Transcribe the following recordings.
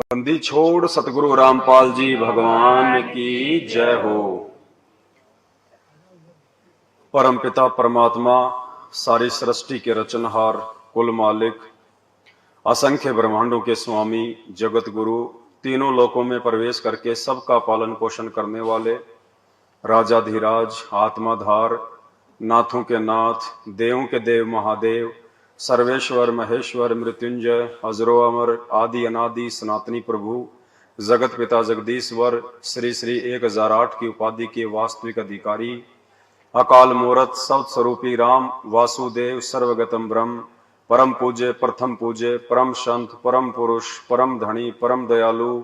बंदी छोड़ सतगुरु रामपाल जी भगवान की जय हो। परम पिता परमात्मा, सारी सृष्टि के रचनहार, कुल मालिक, असंख्य ब्रह्मांडों के स्वामी, जगत गुरु, तीनों लोकों में प्रवेश करके सबका पालन पोषण करने वाले राजाधिराज, आत्माधार, नाथों के नाथ, देवों के देव महादेव, सर्वेश्वर महेश्वर मृत्युंजय, अजरो अमर, आदि अनादि सनातनी प्रभु, जगत पिता जगदीश्वर, श्री श्री 1008 की उपाधि के वास्तविक अधिकारी, अकाल मूरत सत स्वरूपी राम वासुदेव सर्वगतम ब्रह्म, परम पूज्य प्रथम पूज्य परम संत परम पुरुष परम धनी परम दयालु,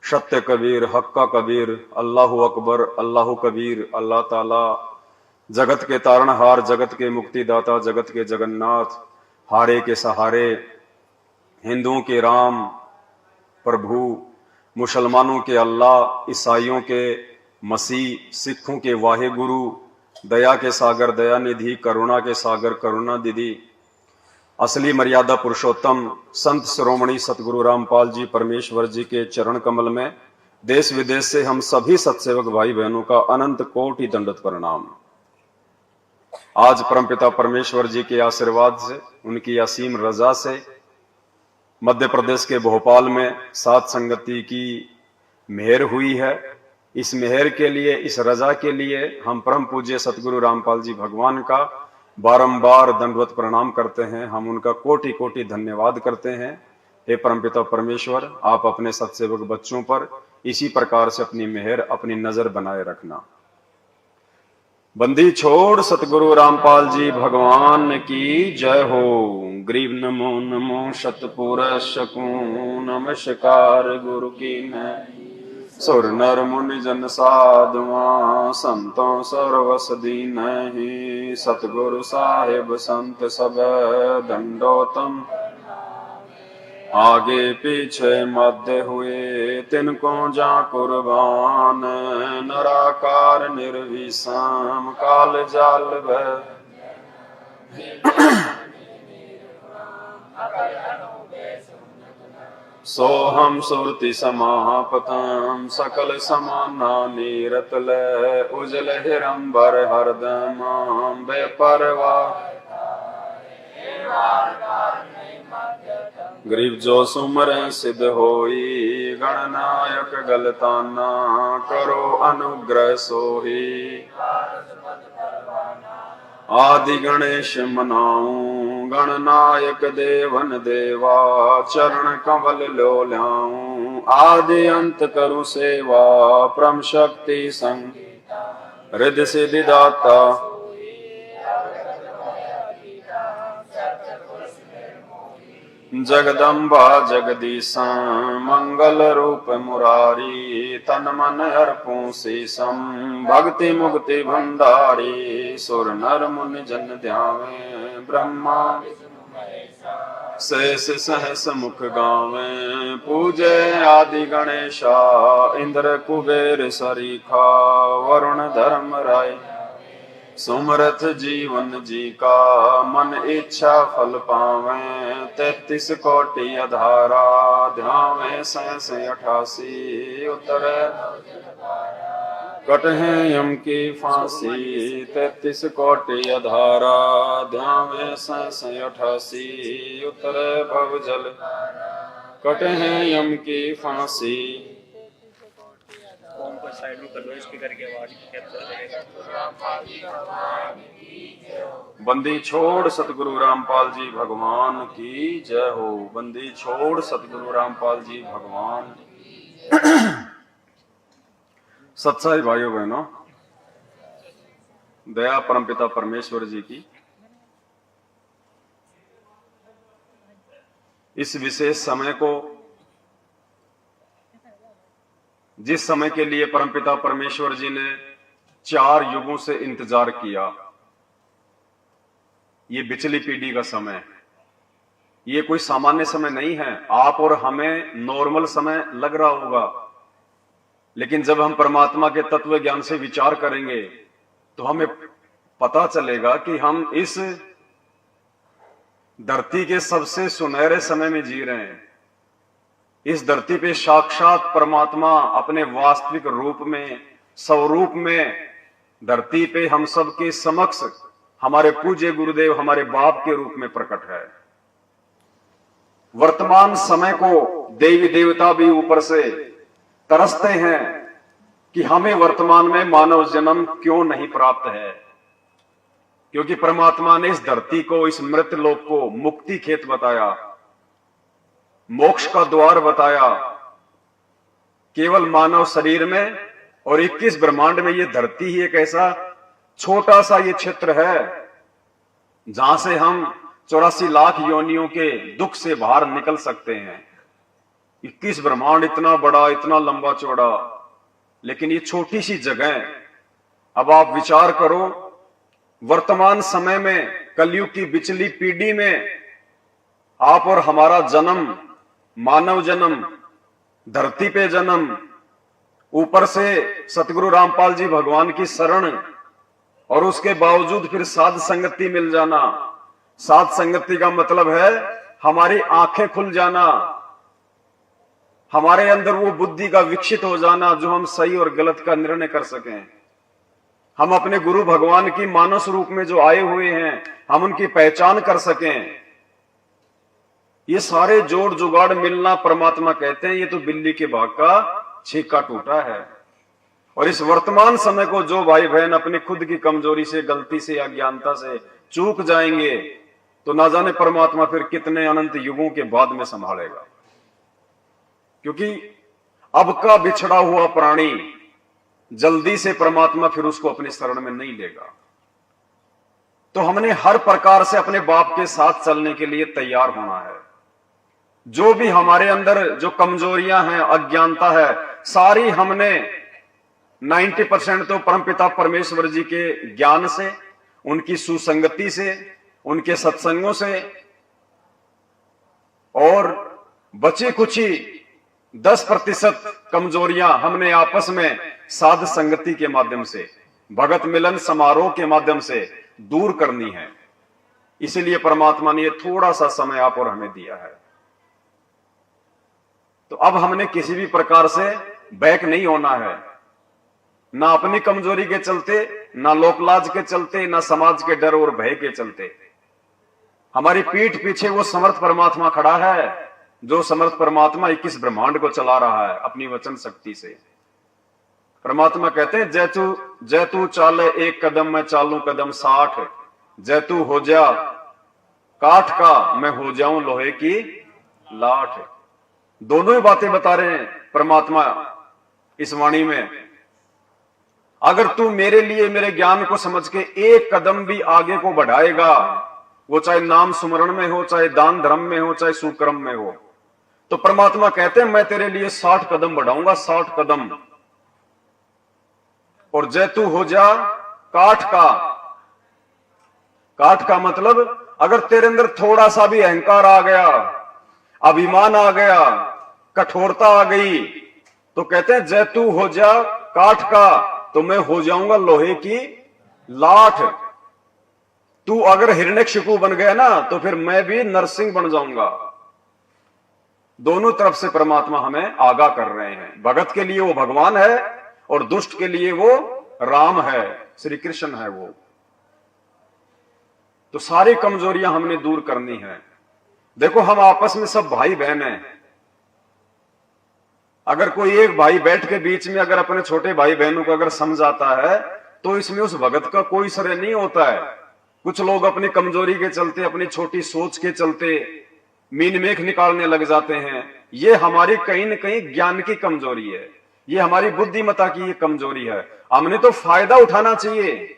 सत्य कबीर हक्का कबीर, अल्लाह अकबर अल्लाह कबीर, अल्लाह ताला जगत के तारणहार, जगत के मुक्तिदाता, जगत के जगन्नाथ, हारे के सहारे, हिंदुओं के राम प्रभु, मुसलमानों के अल्लाह, ईसाइयों के मसीह, सिखों के वाहे गुरु, दया के सागर दया निधि, करुणा के सागर करुणा निधि, असली मर्यादा पुरुषोत्तम संत शिरोमणि सतगुरु रामपाल जी परमेश्वर जी के चरण कमल में देश विदेश से हम सभी सत्सेवक भाई बहनों का अनंत कोटि दंडवत प्रणाम। आज परमपिता परमेश्वर जी के आशीर्वाद से, उनकी असीम रजा से मध्य प्रदेश के भोपाल में सात संगति की मेहर हुई है। इस मेहर के लिए, इस रजा के लिए हम परम पूज्य सतगुरु रामपाल जी भगवान का बारंबार दंडवत प्रणाम करते हैं। हम उनका कोटि कोटि धन्यवाद करते हैं। हे परमपिता परमेश्वर, आप अपने सत्सेवक बच्चों पर इसी प्रकार से अपनी मेहर, अपनी नजर बनाए रखना। बंदी छोड़ सतगुरु रामपाल जी भगवान की जय हो। ग्रीव नमो नमो शतपुरुष शकूं, नमस्कार गुरु की मैं, सुर नर मुनि जन साधुआ, संतों सर्वस दीनहि, सतगुरु साहिब संत सब दंडोतम, आगे पीछे मध्य हुए तिनको जा कुर्बान, नराकार निर्विषम काल जाल भय, सोहम सुरति समापतम, सकल समाना नीरतल, उजल हिरंबर हरदम बेपरवा, गरीब जो सुमर सिद्ध होई, गणनायक गलताना, करो अनुग्रह सोही, आदि गणेश मनाऊं, गणनायक देवन देवा, चरण कमल लो ल्याऊं, आदि अंत करु सेवा, परम शक्ति संग हृदय सिद्धि दाता, जगदम्बा जगदीशा, मंगल रूप मुरारी, तन मन अर्पूं शीशम, भक्ति मुक्ति भंडारी, सुर नर मुनि जन ध्यावे, ब्रह्मा शेष सहस मुख गावे, पूजे आदि गणेशा, इंद्र कुबेर सरीखा, वरुण धर्म राय, सुमरथ जीवन जी का, मन इच्छा फल पावे, 33 कोटि अधारा, ध्यावे 88 उतरे, कटहे यम की फांसी, 33 कोटि अधारा, ध्यावे 88 उतरे भव जल, कटहे यम की फांसी। फोन को साइड में कर लो, स्पीकर की आवाज कैप्चर करेगा। बंदी छोड़ सतगुरु रामपाल जी भगवान की जय हो। बंदी छोड़ सतगुरु रामपाल जी भगवान। सत्साई भाइयों बहनों, दया परमपिता परमेश्वर जी की इस विशेष समय को, जिस समय के लिए परमपिता परमेश्वर जी ने 4 युगों से इंतजार किया, ये बिचली पीढ़ी का समय है। ये कोई सामान्य समय नहीं है। आप और हमें नॉर्मल समय लग रहा होगा, लेकिन जब हम परमात्मा के तत्व ज्ञान से विचार करेंगे तो हमें पता चलेगा कि हम इस धरती के सबसे सुनहरे समय में जी रहे हैं। इस धरती पे साक्षात परमात्मा अपने वास्तविक रूप में, स्वरूप में धरती पे हम सब के समक्ष हमारे पूज्य गुरुदेव हमारे बाप के रूप में प्रकट है। वर्तमान समय को देवी देवता भी ऊपर से तरसते हैं कि हमें वर्तमान में मानव जन्म क्यों नहीं प्राप्त है, क्योंकि परमात्मा ने इस धरती को, इस मृत लोक को मुक्ति खेत बताया, मोक्ष का द्वार बताया। केवल मानव शरीर में और 21 ब्रह्मांड में ये धरती ही एक ऐसा छोटा सा ये क्षेत्र है जहां से हम 84 लाख योनियों के दुख से बाहर निकल सकते हैं। 21 ब्रह्मांड इतना बड़ा, इतना लंबा चौड़ा, लेकिन ये छोटी सी जगह। अब आप विचार करो, वर्तमान समय में कलयुग की बिचली पीढ़ी में आप और हमारा जन्म, मानव जन्म, धरती पे जन्म, ऊपर से सतगुरु रामपाल जी भगवान की शरण, और उसके बावजूद फिर साध संगति मिल जाना। साध संगति का मतलब है हमारी आंखें खुल जाना, हमारे अंदर वो बुद्धि का विकसित हो जाना जो हम सही और गलत का निर्णय कर सकें। हम अपने गुरु भगवान की मानस रूप में जो आए हुए हैं, हम उनकी पहचान कर सकें। ये सारे जोड़ जुगाड़ मिलना, परमात्मा कहते हैं ये तो बिल्ली के भाग का छीका टूटा है। और इस वर्तमान समय को जो भाई बहन अपनी खुद की कमजोरी से, गलती से, अज्ञानता से चूक जाएंगे, तो ना जाने परमात्मा फिर कितने अनंत युगों के बाद में संभालेगा। क्योंकि अब का बिछड़ा हुआ प्राणी जल्दी से परमात्मा फिर उसको अपनी शरण में नहीं लेगा। तो हमने हर प्रकार से अपने बाप के साथ चलने के लिए तैयार होना है। जो भी हमारे अंदर जो कमजोरियां हैं, अज्ञानता है, सारी हमने 90% तो परमपिता परमेश्वर जी के ज्ञान से, उनकी सुसंगति से, उनके सत्संगों से, और बची कुची 10% कमजोरियां हमने आपस में साध संगति के माध्यम से, भगत मिलन समारोह के माध्यम से दूर करनी है। इसीलिए परमात्मा ने ये थोड़ा सा समय आप और हमें दिया है। तो अब हमने किसी भी प्रकार से बैक नहीं होना है, ना अपनी कमजोरी के चलते, ना लोकलाज के चलते, ना समाज के डर और भय के चलते। हमारी पीठ पीछे वो समर्थ परमात्मा खड़ा है, जो समर्थ परमात्मा 21 ब्रह्मांड को चला रहा है अपनी वचन शक्ति से। परमात्मा कहते हैं जय तू चाले एक कदम मैं चालू कदम 60, जय तू हो जा काठ का मैं हो जाऊं लोहे की लाठ। दोनों ही बातें बता रहे हैं परमात्मा इस वाणी में। अगर तू मेरे लिए, मेरे ज्ञान को समझ के एक कदम भी आगे को बढ़ाएगा, वो चाहे नाम सुमरण में हो, चाहे दान धर्म में हो, चाहे सुकर्म में हो, तो परमात्मा कहते हैं मैं तेरे लिए 60 कदम बढ़ाऊंगा, 60 कदम। और जय तू हो जा काठ का। काठ का मतलब अगर तेरे अंदर थोड़ा सा भी अहंकार आ गया, अभिमान आ गया, कठोरता आ गई, तो कहते हैं जय तू हो जा काठ का, तो मैं हो जाऊंगा लोहे की लाठ। तू अगर हिरण्यकशिपु बन गया ना, तो फिर मैं भी नरसिंह बन जाऊंगा। दोनों तरफ से परमात्मा हमें आगाह कर रहे हैं। भगत के लिए वो भगवान है और दुष्ट के लिए वो राम है, श्री कृष्ण है वो। तो सारी कमजोरियां हमने दूर करनी है। देखो हम आपस में सब भाई बहन हैं। अगर कोई एक भाई बैठ के बीच में अगर अपने छोटे भाई बहनों को अगर समझाता है, तो इसमें उस भगत का कोई श्रेय नहीं होता है। कुछ लोग अपनी कमजोरी के चलते, अपनी छोटी सोच के चलते मीन मेख निकालने लग जाते हैं। ये हमारी कहीं न कहीं ज्ञान की कमजोरी है, ये हमारी बुद्धिमत्ता की ये कमजोरी है। हमने तो फायदा उठाना चाहिए।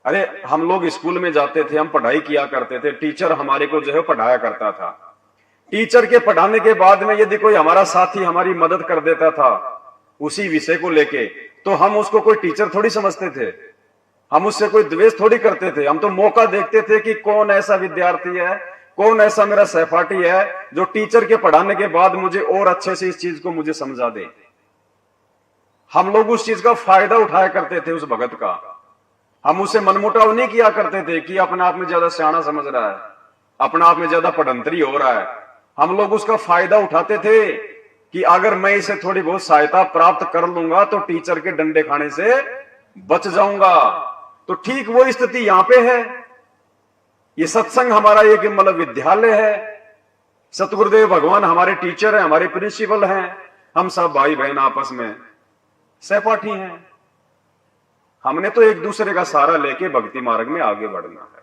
अरे हम लोग स्कूल में जाते थे, हम पढ़ाई किया करते थे, टीचर हमारे को जो है पढ़ाया करता था। टीचर के पढ़ाने के बाद में यदि कोई हमारा साथी हमारी मदद कर देता था उसी विषय को लेके, तो हम उसको कोई टीचर थोड़ी समझते थे, हम उससे कोई द्वेष थोड़ी करते थे। हम तो मौका देखते थे कि कौन ऐसा विद्यार्थी है, कौन ऐसा मेरा सहपाठी है जो टीचर के पढ़ाने के बाद मुझे और अच्छे से इस चीज को मुझे समझा दे। हम लोग उस चीज का फायदा उठाया करते थे उस भगत का। हम उसे मनमुटाव नहीं किया करते थे कि अपने आप में ज्यादा सियाना समझ रहा है, अपने आप में ज्यादा पढ़ंतरी हो रहा है। हम लोग उसका फायदा उठाते थे कि अगर मैं इसे थोड़ी बहुत सहायता प्राप्त कर लूंगा तो टीचर के डंडे खाने से बच जाऊंगा। तो ठीक वो स्थिति यहां पे है। ये सत्संग हमारा एक मतलब विद्यालय है। सतगुरुदेव भगवान हमारे टीचर हैं, हमारे प्रिंसिपल हैं। हम सब भाई बहन आपस में सहपाठी हैं। हमने तो एक दूसरे का सहारा लेके भक्ति मार्ग में आगे बढ़ना है।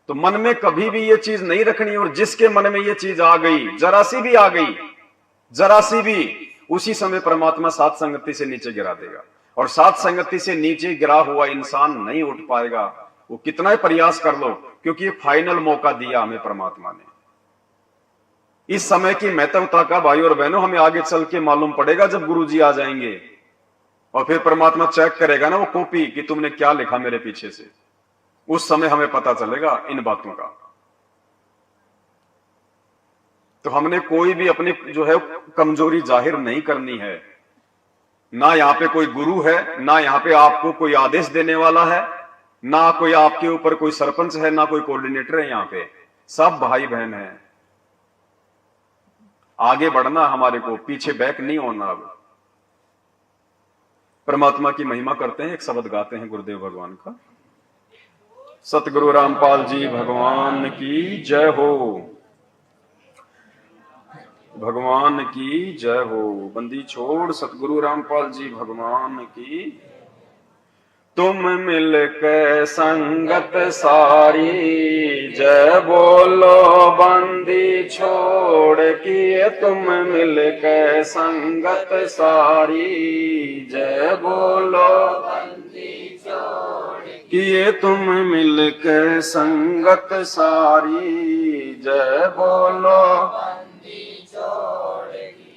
तो मन में कभी भी ये चीज नहीं रखनी, और जिसके मन में ये चीज आ गई, जरा सी भी आ गई, जरा सी भी, उसी समय परमात्मा सात संगति से नीचे गिरा देगा। और सात संगति से नीचे गिरा हुआ इंसान नहीं उठ पाएगा, वो कितना ही प्रयास कर लो, क्योंकि ये फाइनल मौका दिया हमें परमात्मा ने। इस समय की महत्वता का भाई और बहनों हमें आगे चल के मालूम पड़ेगा, जब गुरुजी आ जाएंगे और फिर परमात्मा चेक करेगा ना वो कॉपी कि तुमने क्या लिखा मेरे पीछे से। उस समय हमें पता चलेगा इन बातों का। तो हमने कोई भी अपनी जो है कमजोरी जाहिर नहीं करनी है। ना यहां पे कोई गुरु है, ना यहां पे आपको कोई आदेश देने वाला है, ना कोई आपके ऊपर कोई सरपंच है, ना कोई कोऑर्डिनेटर है। यहां पे सब भाई बहन हैं। आगे बढ़ना हमारे को, पीछे बैक नहीं होना। अब परमात्मा की महिमा करते हैं, एक शब्द गाते हैं गुरुदेव भगवान का। सतगुरु रामपाल जी भगवान की जय हो, भगवान की जय हो। बंदी छोड़ सतगुरु रामपाल जी भगवान की। तुम मिलके संगत सारी, जय बोलो बंदी छोड़ किए। तुम मिलके संगत सारी, जय बोलो बंदी छोड़ किए। तुम मिलके संगत सारी, जय बोलो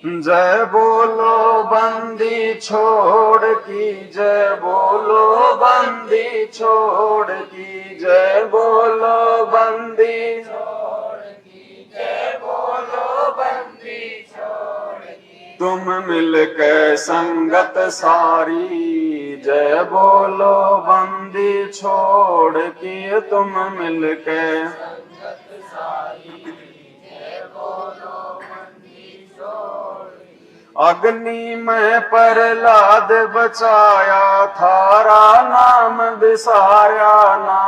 जय बोलो बंदी छोड़ की, जय बोलो बंदी छोड़ की, जय बोलो बंदी छोड़ की, जय बोलो बंदी छोड़ की। तुम मिलके संगत सारी, जय बोलो बंदी छोड़ की। तुम मिलके संगत सारी, जय बोलो अग्नि में प्रहलाद बचाया, थारा नाम बिसारा ना।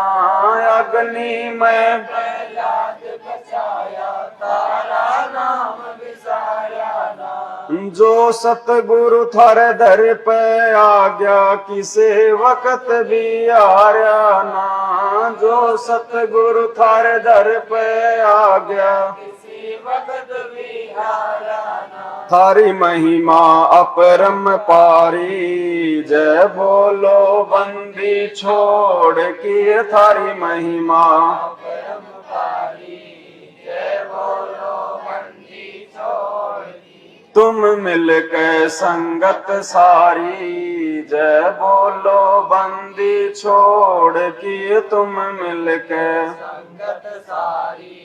अग्नि में प्रहलाद बचाया, तारा नाम बिसारा ना। जो सतगुरु थारे दर पे आ गया, किसे वक्त भी हारा ना। जो सतगुरु थारे दर पे आ गया, किसी वक्त भी हारा ना। थारी महिमा अपरम पारी, जय बोलो बंदी छोड़ की। थारी महिमा अपरम पारी, जय बोलो बंदी छोड़ की। तुम मिलके संगत सारी, जय बोलो बंदी छोड़ की। तुम मिलके संगत सारी,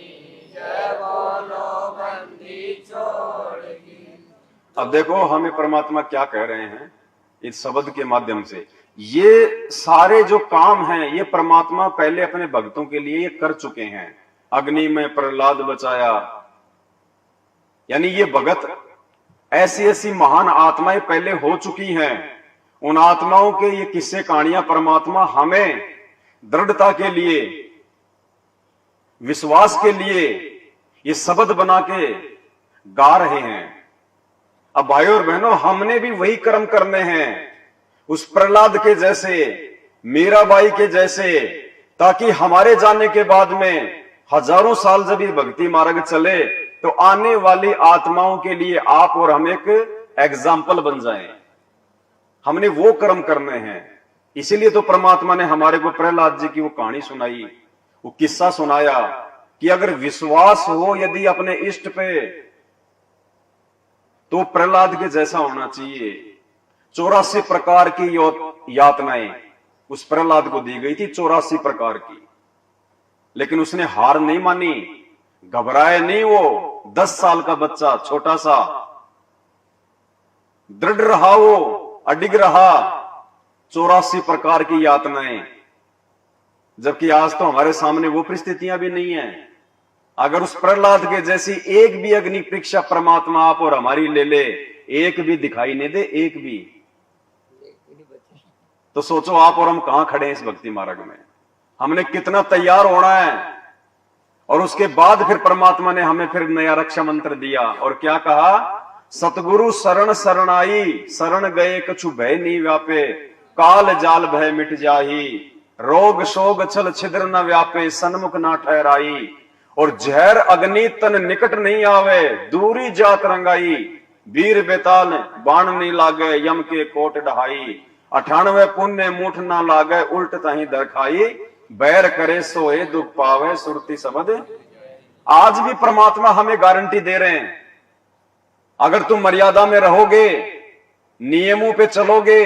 जय बोलो बंदी छोड़ की। अब देखो हमें परमात्मा क्या कह रहे हैं इस शब्द के माध्यम से। ये सारे जो काम हैं ये परमात्मा पहले अपने भक्तों के लिए ये कर चुके हैं। अग्नि में प्रहलाद बचाया, यानी ये भगत ऐसी ऐसी महान आत्माएं पहले हो चुकी हैं। उन आत्माओं के ये किस्से कहानियां परमात्मा हमें दृढ़ता के लिए, विश्वास के लिए ये शब्द बना के गा रहे हैं। अब भाइयों और बहनों हमने भी वही कर्म करने हैं, उस प्रहलाद के जैसे, मीराबाई के जैसे, ताकि हमारे जाने के बाद में हजारों साल जब ये भक्ति मार्ग चले तो आने वाली आत्माओं के लिए आप और हम एक एग्जाम्पल बन जाएं। हमने वो कर्म करने हैं। इसीलिए तो परमात्मा ने हमारे को प्रहलाद जी की वो कहानी सुनाई, वो किस्सा सुनाया कि अगर विश्वास हो यदि अपने इष्ट पे तो प्रहलाद के जैसा होना चाहिए। 84 प्रकार की यातनाएं उस प्रहलाद को दी गई थी, 84 प्रकार की, लेकिन उसने हार नहीं मानी, घबराए नहीं। वो 10 साल का बच्चा छोटा सा दृढ़ रहा, वो अडिग रहा। 84 प्रकार की यातनाएं, जबकि आज तो हमारे सामने वो परिस्थितियां भी नहीं है। अगर उस प्रहलाद के जैसी एक भी अग्नि परीक्षा परमात्मा आप और हमारी ले ले, एक भी दिखाई नहीं दे, एक भी, तो सोचो आप और हम कहां खड़े हैं इस भक्ति मार्ग में। हमने कितना तैयार होना है। और उसके बाद फिर परमात्मा ने हमें फिर नया रक्षा मंत्र दिया और क्या कहा, सतगुरु शरण शरणाई, शरण गए कछु भय नहीं व्यापे, काल जाल भय मिट जाही, रोग शोग छल छिद्र न व्यापे, सन्मुख ना ठहराई, और जहर अग्नि तन निकट नहीं आवे, दूरी जात रंगाई, वीर बेताल बाण नहीं लागे, यम के कोट ढहाई, 98 पुण्य मूठ ना लागे, उल्ट तही दरखाई, बैर करे सोए दुख पावे, सुरती सबद। आज भी परमात्मा हमें गारंटी दे रहे हैं, अगर तुम मर्यादा में रहोगे, नियमों पे चलोगे,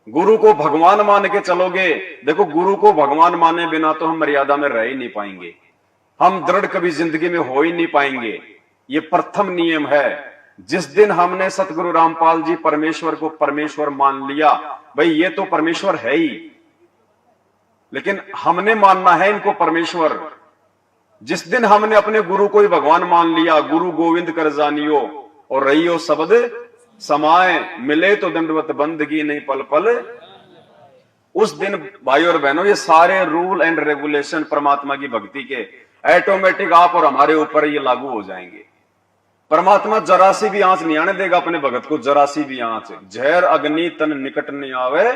गुरु को भगवान मान के चलोगे। देखो, गुरु को भगवान माने बिना तो हम मर्यादा में रह ही नहीं पाएंगे, हम दृढ़ कभी जिंदगी में हो ही नहीं पाएंगे। ये प्रथम नियम है। जिस दिन हमने सतगुरु रामपाल जी परमेश्वर को परमेश्वर मान लिया, भाई ये तो परमेश्वर है ही, लेकिन हमने मानना है इनको परमेश्वर। जिस दिन हमने अपने गुरु को ही भगवान मान लिया, गुरु गोविंद कर जानियो और रहियो शब्द समाए, मिले तो दंडवत बंदगी नहीं पल पल, उस दिन भाई और बहनों ये सारे रूल एंड रेगुलेशन परमात्मा की भक्ति के ऑटोमेटिक आप और हमारे ऊपर ये लागू हो जाएंगे। परमात्मा जरा सी भी आंच नहीं आने देगा अपने भगत को, जरा सी भी आंच। जहर अग्नि तन निकट नहीं आवे,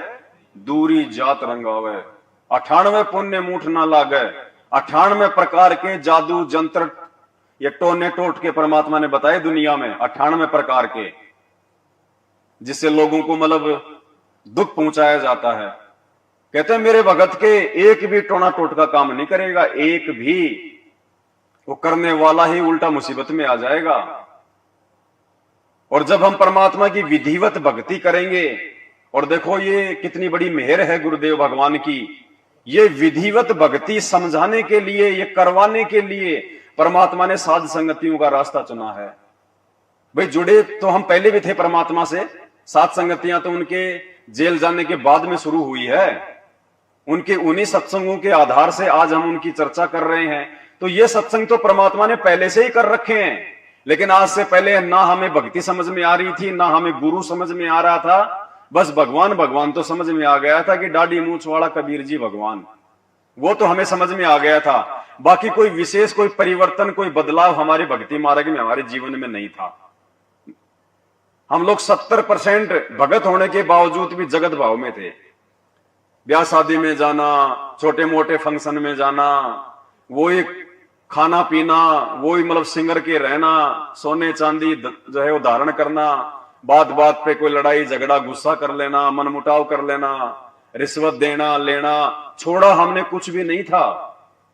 दूरी जात रंगावे, 98 पुण्य मूठ ना लागे, 98 प्रकार के जादू जंत्र ये टोने टोट के परमात्मा ने बताए दुनिया में, 98 प्रकार के, जिससे लोगों को मतलब दुख पहुंचाया जाता है। कहते हैं मेरे भगत के एक भी टोना टोट का काम नहीं करेगा, एक भी, वो करने वाला ही उल्टा मुसीबत में आ जाएगा। और जब हम परमात्मा की विधिवत भक्ति करेंगे, और देखो ये कितनी बड़ी मेहर है गुरुदेव भगवान की, ये विधिवत भक्ति समझाने के लिए, ये करवाने के लिए परमात्मा ने साध संगतियों का रास्ता चुना है। भाई जुड़े तो हम पहले भी थे परमात्मा से, साध संगतियां तो उनके जेल जाने के बाद में शुरू हुई है। उनके उन्हीं सत्संगों के आधार से आज हम उनकी चर्चा कर रहे हैं। तो ये सत्संग तो परमात्मा ने पहले से ही कर रखे हैं, लेकिन आज से पहले ना हमें भक्ति समझ में आ रही थी, ना हमें गुरु समझ में आ रहा था। बस भगवान भगवान तो समझ में आ गया था कि दाढ़ी मूंछ वाला कबीर जी भगवान, वो तो हमें समझ में आ गया था। बाकी कोई विशेष, कोई परिवर्तन, कोई बदलाव हमारे भक्ति मार्ग में, हमारे जीवन में नहीं था। हम लोग 70% भगत होने के बावजूद भी जगत भाव में थे। ब्याह शादी में जाना, छोटे मोटे फंक्शन में जाना, वही खाना पीना, वही मतलब सिंगर के रहना, सोने चांदी जो है वो धारण करना, बात बात पे कोई लड़ाई झगड़ा गुस्सा कर लेना, मनमुटाव कर लेना, रिश्वत देना लेना, छोड़ा हमने कुछ भी नहीं था।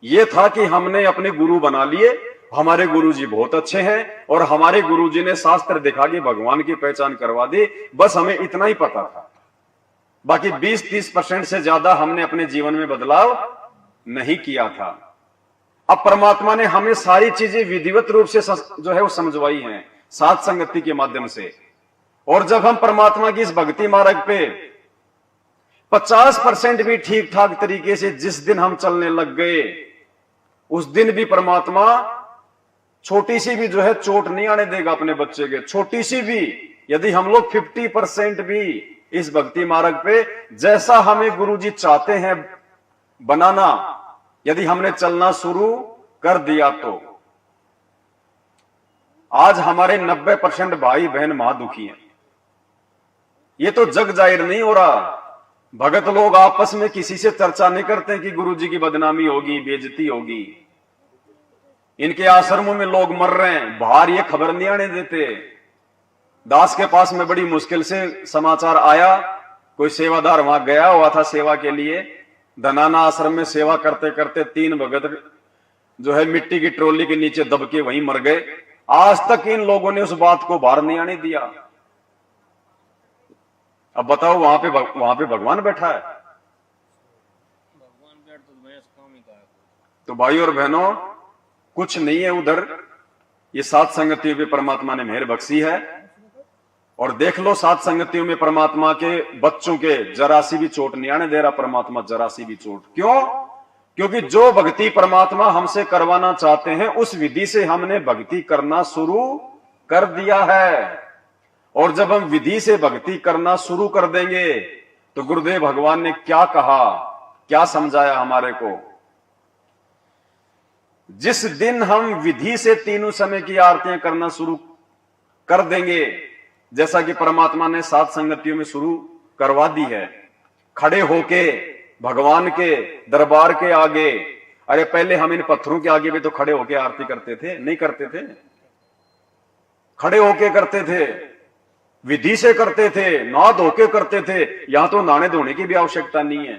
ये था कि हमने अपने गुरु बना लिए, हमारे गुरुजी बहुत अच्छे हैं और हमारे गुरुजी ने शास्त्र दिखा के भगवान की पहचान करवा दी। बस हमें इतना ही पता था। बाकी 20-30% से ज्यादा हमने अपने जीवन में बदलाव नहीं किया था। अब परमात्मा ने हमें सारी चीजें विधिवत रूप से जो है वो समझवाई हैं, साध संगति के माध्यम से। और जब हम परमात्मा की इस भक्ति मार्ग पे 50% भी ठीक ठाक तरीके से जिस दिन हम चलने लग गए, उस दिन भी परमात्मा छोटी सी भी जो है चोट नहीं आने देगा अपने बच्चे के। छोटी सी भी, यदि हम लोग 50% भी इस भक्ति मार्ग पे जैसा हमें गुरुजी चाहते हैं बनाना, यदि हमने चलना शुरू कर दिया, तो आज हमारे 90% भाई बहन महादुखी हैं। ये तो जग जाहिर नहीं हो रहा। भगत लोग आपस में किसी से चर्चा नहीं करते कि गुरुजी की बदनामी होगी, बेइज्जती होगी। इनके आश्रमों में लोग मर रहे हैं, बाहर ये खबर नहीं आने देते। दास के पास में बड़ी मुश्किल से समाचार आया, कोई सेवादार वहां गया हुआ था सेवा के लिए, धनाना आश्रम में सेवा करते करते 3 भगत जो है मिट्टी की ट्रॉली के नीचे दब के वहीं मर गए। आज तक इन लोगों ने उस बात को बाहर नहीं आने दिया। अब बताओ वहां पे भगवान बैठा है। तो भाई और बहनों, कुछ नहीं है उधर। ये सात संगतियों पे परमात्मा ने मेहर बख्शी है। और देख लो, सात संगतियों में परमात्मा के बच्चों के जरा सी भी चोट नहीं आने दे रहा परमात्मा, जरा सी भी चोट। क्यों? क्योंकि जो भक्ति परमात्मा हमसे करवाना चाहते हैं उस विधि से हमने भक्ति करना शुरू कर दिया है। और जब हम विधि से भक्ति करना शुरू कर देंगे तो गुरुदेव भगवान ने क्या कहा, क्या समझाया हमारे को। जिस दिन हम विधि से तीनों समय की आरतियां करना शुरू कर देंगे, जैसा कि परमात्मा ने 7 संगतियों में शुरू करवा दी है, खड़े होके भगवान के दरबार के आगे। अरे पहले हम इन पत्थरों के आगे भी तो खड़े होके आरती करते थे, नहीं करते थे? खड़े होके करते थे, विधि से करते थे, नहा धो के करते थे। यहां तो नहाने धोने की भी आवश्यकता नहीं है।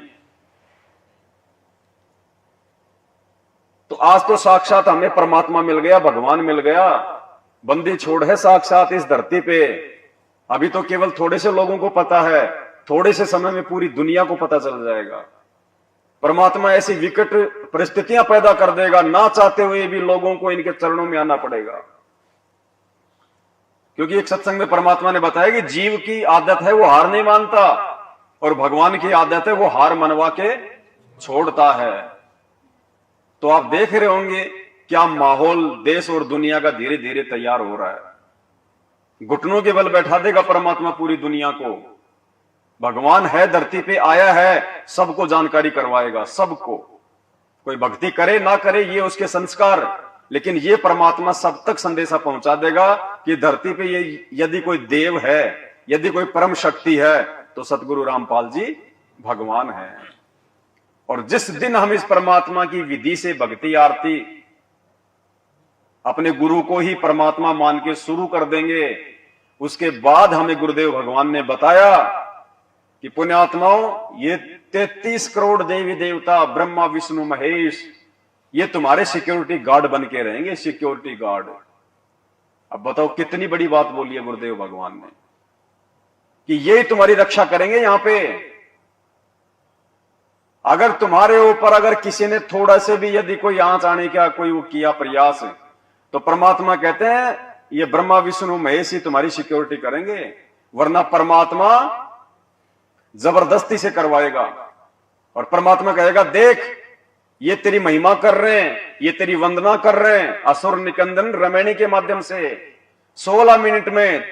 तो आज तो साक्षात हमें परमात्मा मिल गया, भगवान मिल गया। बंदी छोड़ है साक्षात इस धरती पे। अभी तो केवल थोड़े से लोगों को पता है, थोड़े से समय में पूरी दुनिया को पता चल जाएगा। परमात्मा ऐसी विकट परिस्थितियां पैदा कर देगा, ना चाहते हुए भी लोगों को इनके चरणों में आना पड़ेगा। क्योंकि एक सत्संग में परमात्मा ने बताया कि जीव की आदत है वो हार नहीं मानता, और भगवान की आदत है वो हार मनवा के छोड़ता है। तो आप देख रहे होंगे क्या माहौल देश और दुनिया का धीरे धीरे तैयार हो रहा है। घुटनों के बल बैठा देगा परमात्मा पूरी दुनिया को। भगवान है, धरती पे आया है, सबको जानकारी करवाएगा, सबको। कोई भक्ति करे ना करे ये उसके संस्कार, लेकिन ये परमात्मा सब तक संदेशा पहुंचा देगा कि धरती पे ये यदि कोई देव है, यदि कोई परम शक्ति है, तो सतगुरु रामपाल जी भगवान है। और जिस दिन हम इस परमात्मा की विधि से भक्ति आरती अपने गुरु को ही परमात्मा मान के शुरू कर देंगे, उसके बाद हमें गुरुदेव भगवान ने बताया कि पुण्यात्माओं, ये 33 करोड़ देवी देवता, ब्रह्मा विष्णु महेश, ये तुम्हारे सिक्योरिटी गार्ड बन के रहेंगे, सिक्योरिटी गार्ड। अब बताओ कितनी बड़ी बात बोली है गुरुदेव भगवान ने कि ये तुम्हारी रक्षा करेंगे। यहां पे अगर तुम्हारे ऊपर अगर किसी ने थोड़ा से भी यदि कोई आंच आने का कोई वो किया प्रयास, तो परमात्मा कहते हैं ये ब्रह्मा विष्णु महेश ही तुम्हारी सिक्योरिटी करेंगे, वरना परमात्मा जबरदस्ती से करवाएगा। और परमात्मा कहेगा देख ये तेरी महिमा कर रहे हैं, ये तेरी वंदना कर रहे हैं, असुर निकंदन रमैनी के माध्यम से 16 मिनट में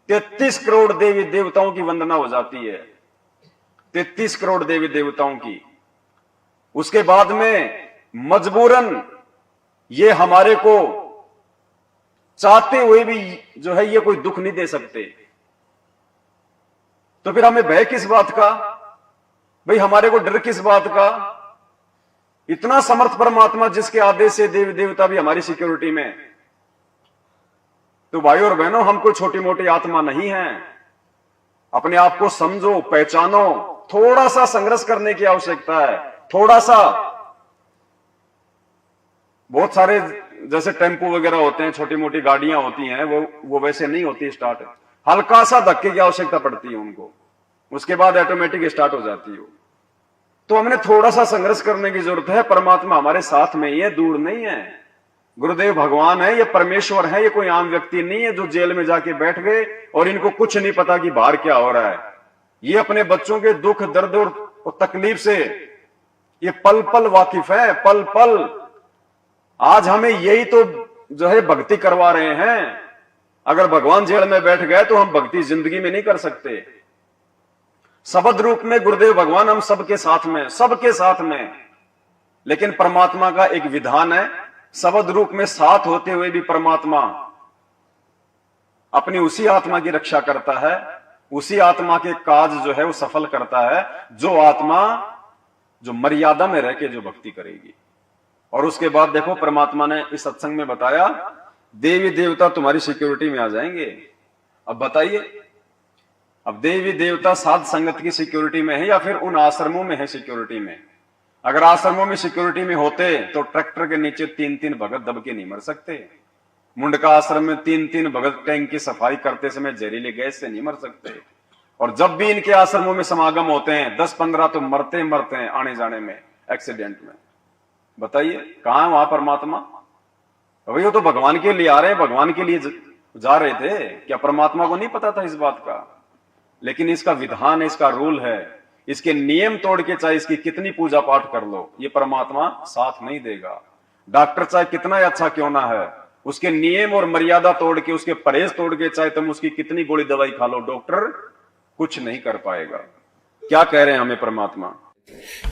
33 करोड़ देवी देवताओं की वंदना हो जाती है, 33 करोड़ देवी देवताओं की। उसके बाद में मजबूरन ये हमारे को चाहते हुए भी जो है ये कोई दुख नहीं दे सकते। तो फिर हमें भय किस बात का भाई, हमारे को डर किस बात का? इतना समर्थ परमात्मा जिसके आदेश से देवी देवता भी हमारी सिक्योरिटी में। तो भाई और बहनों, हम कोई छोटी मोटी आत्मा नहीं है। अपने आप को समझो, पहचानो। थोड़ा सा संघर्ष करने की आवश्यकता है, थोड़ा सा। बहुत सारे जैसे टेम्पो वगैरह होते हैं, छोटी मोटी गाड़ियां होती हैं, वो वैसे नहीं होती स्टार्ट। हल्का सा धक्के की आवश्यकता पड़ती है उनको, उसके बाद ऑटोमेटिक स्टार्ट हो जाती है। तो हमने थोड़ा सा संघर्ष करने की जरूरत है। परमात्मा हमारे साथ में ही है, दूर नहीं है। गुरुदेव भगवान है, ये परमेश्वर है, ये कोई आम व्यक्ति नहीं है जो जेल में जाके बैठ गए और इनको कुछ नहीं पता कि बाहर क्या हो रहा है। ये अपने बच्चों के दुख दर्द और तकलीफ से ये पल पल वाकिफ है, पल पल। आज हमें यही तो जो है भक्ति करवा रहे हैं। अगर भगवान जेल में बैठ गए तो हम भक्ति जिंदगी में नहीं कर सकते। शब्द रूप में गुरुदेव भगवान हम सबके साथ में, सबके साथ में। लेकिन परमात्मा का एक विधान है, शब्द रूप में साथ होते हुए भी परमात्मा अपनी उसी आत्मा की रक्षा करता है, उसी आत्मा के काज जो है वो सफल करता है, जो आत्मा जो मर्यादा में रह के जो भक्ति करेगी। और उसके बाद देखो परमात्मा ने इस सत्संग में बताया देवी देवता तुम्हारी सिक्योरिटी में आ जाएंगे। अब बताइए, अब देवी देवता साध संगत की सिक्योरिटी में है या फिर उन आश्रमों में है सिक्योरिटी में? अगर आश्रमों में सिक्योरिटी में होते तो ट्रैक्टर के नीचे 3-3 भगत दब के नहीं मर सकते। मुंडका आश्रम में 3-3 भगत टैंक की सफाई करते समय जहरीले गैस से नहीं मर सकते। और जब भी इनके आश्रमों में समागम होते हैं 10-15 तो मरते हैं आने जाने में, एक्सीडेंट में। बताइए कहां है वहां परमात्मा? भाई वो तो भगवान के लिए आ रहे हैं, भगवान के लिए जा रहे थे। क्या परमात्मा को नहीं पता था इस बात का? लेकिन इसका विधान है, इसका रूल है। इसके नियम तोड़ के चाहे इसकी कितनी पूजा पाठ कर लो, ये परमात्मा साथ नहीं देगा। डॉक्टर चाहे कितना ही अच्छा क्यों ना है, उसके नियम और मर्यादा तोड़ के, उसके परहेज तोड़ के चाहे तुम उसकी कितनी गोली दवाई खा लो, डॉक्टर कुछ नहीं कर पाएगा। क्या कह रहे हैं हमें परमात्मा?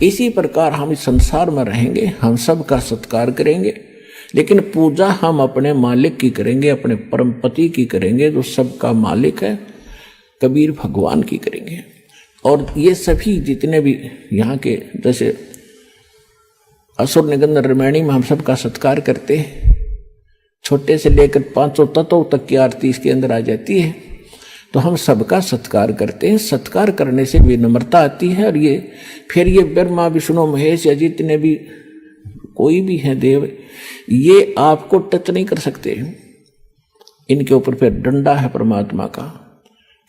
इसी प्रकार हम इस संसार में रहेंगे, हम सबका सत्कार करेंगे, लेकिन पूजा हम अपने मालिक की करेंगे, अपने परम पति की करेंगे, जो सबका मालिक है, कबीर भगवान की करेंगे। और ये सभी जितने भी यहाँ के, जैसे असुर निकंदन रामायणी में हम सबका सत्कार करते हैं, छोटे से लेकर 500 तत्वों तक की आरती इसके अंदर आ जाती है, तो हम सबका सत्कार करते हैं। सत्कार करने से विनम्रता आती है, और ये फिर ये ब्रह्मा विष्णु महेश या जितने भी कोई भी हैं देव, ये आपको टच नहीं कर सकते। इनके ऊपर फिर डंडा है परमात्मा का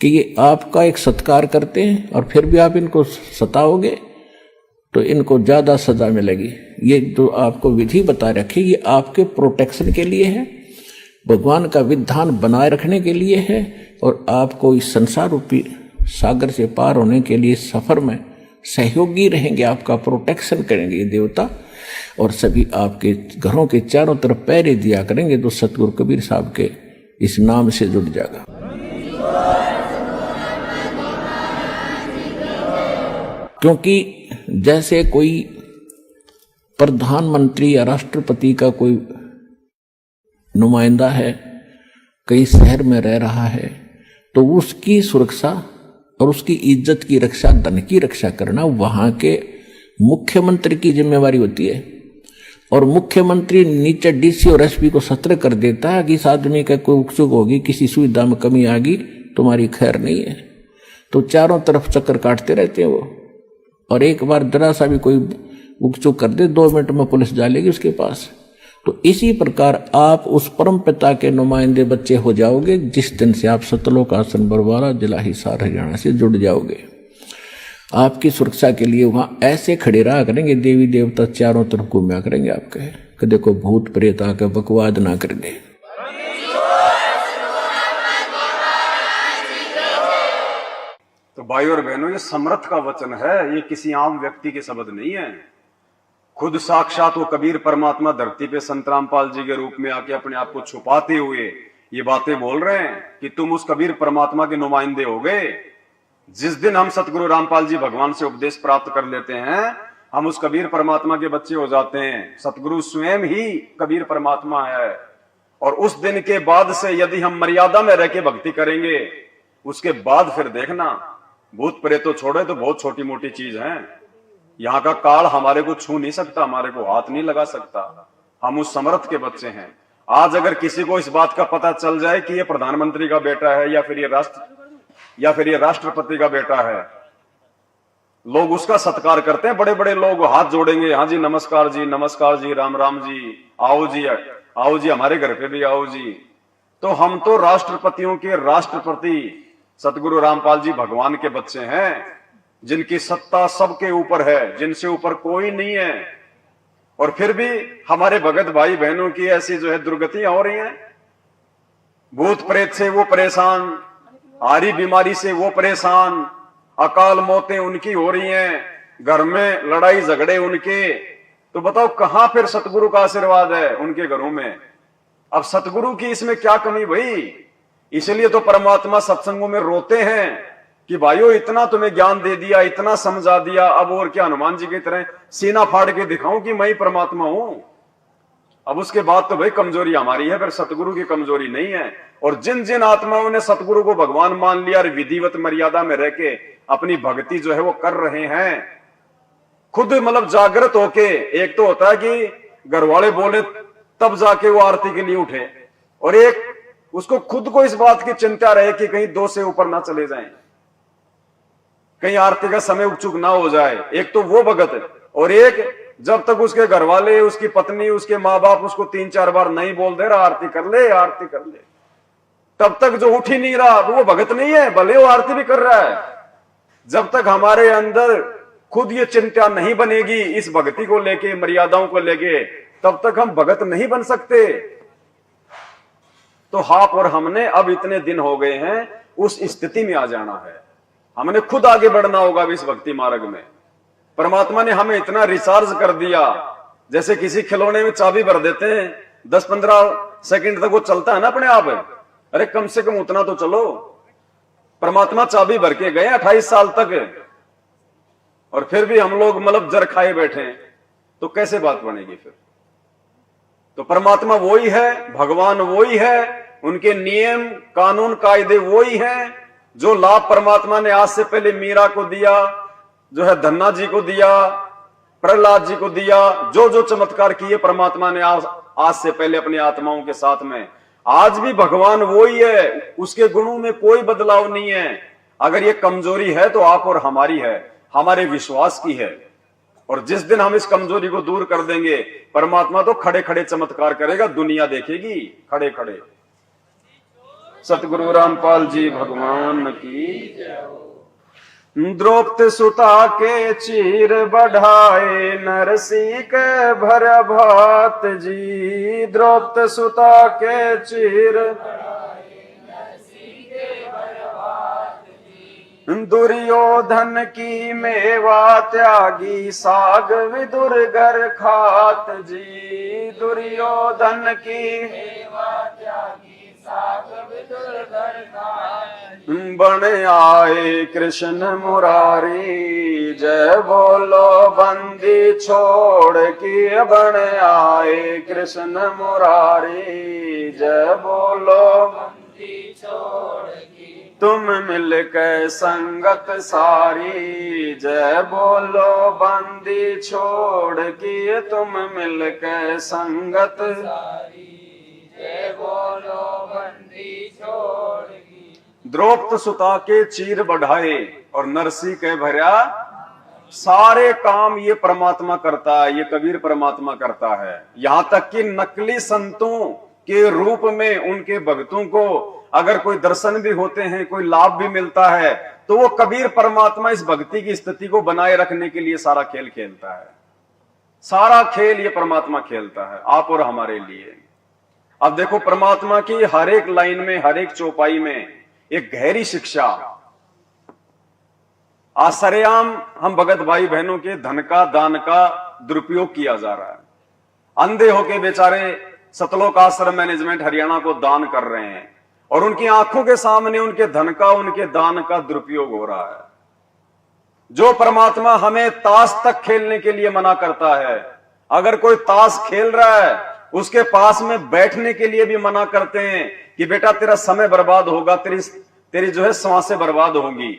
कि ये आपका एक सत्कार करते हैं, और फिर भी आप इनको सताओगे तो इनको ज्यादा सजा मिलेगी। ये जो आपको विधि बता रखी, ये आपके प्रोटेक्शन के लिए है, भगवान का विधान बनाए रखने के लिए है, और आपको इस संसार रूपी सागर से पार होने के लिए सफर में सहयोगी रहेंगे, आपका प्रोटेक्शन करेंगे ये देवता, और सभी आपके घरों के चारों तरफ पहरे दिया करेंगे। तो सतगुरु कबीर साहब के इस नाम से जुड़ जाएगा। क्योंकि जैसे कोई प्रधानमंत्री या राष्ट्रपति का कोई नुमाइंदा है, कहीं शहर में रह रहा है, तो उसकी सुरक्षा और उसकी इज्जत की रक्षा, धन की रक्षा करना वहां के मुख्यमंत्री की जिम्मेवारी होती है। और मुख्यमंत्री नीचे डीसी और एसपी को सतर्क कर देता है कि इस आदमी का कोई उकसुक होगी, किसी सुविधा में कमी आ गई, तुम्हारी खैर नहीं है। तो चारों तरफ चक्कर काटते रहते हैं वो, और एक बार जरा सा भी कोई उकचुक कर दे, 2 मिनट में पुलिस डालेगी उसके पास। तो इसी प्रकार आप उस परम पिता के नुमाइंदे बच्चे हो जाओगे जिस दिन से आप सतलोक आसन बरवाला जिला हिसार हरियाणा से जुड़ जाओगे। आपकी सुरक्षा के लिए वहां ऐसे खड़े रहा करेंगे, देवी देवता चारों तरफ घूमया करेंगे आपके, कि देखो भूत प्रेत आकर बकवाद ना करेंगे। तो भाई और बहनों, ये समर्थ का वचन है, ये किसी आम व्यक्ति के शब्द नहीं है। खुद साक्षात वो कबीर परमात्मा धरती पे संत रामपाल जी के रूप में आके अपने आप को छुपाते हुए ये बातें बोल रहे हैं कि तुम उस कबीर परमात्मा के नुमाइंदे हो गए। जिस दिन हम सतगुरु रामपाल जी भगवान से उपदेश प्राप्त कर लेते हैं, हम उस कबीर परमात्मा के बच्चे हो जाते हैं। सतगुरु स्वयं ही कबीर परमात्मा है। और उस दिन के बाद से यदि हम मर्यादा में रह के भक्ति करेंगे, उसके बाद फिर देखना, भूत प्रेत तो छोड़े तो बहुत छोटी मोटी चीज है। यहाँ का काल हमारे को छू नहीं सकता, हमारे को हाथ नहीं लगा सकता। हम उस समर्थ के बच्चे हैं। आज अगर किसी को इस बात का पता चल जाए कि ये प्रधानमंत्री का बेटा है या फिर ये राष्ट्रपति का बेटा है, लोग उसका सत्कार करते हैं। बड़े बड़े लोग हाथ जोड़ेंगे, हाँ जी नमस्कार जी, राम राम जी, आओ जी हमारे घर पे भी आओ जी। तो हम तो राष्ट्रपतियों के राष्ट्रपति सतगुरु रामपाल जी भगवान के बच्चे हैं, जिनकी सत्ता सबके ऊपर है, जिनसे ऊपर कोई नहीं है। और फिर भी हमारे भगत भाई बहनों की ऐसी जो है दुर्गतियां हो रही हैं। भूत प्रेत से वो परेशान, आरी बीमारी से वो परेशान, अकाल मौतें उनकी हो रही हैं, घर में लड़ाई झगड़े उनके। तो बताओ कहां फिर सतगुरु का आशीर्वाद है उनके घरों में? अब सतगुरु की इसमें क्या कमी भाई? इसलिए तो परमात्मा सत्संगों में रोते हैं कि भाइयों इतना तुम्हें ज्ञान दे दिया, इतना समझा दिया, अब और क्या हनुमान जी की तरह सीना फाड़ के दिखाऊं कि मैं ही परमात्मा हूं? अब उसके बाद तो भाई कमजोरी हमारी है, फिर सतगुरु की कमजोरी नहीं है। और जिन जिन आत्माओं ने सतगुरु को भगवान मान लिया और विधिवत मर्यादा में रह के अपनी भक्ति जो है वो कर रहे हैं, खुद मतलब जागृत होके। एक तो होता है कि घर वाले बोले तब जाके वो आरती के लिए उठे, और एक उसको खुद को इस बात की चिंता रहे कि कहीं 2 से ऊपर ना चले जाएं, कहीं आरती का समय उचुक ना हो जाए। एक तो वो भगत है, और एक जब तक उसके घर वाले, उसकी पत्नी, उसके माँ बाप उसको 3-4 बार नहीं बोल दे रहा आरती कर ले, तब तक जो उठ ही नहीं रहा वो भगत नहीं है, भले वो आरती भी कर रहा है। जब तक हमारे अंदर खुद ये चिंता नहीं बनेगी इस भक्ति को लेके, मर्यादाओं को लेके, तब तक हम भगत नहीं बन सकते। तो आप और हमने अब इतने दिन हो गए हैं, उस स्थिति में आ जाना है। हमने खुद आगे बढ़ना होगा इस भक्ति मार्ग में। परमात्मा ने हमें इतना रिचार्ज कर दिया, जैसे किसी खिलौने में चाबी भर देते हैं 10-15 सेकंड तक वो चलता है ना अपने आप। अरे कम से कम उतना तो चलो। परमात्मा चाबी भर के गए 28 साल तक, और फिर भी हम लोग मतलब जर खाए बैठे हैं, तो कैसे बात बनेगी फिर? तो परमात्मा वही है, भगवान वही है, उनके नियम कानून कायदे वही हैं। जो लाभ परमात्मा ने आज से पहले मीरा को दिया, जो है धन्ना जी को दिया, प्रहलाद जी को दिया, जो जो चमत्कार किए परमात्मा ने आज से पहले अपनी आत्माओं के साथ में, आज भी भगवान वही है। उसके गुणों में कोई बदलाव नहीं है। अगर ये कमजोरी है तो आप और हमारी है, हमारे विश्वास की है। और जिस दिन हम इस कमजोरी को दूर कर देंगे, परमात्मा तो खड़े खड़े चमत्कार करेगा, दुनिया देखेगी खड़े खड़े। सतगुरु रामपाल जी भगवान की। द्रौपदी सुता के चीर बढ़ाए, नरसी के भर भात जी। द्रौपदी सुता के चीर दुर्योधन की मेवा त्यागी, साग विदुर घर खात जी। दुर्योधन की मेवा त्यागी, साग विदुर घर खात। बन आए कृष्ण मुरारी, जय बोलो बंदी छोड़ की। बन आए कृष्ण मुरारी, जय बोलो बंदी छोड़ की। तुम मिलकर संगत सारी, जय बोलो बंदी छोड़ की। तुम मिलकर संगत सारी, जय बोलो बंदी छोड़ की। द्रौपदी सुता के चीर बढ़ाए और नरसी के भरा। सारे काम ये परमात्मा करता है, ये कबीर परमात्मा करता है। यहां तक कि नकली संतों के रूप में उनके भक्तों को अगर कोई दर्शन भी होते हैं, कोई लाभ भी मिलता है, तो वो कबीर परमात्मा इस भक्ति की स्थिति को बनाए रखने के लिए सारा खेल खेलता है। सारा खेल ये परमात्मा खेलता है आप और हमारे लिए। अब देखो परमात्मा की हर एक लाइन में, हर एक चौपाई में एक गहरी शिक्षा। आज सरेआम हम भगत भाई बहनों के धन का, दान का दुरुपयोग किया जा रहा है। अंधे होके बेचारे सतलोक आश्रम मैनेजमेंट हरियाणा को दान कर रहे हैं, और उनकी आंखों के सामने उनके धन का, उनके दान का दुरुपयोग हो रहा है। जो परमात्मा हमें ताश तक खेलने के लिए मना करता है, अगर कोई ताश खेल रहा है उसके पास में बैठने के लिए भी मना करते हैं कि बेटा तेरा समय बर्बाद होगा, तेरी जो है सांसें बर्बाद होंगी।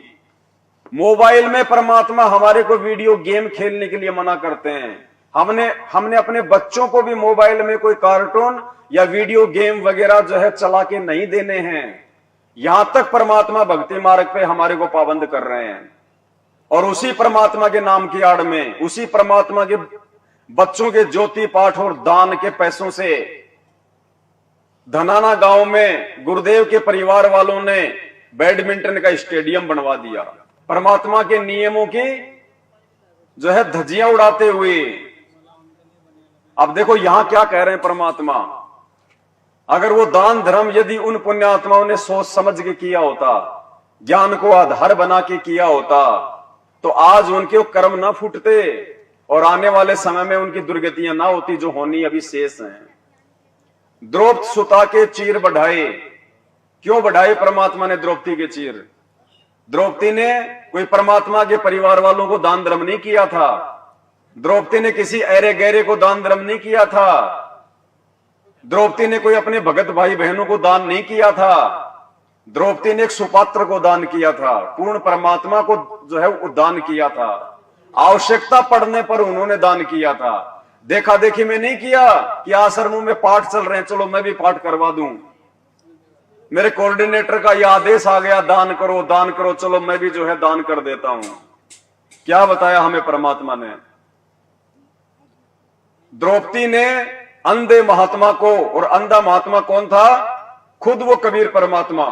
मोबाइल में परमात्मा हमारे को वीडियो गेम खेलने के लिए मना करते हैं। हमने अपने बच्चों को भी मोबाइल में कोई कार्टून या वीडियो गेम वगैरह जो है चला के नहीं देने हैं। यहां तक परमात्मा भक्ति मार्ग पे हमारे को पाबंद कर रहे हैं। और उसी परमात्मा के नाम की आड़ में, उसी परमात्मा के बच्चों के ज्योति पाठ और दान के पैसों से धनाना गांव में गुरुदेव के परिवार वालों ने बैडमिंटन का स्टेडियम बनवा दिया। परमात्मा के नियमों की जो है धज्जियां उड़ाते हुए। अब देखो यहां क्या कह रहे हैं परमात्मा, अगर वो दान धर्म यदि उन पुण्यात्माओं ने सोच समझ के किया होता, ज्ञान को आधार बना के किया होता, तो आज उनके कर्म ना फूटते और आने वाले समय में उनकी दुर्गतियां ना होती जो होनी अभी शेष हैं। द्रौपदी सुता के चीर बढ़ाए। क्यों बढ़ाए परमात्मा ने द्रौपदी के चीर? द्रौपदी ने कोई परमात्मा के परिवार वालों को दान धर्म नहीं किया था। द्रौपदी ने किसी ऐरे गहरे को दान धर्म नहीं किया था। द्रौपदी ने कोई अपने भगत भाई बहनों को दान नहीं किया था। द्रौपदी ने एक सुपात्र को दान किया था, पूर्ण परमात्मा को जो है वो दान किया था। आवश्यकता पड़ने पर उन्होंने दान किया था। देखा देखी में नहीं किया कि आश्रमों में पाठ चल रहे हैं, चलो मैं भी पाठ करवा दूं। मेरे कोऑर्डिनेटर का यह आदेश आ गया दान करो, चलो मैं भी जो है दान कर देता हूं। क्या बताया हमें परमात्मा ने? द्रौपदी ने अंधे महात्मा को, और अंधा महात्मा कौन था? खुद वो कबीर परमात्मा।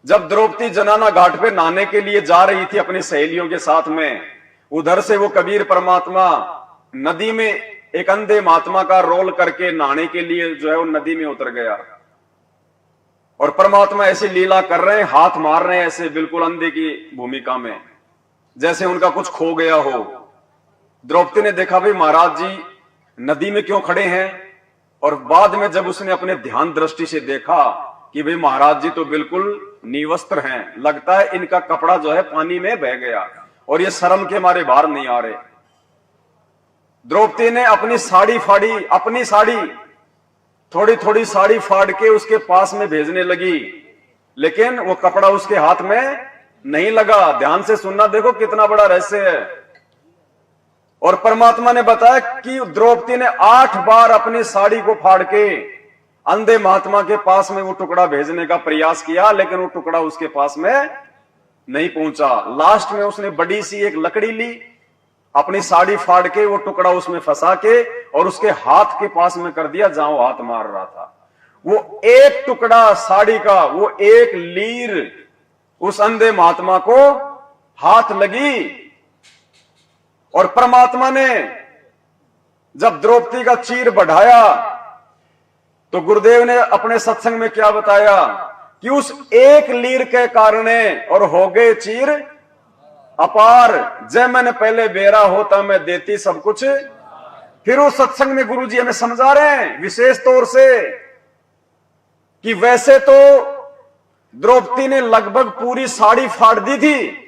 जब द्रौपदी जनाना घाट पे नहाने के लिए जा रही थी अपनी सहेलियों के साथ में, उधर से वो कबीर परमात्मा नदी में एक अंधे महात्मा का रोल करके नहाने के लिए जो है वो नदी में उतर गया। और परमात्मा ऐसी लीला कर रहे हैं, हाथ मार रहे हैं ऐसे बिल्कुल अंधे की भूमिका में, जैसे उनका कुछ खो गया हो। द्रौपदी ने देखा भाई महाराज जी नदी में क्यों खड़े हैं, और बाद में जब उसने अपने ध्यान दृष्टि से देखा कि भाई महाराज जी तो बिल्कुल निवस्त्र हैं, लगता है इनका कपड़ा जो है पानी में बह गया और ये शर्म के मारे बाहर नहीं आ रहे। द्रौपदी ने अपनी साड़ी फाड़ी, अपनी साड़ी थोड़ी थोड़ी साड़ी फाड़ के उसके पास में भेजने लगी, लेकिन वो कपड़ा उसके हाथ में नहीं लगा। ध्यान से सुनना, देखो कितना बड़ा रहस्य है। और परमात्मा ने बताया कि द्रौपदी ने 8 बार अपनी साड़ी को फाड़ के अंधे महात्मा के पास में वो टुकड़ा भेजने का प्रयास किया, लेकिन वो टुकड़ा उसके पास में नहीं पहुंचा। लास्ट में उसने बड़ी सी एक लकड़ी ली, अपनी साड़ी फाड़ के वो टुकड़ा उसमें फंसा के और उसके हाथ के पास में कर दिया जहां वो हाथ मार रहा था। वो एक टुकड़ा साड़ी का, वो एक लीर उस अंधे महात्मा को हाथ लगी। और परमात्मा ने जब द्रौपदी का चीर बढ़ाया तो गुरुदेव ने अपने सत्संग में क्या बताया कि उस एक लीर के कारण और हो गए चीर अपार। जय मैंने पहले बेरा होता मैं देती सब कुछ। फिर उस सत्संग में गुरुजी हमें समझा रहे हैं विशेष तौर से कि वैसे तो द्रौपदी ने लगभग पूरी साड़ी फाड़ दी थी,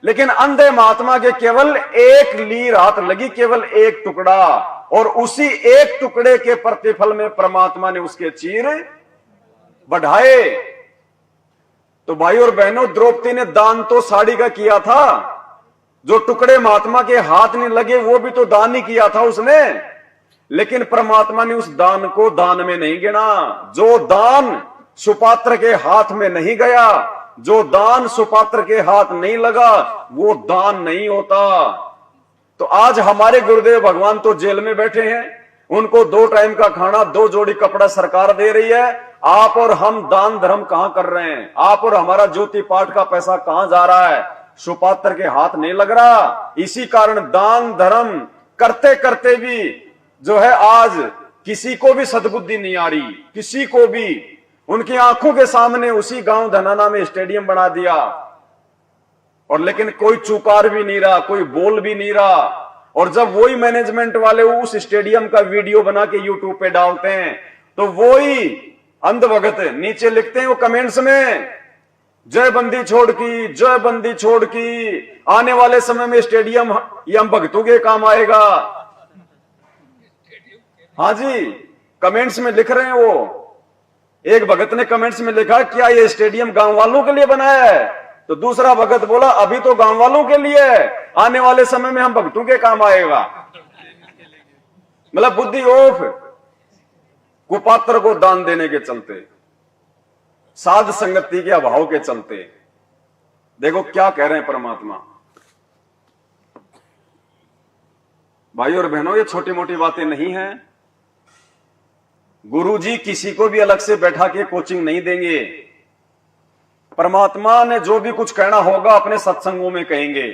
लेकिन अंधे महात्मा के केवल एक लीर हाथ लगी, केवल एक टुकड़ा, और उसी एक टुकड़े के प्रतिफल में परमात्मा ने उसके चीर बढ़ाए। तो भाई और बहनों, द्रौपदी ने दान तो साड़ी का किया था, जो टुकड़े महात्मा के हाथ नहीं लगे वो भी तो दान ही किया था उसने, लेकिन परमात्मा ने उस दान को दान में नहीं गिना। जो दान सुपात्र के हाथ में नहीं गया, जो दान सुपात्र के हाथ नहीं लगा, वो दान नहीं होता। तो आज हमारे गुरुदेव भगवान तो जेल में बैठे हैं, उनको 2 टाइम का खाना, 2 जोड़ी कपड़ा सरकार दे रही है। आप और हम दान धर्म कहां कर रहे हैं? आप और हमारा ज्योति पाठ का पैसा कहां जा रहा है? सुपात्र के हाथ नहीं लग रहा। इसी कारण दान धर्म करते करते भी जो है आज किसी को भी सद्बुद्धि नहीं आ रही, किसी को भी। उनकी आंखों के सामने उसी गांव धनाना में स्टेडियम बना दिया, और लेकिन कोई चुकार भी नहीं रहा, कोई बोल भी नहीं रहा। और जब वही मैनेजमेंट वाले उस स्टेडियम का वीडियो बना के यूट्यूब पे डालते हैं, तो वही अंधभगत नीचे लिखते हैं वो कमेंट्स में, जय बंदी छोड़ की, जय बंदी छोड़ की, आने वाले समय में स्टेडियम ये हम भक्तों के काम आएगा। हाँ जी, कमेंट्स में लिख रहे हैं वो। एक भगत ने कमेंट्स में लिखा क्या ये स्टेडियम गांव वालों के लिए बनाया है? तो दूसरा भगत बोला अभी तो गांव वालों के लिए है, आने वाले समय में हम भक्तों के काम आएगा। मतलब बुद्धि ऑफ, कुपात्र को दान देने के चलते, साध संगति के अभाव के चलते। देखो क्या कह रहे हैं परमात्मा। भाई और बहनों, ये छोटी मोटी बातें नहीं है। गुरुजी किसी को भी अलग से बैठा के कोचिंग नहीं देंगे। परमात्मा ने जो भी कुछ कहना होगा अपने सत्संगों में कहेंगे,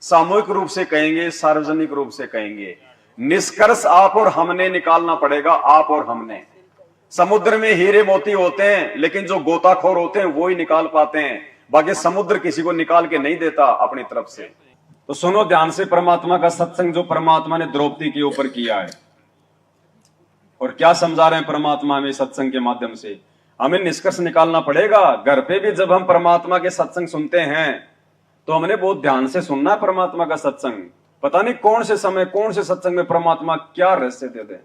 सामूहिक रूप से कहेंगे, सार्वजनिक रूप से कहेंगे। निष्कर्ष आप और हमने निकालना पड़ेगा, आप और हमने। समुद्र में हीरे मोती होते हैं, लेकिन जो गोताखोर होते हैं वो ही निकाल पाते हैं, बाकी समुद्र किसी को निकाल के नहीं देता अपनी तरफ से। तो सुनो ध्यान से परमात्मा का सत्संग जो परमात्मा ने द्रौपदी के ऊपर किया है, और क्या समझा रहे हैं परमात्मा हमें सत्संग के माध्यम से। हमें निष्कर्ष निकालना पड़ेगा। घर पे भी जब हम परमात्मा के सत्संग सुनते हैं तो हमने बहुत ध्यान से सुनना है परमात्मा का सत्संग। पता नहीं कौन से समय, कौन से सत्संग में परमात्मा क्या रहस्य दे दे।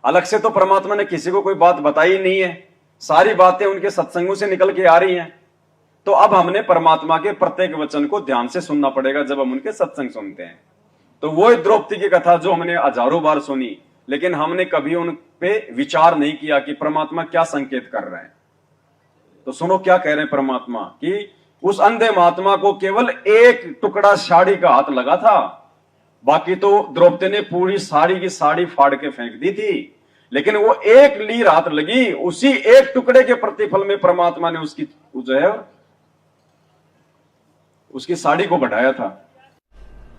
अलग से तो परमात्मा ने किसी को कोई बात बताई नहीं है, सारी बातें उनके सत्संगों से निकल के आ रही हैं। तो अब हमने परमात्मा के प्रत्येक वचन को ध्यान से सुनना पड़ेगा जब हम उनके सत्संग सुनते हैं। तो वो द्रौपदी की कथा जो हमने हजारों बार सुनी, लेकिन हमने कभी उन पे विचार नहीं किया कि परमात्मा क्या संकेत कर रहे हैं। तो सुनो क्या कह रहे हैं परमात्मा कि उस अंधे महात्मा को केवल एक टुकड़ा साड़ी का हाथ लगा था, बाकी तो द्रौपदी ने पूरी साड़ी की साड़ी फाड़ के फेंक दी थी, लेकिन वो एक लीर हाथ लगी, उसी एक टुकड़े के प्रतिफल में परमात्मा ने उसकी जो है उसकी साड़ी को बढ़ाया था।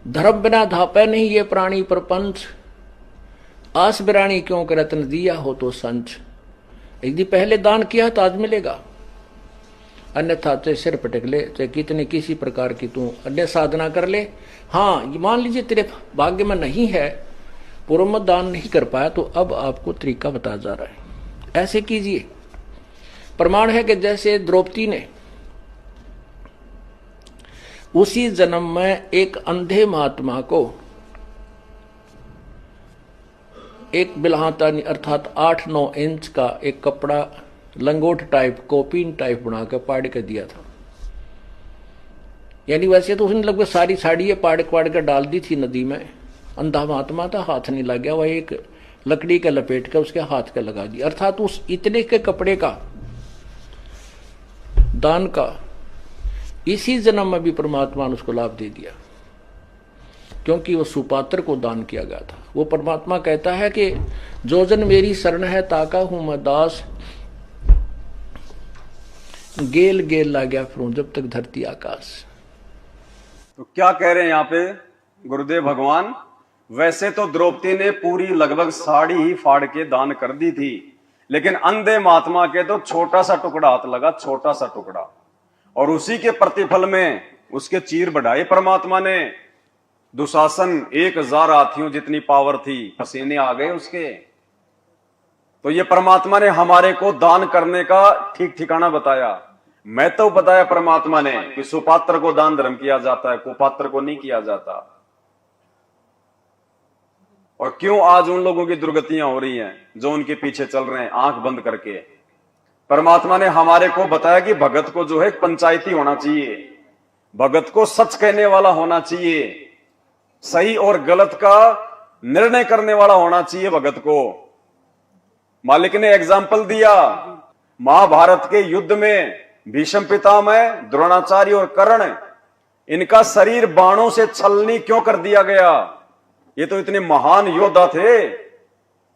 धर्म बिना धापे नहीं ये प्राणी प्रपंच, आस बिरानी क्यों के रत्न दिया हो तो संच। यदि पहले दान किया तो आज मिलेगा, अन्यथा चाहे सिर पटक ले, चाहे कितने किसी प्रकार की तू अन्य साधना कर ले। हाँ, मान लीजिए तेरे भाग्य में नहीं है, पूर्व में दान नहीं कर पाया, तो अब आपको तरीका बताया जा रहा है, ऐसे कीजिए। प्रमाण है कि जैसे द्रौपदी ने उसी जन्म में एक अंधे महात्मा को एक बिल्हाता अर्थात 8-9 इंच का एक कपड़ा लंगोट टाइप कोपीन टाइप बना कर पाड़ के दिया था। यानी वैसे तो उसने लगभग सारी साड़ी पाड़ कर डाल दी थी नदी में। अंधा महात्मा था, हाथ नहीं लग गया, वह एक लकड़ी के लपेट कर उसके हाथ के लगा दिया। अर्थात उस इतने के कपड़े का दान का इसी जन्म में भी परमात्मा ने उसको लाभ दे दिया, क्योंकि वो सुपात्र को दान किया गया था। वो परमात्मा कहता है कि जो जन मेरी शरण है ताका हूं मैं दास, गेल गेल ला गया फिरूं जब तक धरती आकाश। तो क्या कह रहे हैं यहाँ पे गुरुदेव भगवान? वैसे तो द्रौपदी ने पूरी लगभग साड़ी ही फाड़ के दान कर दी थी, लेकिन अंधे महात्मा के तो छोटा सा टुकड़ा हाथ लगा, छोटा सा टुकड़ा, और उसी के प्रतिफल में उसके चीर बढ़ाए परमात्मा ने। दुशासन 1000 हाथियों जितनी पावर थी, पसीने आ गए उसके। तो ये परमात्मा ने हमारे को दान करने का ठीक ठिकाना बताया। मैं तो बताया परमात्मा ने कि सुपात्र को दान धर्म किया जाता है, कुपात्र को नहीं किया जाता। और क्यों आज उन लोगों की दुर्गतियां हो रही हैं जो उनके पीछे चल रहे हैं आंख बंद करके? परमात्मा ने हमारे को बताया कि भगत को जो है पंचायती होना चाहिए, भगत को सच कहने वाला होना चाहिए, सही और गलत का निर्णय करने वाला होना चाहिए भगत को। मालिक ने एग्जाम्पल दिया, महाभारत के युद्ध में भीष्म पितामह, द्रोणाचार्य और कर्ण, इनका शरीर बाणों से छलनी क्यों कर दिया गया? ये तो इतने महान योद्धा थे,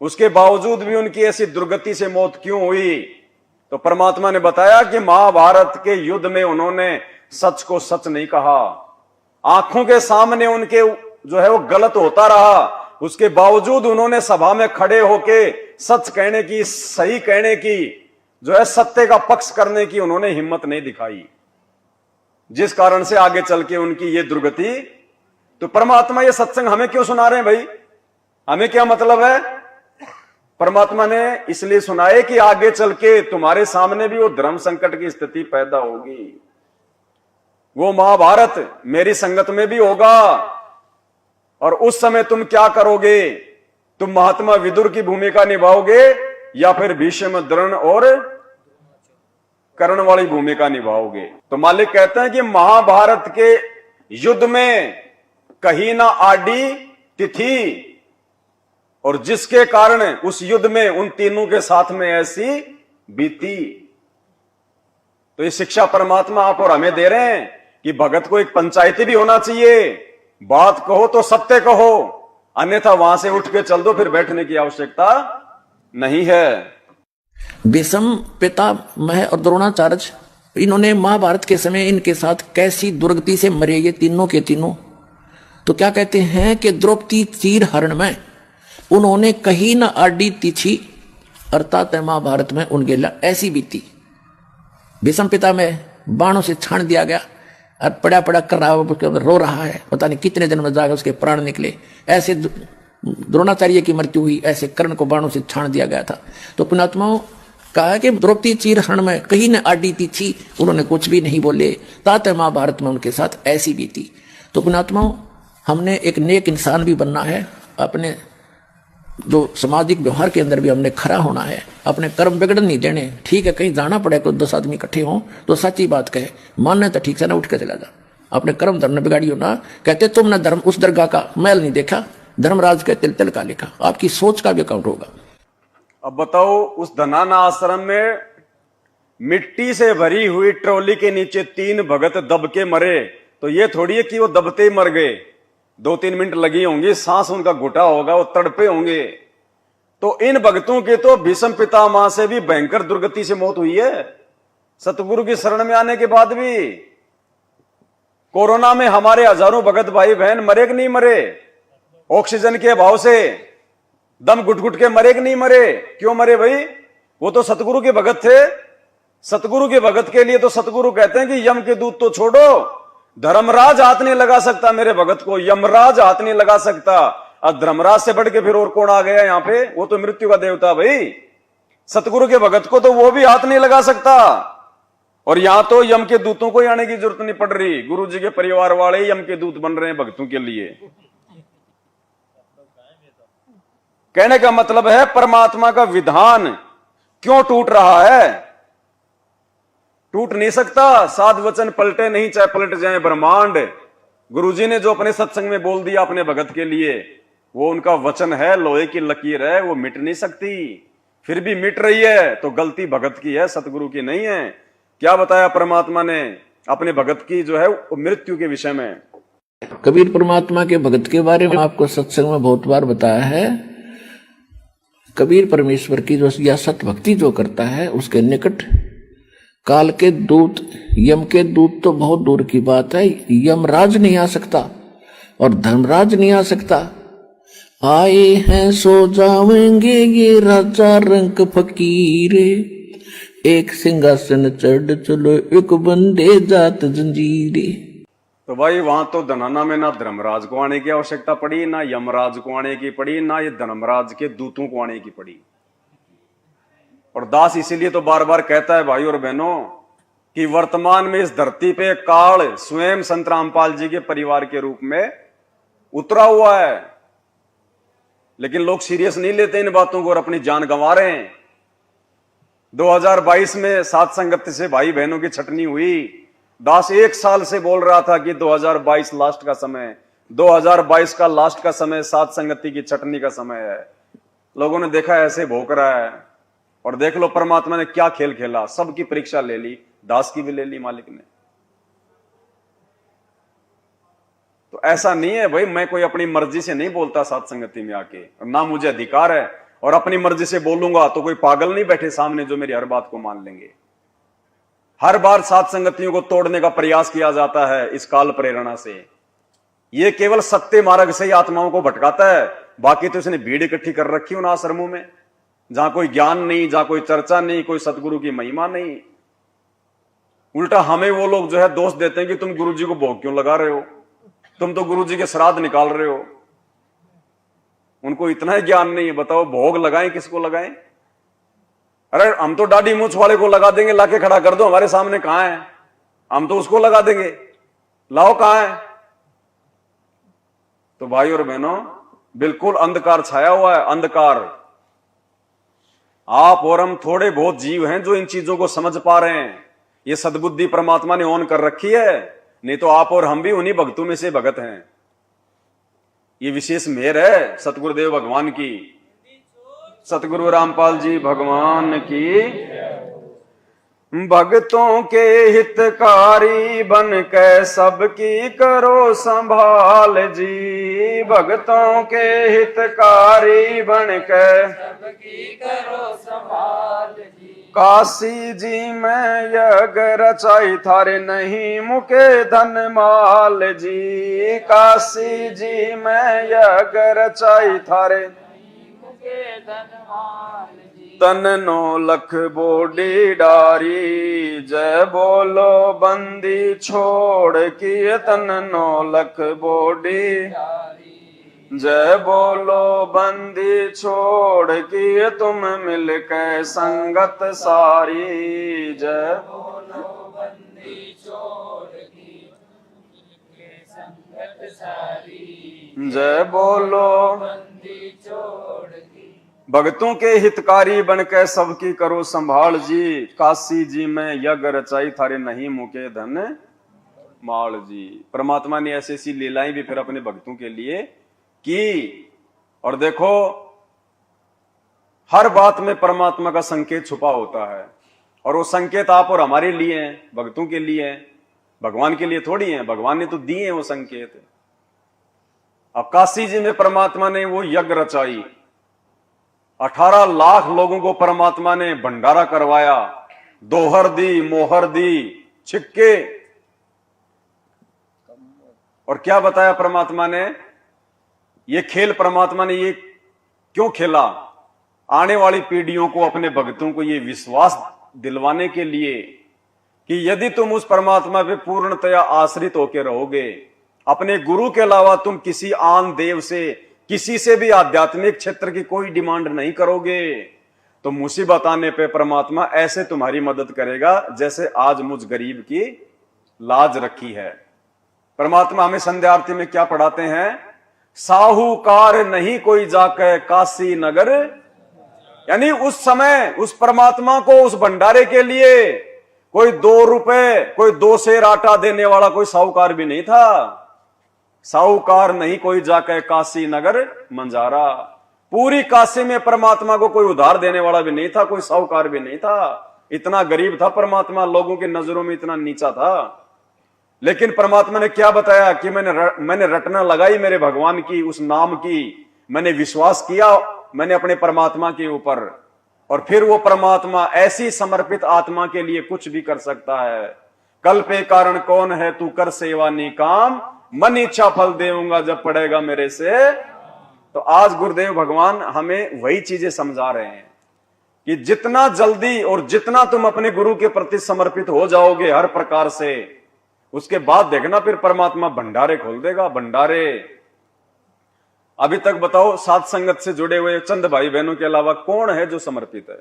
उसके बावजूद भी उनकी ऐसी दुर्गति से मौत क्यों हुई? तो परमात्मा ने बताया कि महाभारत के युद्ध में उन्होंने सच को सच नहीं कहा। आंखों के सामने उनके जो है वो गलत होता रहा, उसके बावजूद उन्होंने सभा में खड़े होके सच कहने की, सही कहने की, जो है सत्य का पक्ष करने की उन्होंने हिम्मत नहीं दिखाई, जिस कारण से आगे चल के उनकी ये दुर्गति। तो परमात्मा ये सत्संग हमें क्यों सुना रहे हैं भाई? हमें क्या मतलब है? परमात्मा ने इसलिए सुनाए कि आगे चल के तुम्हारे सामने भी वो धर्म संकट की स्थिति पैदा होगी। वो महाभारत मेरी संगत में भी होगा, और उस समय तुम क्या करोगे? तुम महात्मा विदुर की भूमिका निभाओगे या फिर भीष्म, द्रोण और कर्ण वाली भूमिका निभाओगे? तो मालिक कहते हैं कि महाभारत के युद्ध में कहीं ना आडी तिथि, और जिसके कारण उस युद्ध में उन तीनों के साथ में ऐसी बीती। तो ये शिक्षा परमात्मा आप और हमें दे रहे हैं कि भगत को एक पंचायती भी होना चाहिए। बात कहो तो सत्य कहो, अन्यथा वहां से उठ के चल दो, फिर बैठने की आवश्यकता नहीं है। भीष्म पितामह और द्रोणाचार्य, इन्होंने महाभारत के समय इनके साथ कैसी दुर्गति से मरे ये तीनों के तीनों। तो क्या कहते हैं कि द्रौपदी चीर हरण में उन्होंने कहीं न आडी तिथि, अर्थात महाभारत में उनके ऐसी बीती। भीष्म पितामह बाणों से छान दिया गया और पड़ा पड़ा कर रहा, उसके अंदर रो रहा है, पता नहीं कितने दिन में जाकर उसके प्राण निकले। ऐसे द्रोणाचार्य की मृत्यु हुई, ऐसे कर्ण को बाणों से छान दिया गया था। तो पुण्यात्माओं कहा कि द्रौपदी चीर हरण में कहीं न आडी तिथि, उन्होंने कुछ भी नहीं बोले, तात महाभारत में उनके साथ ऐसी बीती। तो पुण्यात्माओं हमने एक नेक इंसान भी बनना है, अपने जो सामाजिक व्यवहार के अंदर भी हमने खरा होना है, अपने कर्म बिगड़न नहीं देने। ठीक है, कहीं जाना पड़े कोई 10 आदमी इकट्ठे हों तो सच्ची बात कहे, मानने तो ठीक से ना उठ के चला जा, अपने कर्म धर्म बिगाड़ियो ना। कहते तुमने धर्म उस दरगाह का मैल नहीं देखा, धर्मराज के तिल तिल का लिखा। आपकी सोच का भी अकाउंट होगा। अब बताओ, उस धनाना आश्रम में मिट्टी से भरी हुई ट्रॉली के नीचे 3 भगत दब के मरे, तो ये थोड़ी है कि वो दबते ही मर गए, 2-3 मिनट लगी होंगी, सांस उनका घुटा होगा, वो तड़पे होंगे। तो इन भक्तों के तो भीष्म पितामह से भी भयंकर दुर्गति से मौत हुई है, सतगुरु की शरण में आने के बाद भी। कोरोना में हमारे हजारों भगत भाई बहन मरे कि नहीं मरे? ऑक्सीजन के अभाव से दम घुट घुट के मरे कि नहीं मरे? क्यों मरे भाई? वो तो सतगुरु के भगत थे, सतगुरु के भगत के लिए तो सतगुरु कहते हैं कि यम के दूत तो छोड़ो, धर्मराज हाथ नहीं लगा सकता मेरे भगत को, यमराज हाथ नहीं लगा सकता। अब धर्मराज से बढ़ के फिर और कौन आ गया यहाँ पे? वो तो मृत्यु का देवता भाई। सतगुरु के भगत को तो वो भी हाथ नहीं लगा सकता। और यहां तो यम के दूतों को आने की जरूरत नहीं पड़ रही, गुरु जी के परिवार वाले यम के दूत बन रहे हैं भक्तों के लिए। कहने का मतलब है परमात्मा का विधान क्यों टूट रहा है? टूट नहीं सकता। साध वचन पलटे नहीं, चाहे पलट जाए ब्रह्मांड। गुरुजी ने जो अपने सत्संग में बोल दिया अपने भगत के लिए, वो उनका वचन है, लोहे की लकीर है, वो मिट नहीं सकती। फिर भी मिट रही है तो गलती भगत की है, सतगुरु की नहीं है। क्या बताया परमात्मा ने अपने भगत की जो है मृत्यु के विषय में? कबीर परमात्मा के भगत के बारे में आपको सत्संग में बहुत बार बताया है। कबीर परमेश्वर की जो या सत भक्ति जो करता है उसके निकट काल के दूत, यम के दूत तो बहुत दूर की बात है, यमराज नहीं आ सकता और धर्मराज नहीं आ सकता। आए हैं सो जावेंगे ये राजा रंग फकीरे, एक सिंहासन चढ़ चलो एक बंदे जात जंजीरे। तो भाई वहां तो धनाना में ना धर्मराज को आने की आवश्यकता पड़ी, ना यमराज को आने की पड़ी, ना ये धर्मराज के दूतों को आने की पड़ी। और दास इसीलिए तो बार बार कहता है भाई और बहनों कि वर्तमान में इस धरती पे काल स्वयं संत रामपाल जी के परिवार के रूप में उतरा हुआ है। लेकिन लोग सीरियस नहीं लेते इन बातों को और अपनी जान गंवा रहे हैं। 2022 में सात संगत से भाई बहनों की छटनी हुई। दास 1 साल से बोल रहा था कि 2022 लास्ट का समय, 2022 का लास्ट का समय सात संगति की छटनी का समय है। लोगों ने देखा ऐसे भोंक रहा है और देख लो परमात्मा ने क्या खेल खेला, सबकी परीक्षा ले ली, दास की भी ले ली मालिक ने। तो ऐसा नहीं है भाई, मैं कोई अपनी मर्जी से नहीं बोलता सात संगति में आके, और ना मुझे अधिकार है, और अपनी मर्जी से बोलूंगा तो कोई पागल नहीं बैठे सामने जो मेरी हर बात को मान लेंगे। हर बार सात संगतियों को तोड़ने का प्रयास किया जाता है इस काल प्रेरणा से। यह केवल सत्य मार्ग से ही आत्माओं को भटकाता है, बाकी तो इसने भीड़ इकट्ठी कर रखी उन आश्रमों में जहां कोई ज्ञान नहीं, जहां कोई चर्चा नहीं, कोई सतगुरु की महिमा नहीं। उल्टा हमें वो लोग जो है दोष देते हैं कि तुम गुरु जी को भोग क्यों लगा रहे हो, तुम तो गुरु जी के श्राद्ध निकाल रहे हो। उनको इतना ही ज्ञान नहीं है, बताओ भोग लगाएं किसको लगाएं? अरे हम तो दाढ़ी मूछ वाले को लगा देंगे, लाके खड़ा कर दो हमारे सामने, कहां है? हम तो उसको लगा देंगे, लाओ कहां है? तो भाई और बहनों बिल्कुल अंधकार छाया हुआ है, अंधकार। आप और हम थोड़े बहुत जीव हैं जो इन चीजों को समझ पा रहे हैं। ये सद्बुद्धि परमात्मा ने ऑन कर रखी है, नहीं तो आप और हम भी उन्हीं भक्तों में से भगत हैं। ये विशेष मेहर है सतगुरुदेव भगवान की, सतगुरु रामपाल जी भगवान की। भक्तों के हितकारी बन के सबकी करो संभाल जी, भक्तों के हितकारी बन के सबकी करो संभाल जी। काशी जी में यज्ञ रचाई थारे नहीं मुके धन माल जी, काशी जी में यज्ञ रचाई थारे नहीं मुके धन माल जी। तन 9 लख बोडी डारी, जय बोलो बंदी छोड़ की, तन 9 लख बोडी जय बोलो बंदी छोड़ की, तुम मिलके संगत सारी, जय बोलो बंदी छोड़ की संगत सारी, जय बोलो बंदी छोड़ की। भक्तों के हितकारी बनके सबकी करो संभाल जी, काशी जी में यज्ञ रचाई थारे नहीं मुके धन माल जी। परमात्मा ने ऐसी ऐसी लीलाएं भी फिर अपने भक्तों के लिए की। और देखो हर बात में परमात्मा का संकेत छुपा होता है, और वो संकेत आप और हमारे लिए हैं, भक्तों के लिए हैं, भगवान के लिए थोड़ी हैं। भगवान ने तो दिए हैं वो संकेत। अब काशी जी में परमात्मा ने वो यज्ञ रचाई, 18 लाख लोगों को परमात्मा ने भंडारा करवाया, दोहर दी, मोहर दी, छिक्के। और क्या बताया परमात्मा ने? ये खेल परमात्मा ने ये क्यों खेला? आने वाली पीढ़ियों को, अपने भक्तों को ये विश्वास दिलवाने के लिए कि यदि तुम उस परमात्मा पे पूर्णतया आश्रित होकर रहोगे, अपने गुरु के अलावा तुम किसी आन देव से, किसी से भी आध्यात्मिक क्षेत्र की कोई डिमांड नहीं करोगे, तो मुसीबत आने पे परमात्मा ऐसे तुम्हारी मदद करेगा जैसे आज मुझ गरीब की लाज रखी है। परमात्मा हमें संध्या आरती में क्या पढ़ाते हैं? साहूकार नहीं कोई जाके काशी नगर, यानी उस समय उस परमात्मा को, उस भंडारे के लिए कोई 2 रुपए, कोई 2 सेर आटा देने वाला कोई साहूकार भी नहीं था। साहूकार नहीं कोई जाके काशी नगर मंजारा, पूरी काशी में परमात्मा को कोई उधार देने वाला भी नहीं था, कोई साहूकार भी नहीं था। इतना गरीब था परमात्मा, लोगों की नजरों में इतना नीचा था। लेकिन परमात्मा ने क्या बताया कि मैंने रटना लगाई मेरे भगवान की, उस नाम की, मैंने विश्वास किया मैंने अपने परमात्मा के ऊपर, और फिर वो परमात्मा ऐसी समर्पित आत्मा के लिए कुछ भी कर सकता है। कल पे कारण कौन है, तू कर सेवा निकाम, मन इच्छा फल देऊंगा जब पड़ेगा मेरे से। तो आज गुरुदेव भगवान हमें वही चीजें समझा रहे हैं कि जितना जल्दी और जितना तुम अपने गुरु के प्रति समर्पित हो जाओगे हर प्रकार से, उसके बाद देखना फिर परमात्मा भंडारे खोल देगा, भंडारे। अभी तक बताओ, साथ संगत से जुड़े हुए चंद भाई बहनों के अलावा कौन है जो समर्पित है?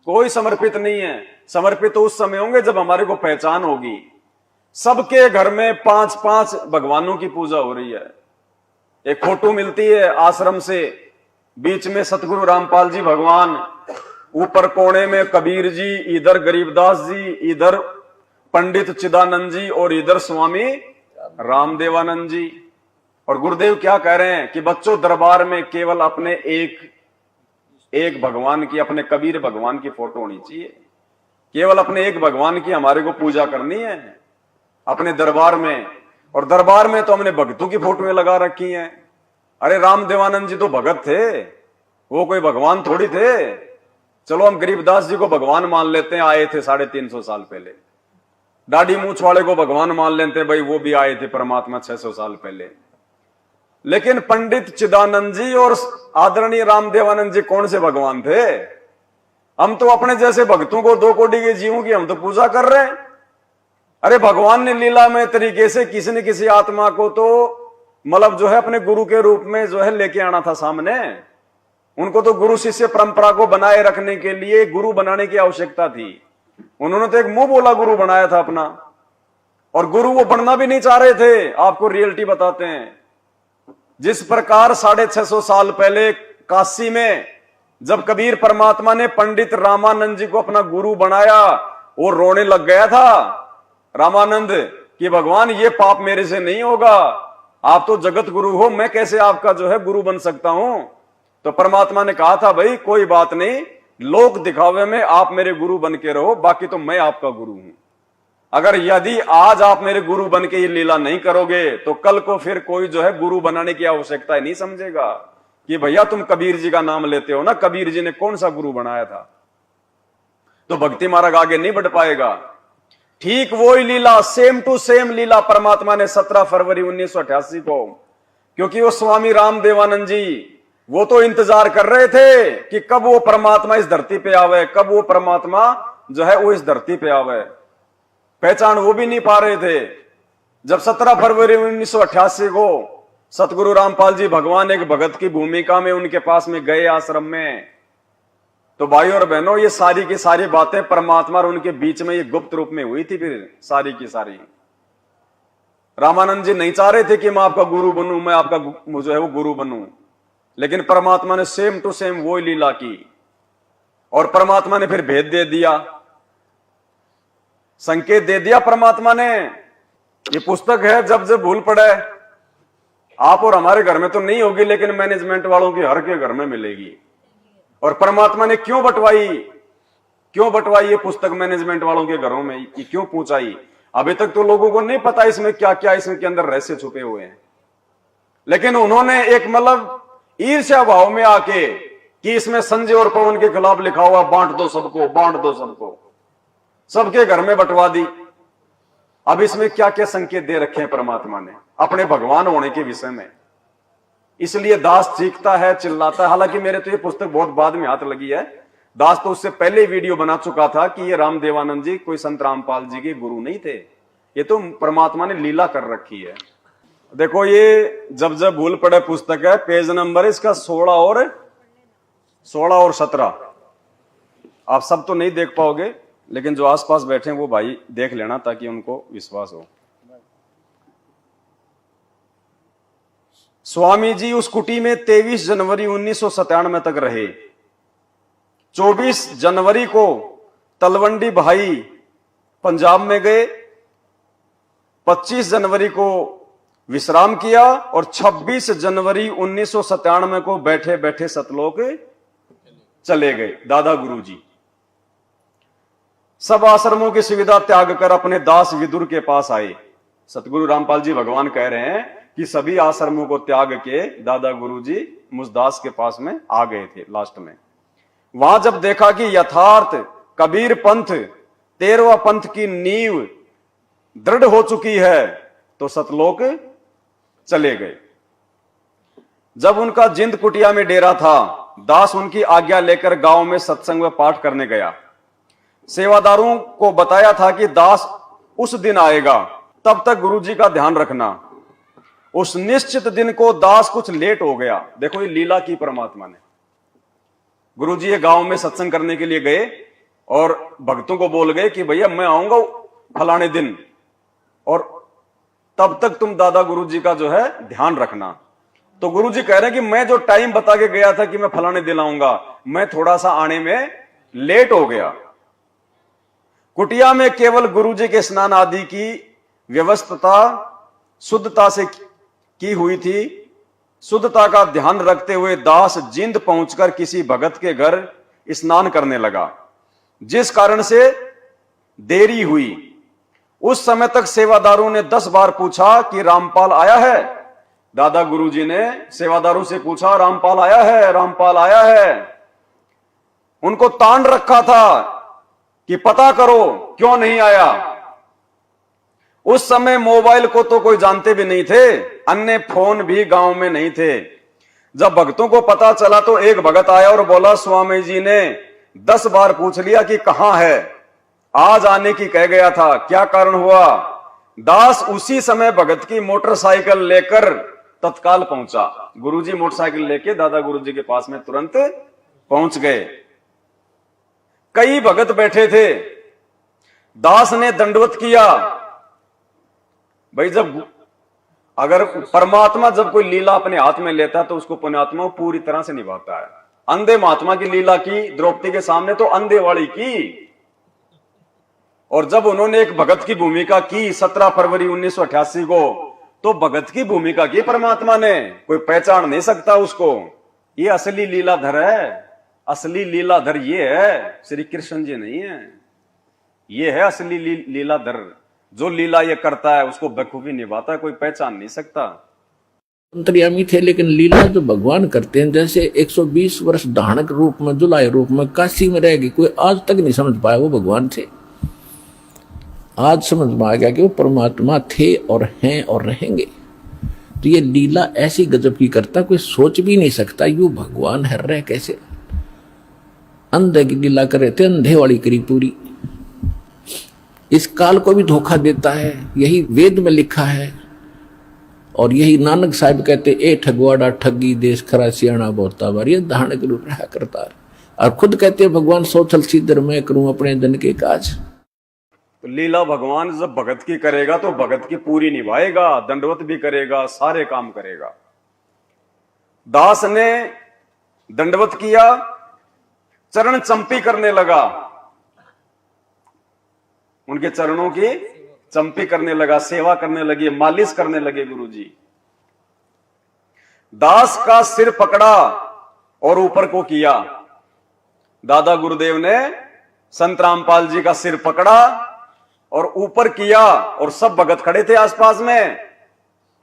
कोई समर्पित नहीं है। समर्पित तो उस समय होंगे जब हमारे को पहचान होगी। सबके घर में 5-5 भगवानों की पूजा हो रही है। एक फोटो मिलती है आश्रम से, बीच में सतगुरु रामपाल जी भगवान, ऊपर कोने में कबीर जी, इधर गरीबदास जी, इधर पंडित चिदानंद जी और इधर स्वामी रामदेवानंद जी। और गुरुदेव क्या कह रहे हैं कि बच्चों, दरबार में केवल अपने एक भगवान की, अपने कबीर भगवान की फोटो होनी चाहिए। केवल अपने एक भगवान की हमारे को पूजा करनी है अपने दरबार में। और दरबार में तो हमने भक्तों की फोटोएं लगा रखी हैं। अरे रामदेवानंद जी तो भगत थे, वो कोई भगवान थोड़ी थे। चलो हम गरीबदास जी को भगवान मान लेते हैं, आए थे 350 साल पहले। दाढ़ी मूछ वाले को भगवान मान लेते हैं, भाई वो भी आए थे परमात्मा 600 साल पहले। लेकिन पंडित चिदानंद जी और आदरणीय रामदेवानंद जी कौन से भगवान थे? हम तो अपने जैसे भक्तों को 2 कोटि के जीवों की हम तो पूजा कर रहे हैं। अरे भगवान ने लीला में तरीके से किसी न किसी आत्मा को तो मतलब जो है अपने गुरु के रूप में जो है लेके आना था सामने। उनको तो गुरु शिष्य परंपरा को बनाए रखने के लिए गुरु बनाने की आवश्यकता थी। उन्होंने तो एक मुंह बोला गुरु बनाया था अपना, और गुरु वो बनना भी नहीं चाह रहे थे। आपको रियलिटी बताते हैं, जिस प्रकार 650 साल पहले काशी में जब कबीर परमात्मा ने पंडित रामानंद जी को अपना गुरु बनाया, वो रोने लग गया था रामानंद कि भगवान ये पाप मेरे से नहीं होगा, आप तो जगत गुरु हो, मैं कैसे आपका जो है गुरु बन सकता हूं। तो परमात्मा ने कहा था, भाई कोई बात नहीं, लोक दिखावे में आप मेरे गुरु बन के रहो, बाकी तो मैं आपका गुरु हूं। अगर यदि आज आप मेरे गुरु बन के ये लीला नहीं करोगे तो कल को फिर कोई जो है गुरु बनाने की आवश्यकता नहीं समझेगा कि भैया तुम कबीर जी का नाम लेते हो ना, कबीर जी ने कौन सा गुरु बनाया था। तो भक्ति मार्ग आगे नहीं बढ़ पाएगा। ठीक वही लीला, सेम टू सेम लीला परमात्मा ने 17 फरवरी 1988 को, क्योंकि वो स्वामी रामदेवानंद जी वो तो इंतजार कर रहे थे कि कब वो परमात्मा इस धरती पे आवे, कब वो परमात्मा जो है वो इस धरती पे आवे। पहचान वो भी नहीं पा रहे थे। जब 17 फरवरी 1988 को सतगुरु रामपाल जी भगवान एक भगत की भूमिका में उनके पास में गए आश्रम में, तो भाई और बहनों ये सारी की सारी बातें परमात्मा और उनके बीच में ये गुप्त रूप में हुई थी। फिर सारी की सारी रामानंद जी नहीं चाह रहे थे कि मैं आपका गुरु बनूं, मैं आपका जो है वो गुरु बनूं, लेकिन परमात्मा ने सेम टू सेम वो लीला की। और परमात्मा ने फिर भेद दे दिया, संकेत दे दिया परमात्मा ने। ये पुस्तक है जब जब भूल पड़े, आप और हमारे घर में तो नहीं होगी, लेकिन मैनेजमेंट वालों के हर के घर में मिलेगी। और परमात्मा ने क्यों बंटवाई ये पुस्तक मैनेजमेंट वालों के घरों में, ये क्यों पहुंचाई? अभी तक तो लोगों को नहीं पता इसमें क्या क्या इसमें के अंदर रहस्य छुपे हुए हैं। लेकिन उन्होंने एक मतलब ईर्ष्या भाव में आके कि इसमें संजय और पवन के खिलाफ लिखा हुआ, बांट दो सबको, बांट दो सबको, सबके घर में बंटवा दी। अब इसमें क्या क्या संकेत दे रखे हैं परमात्मा ने अपने भगवान होने के विषय में। इसलिए दास चीखता है, चिल्लाता है। हालांकि मेरे तो ये पुस्तक बहुत बाद में हाथ लगी है, दास तो उससे पहले वीडियो बना चुका था कि ये रामदेवानंद जी कोई संत रामपाल जी के गुरु नहीं थे, ये तो परमात्मा ने लीला कर रखी है। देखो ये जब जब भूल पड़े पुस्तक है, पेज नंबर इसका 16 और 17। आप सब तो नहीं देख पाओगे, लेकिन जो आसपास बैठे हैं वो भाई देख लेना ताकि उनको विश्वास हो। स्वामी जी उस कुटी में 23 जनवरी 1997 तक रहे। 24 जनवरी को तलवंडी भाई पंजाब में गए, 25 जनवरी को विश्राम किया और 26 जनवरी 1997 को बैठे बैठे सतलोक चले गए दादा गुरु जी। सब आश्रमों की सुविधा त्याग कर अपने दास विदुर के पास आए। सतगुरु रामपाल जी भगवान कह रहे हैं कि सभी आश्रमों को त्याग के दादा गुरु जी मुझदास के पास में आ गए थे लास्ट में। वहां जब देखा कि यथार्थ कबीर पंथ 13वां पंथ की नींव दृढ़ हो चुकी है तो सतलोक चले गए। जब उनका जिंद कुटिया में डेरा था, दास उनकी आज्ञा लेकर गांव में सत्संग व पाठ करने गया। सेवादारों को बताया था कि दास उस दिन आएगा, तब तक गुरुजी का ध्यान रखना। उस निश्चित दिन को दास कुछ लेट हो गया। देखो ये लीला की परमात्मा ने। गुरुजी ये गांव में सत्संग करने के लिए गए और भक्तों को बोल गए कि भैया मैं आऊंगा फलाने दिन, और तब तक तुम दादा गुरुजी का जो है ध्यान रखना। तो गुरुजी कह रहे हैं कि मैं जो टाइम बता के गया था कि मैं फलाने दिन आऊंगा, मैं थोड़ा सा आने में लेट हो गया। कुटिया में केवल गुरुजी के स्नान आदि की व्यवस्था शुद्धता से की हुई थी। शुद्धता का ध्यान रखते हुए दास जिंद पहुंचकर किसी भगत के घर स्नान करने लगा, जिस कारण से देरी हुई। उस समय तक सेवादारों ने 10 बार पूछा कि रामपाल आया है। दादा गुरुजी ने सेवादारों से पूछा, रामपाल आया है, रामपाल आया है। उनको तान रखा था कि पता करो क्यों नहीं आया। उस समय मोबाइल को तो कोई जानते भी नहीं थे, अन्य फोन भी गांव में नहीं थे। जब भक्तों को पता चला तो एक भगत आया और बोला, स्वामी जी ने 10 बार पूछ लिया कि कहां है, आज आने की कह गया था, क्या कारण हुआ। दास उसी समय भगत की मोटरसाइकिल लेकर तत्काल पहुंचा। गुरुजी मोटरसाइकिल लेके दादा गुरुजी के पास में तुरंत पहुंच गए। कई भगत बैठे थे। दास ने दंडवत किया। भाई जब अगर परमात्मा जब कोई लीला अपने हाथ में लेता है तो उसको पुण्यात्मा पूरी तरह से निभाता है। अंधे महात्मा की लीला की द्रौपदी के सामने तो अंधे वाली की, और जब उन्होंने एक भगत की भूमिका की 17 फरवरी 1988 को, तो भगत की भूमिका की परमात्मा ने, कोई पहचान नहीं सकता उसको। ये असली लीलाधर है। असली लीलाधर ये है, श्री कृष्ण जी नहीं है। ये है असली लीलाधर। जो लीला ये करता है उसको बखूबी निभाता है, कोई पहचान नहीं सकता। अंतर्यामी थे, लेकिन लीला जो भगवान करते हैं, जैसे 120 वर्ष धानक रूप में, जुलाई रूप में काशी में रहेगी, कोई आज तक नहीं समझ पाया वो भगवान थे। आज समझ में आ गया कि वो परमात्मा थे और हैं और रहेंगे। तो ये लीला ऐसी गजब की करता, कोई सोच भी नहीं सकता यू भगवान है रह कैसे। अंधे की लीला करे थे, अंधे वाली करी पूरी। इस काल को भी धोखा देता है, यही वेद में लिखा है। और यही नानक साहब कहते, ए ठगवाड़ा ठगी देश खरा सियाणा बोता बार, ये धारणक रूप रहा करता है। और खुद कहते भगवान सोचल सीधर मैं करूं अपने जन के काज। तो लीला भगवान जब भगत की करेगा तो भगत की पूरी निभाएगा, दंडवत भी करेगा, सारे काम करेगा। दास ने दंडवत किया, चरण चंपी करने लगा, उनके चरणों की चंपी करने लगा, सेवा करने लगे, मालिश करने लगे गुरुजी। दास का सिर पकड़ा और ऊपर को किया। दादा गुरुदेव ने संत रामपाल जी का सिर पकड़ा और ऊपर किया, और सब भगत खड़े थे आसपास में।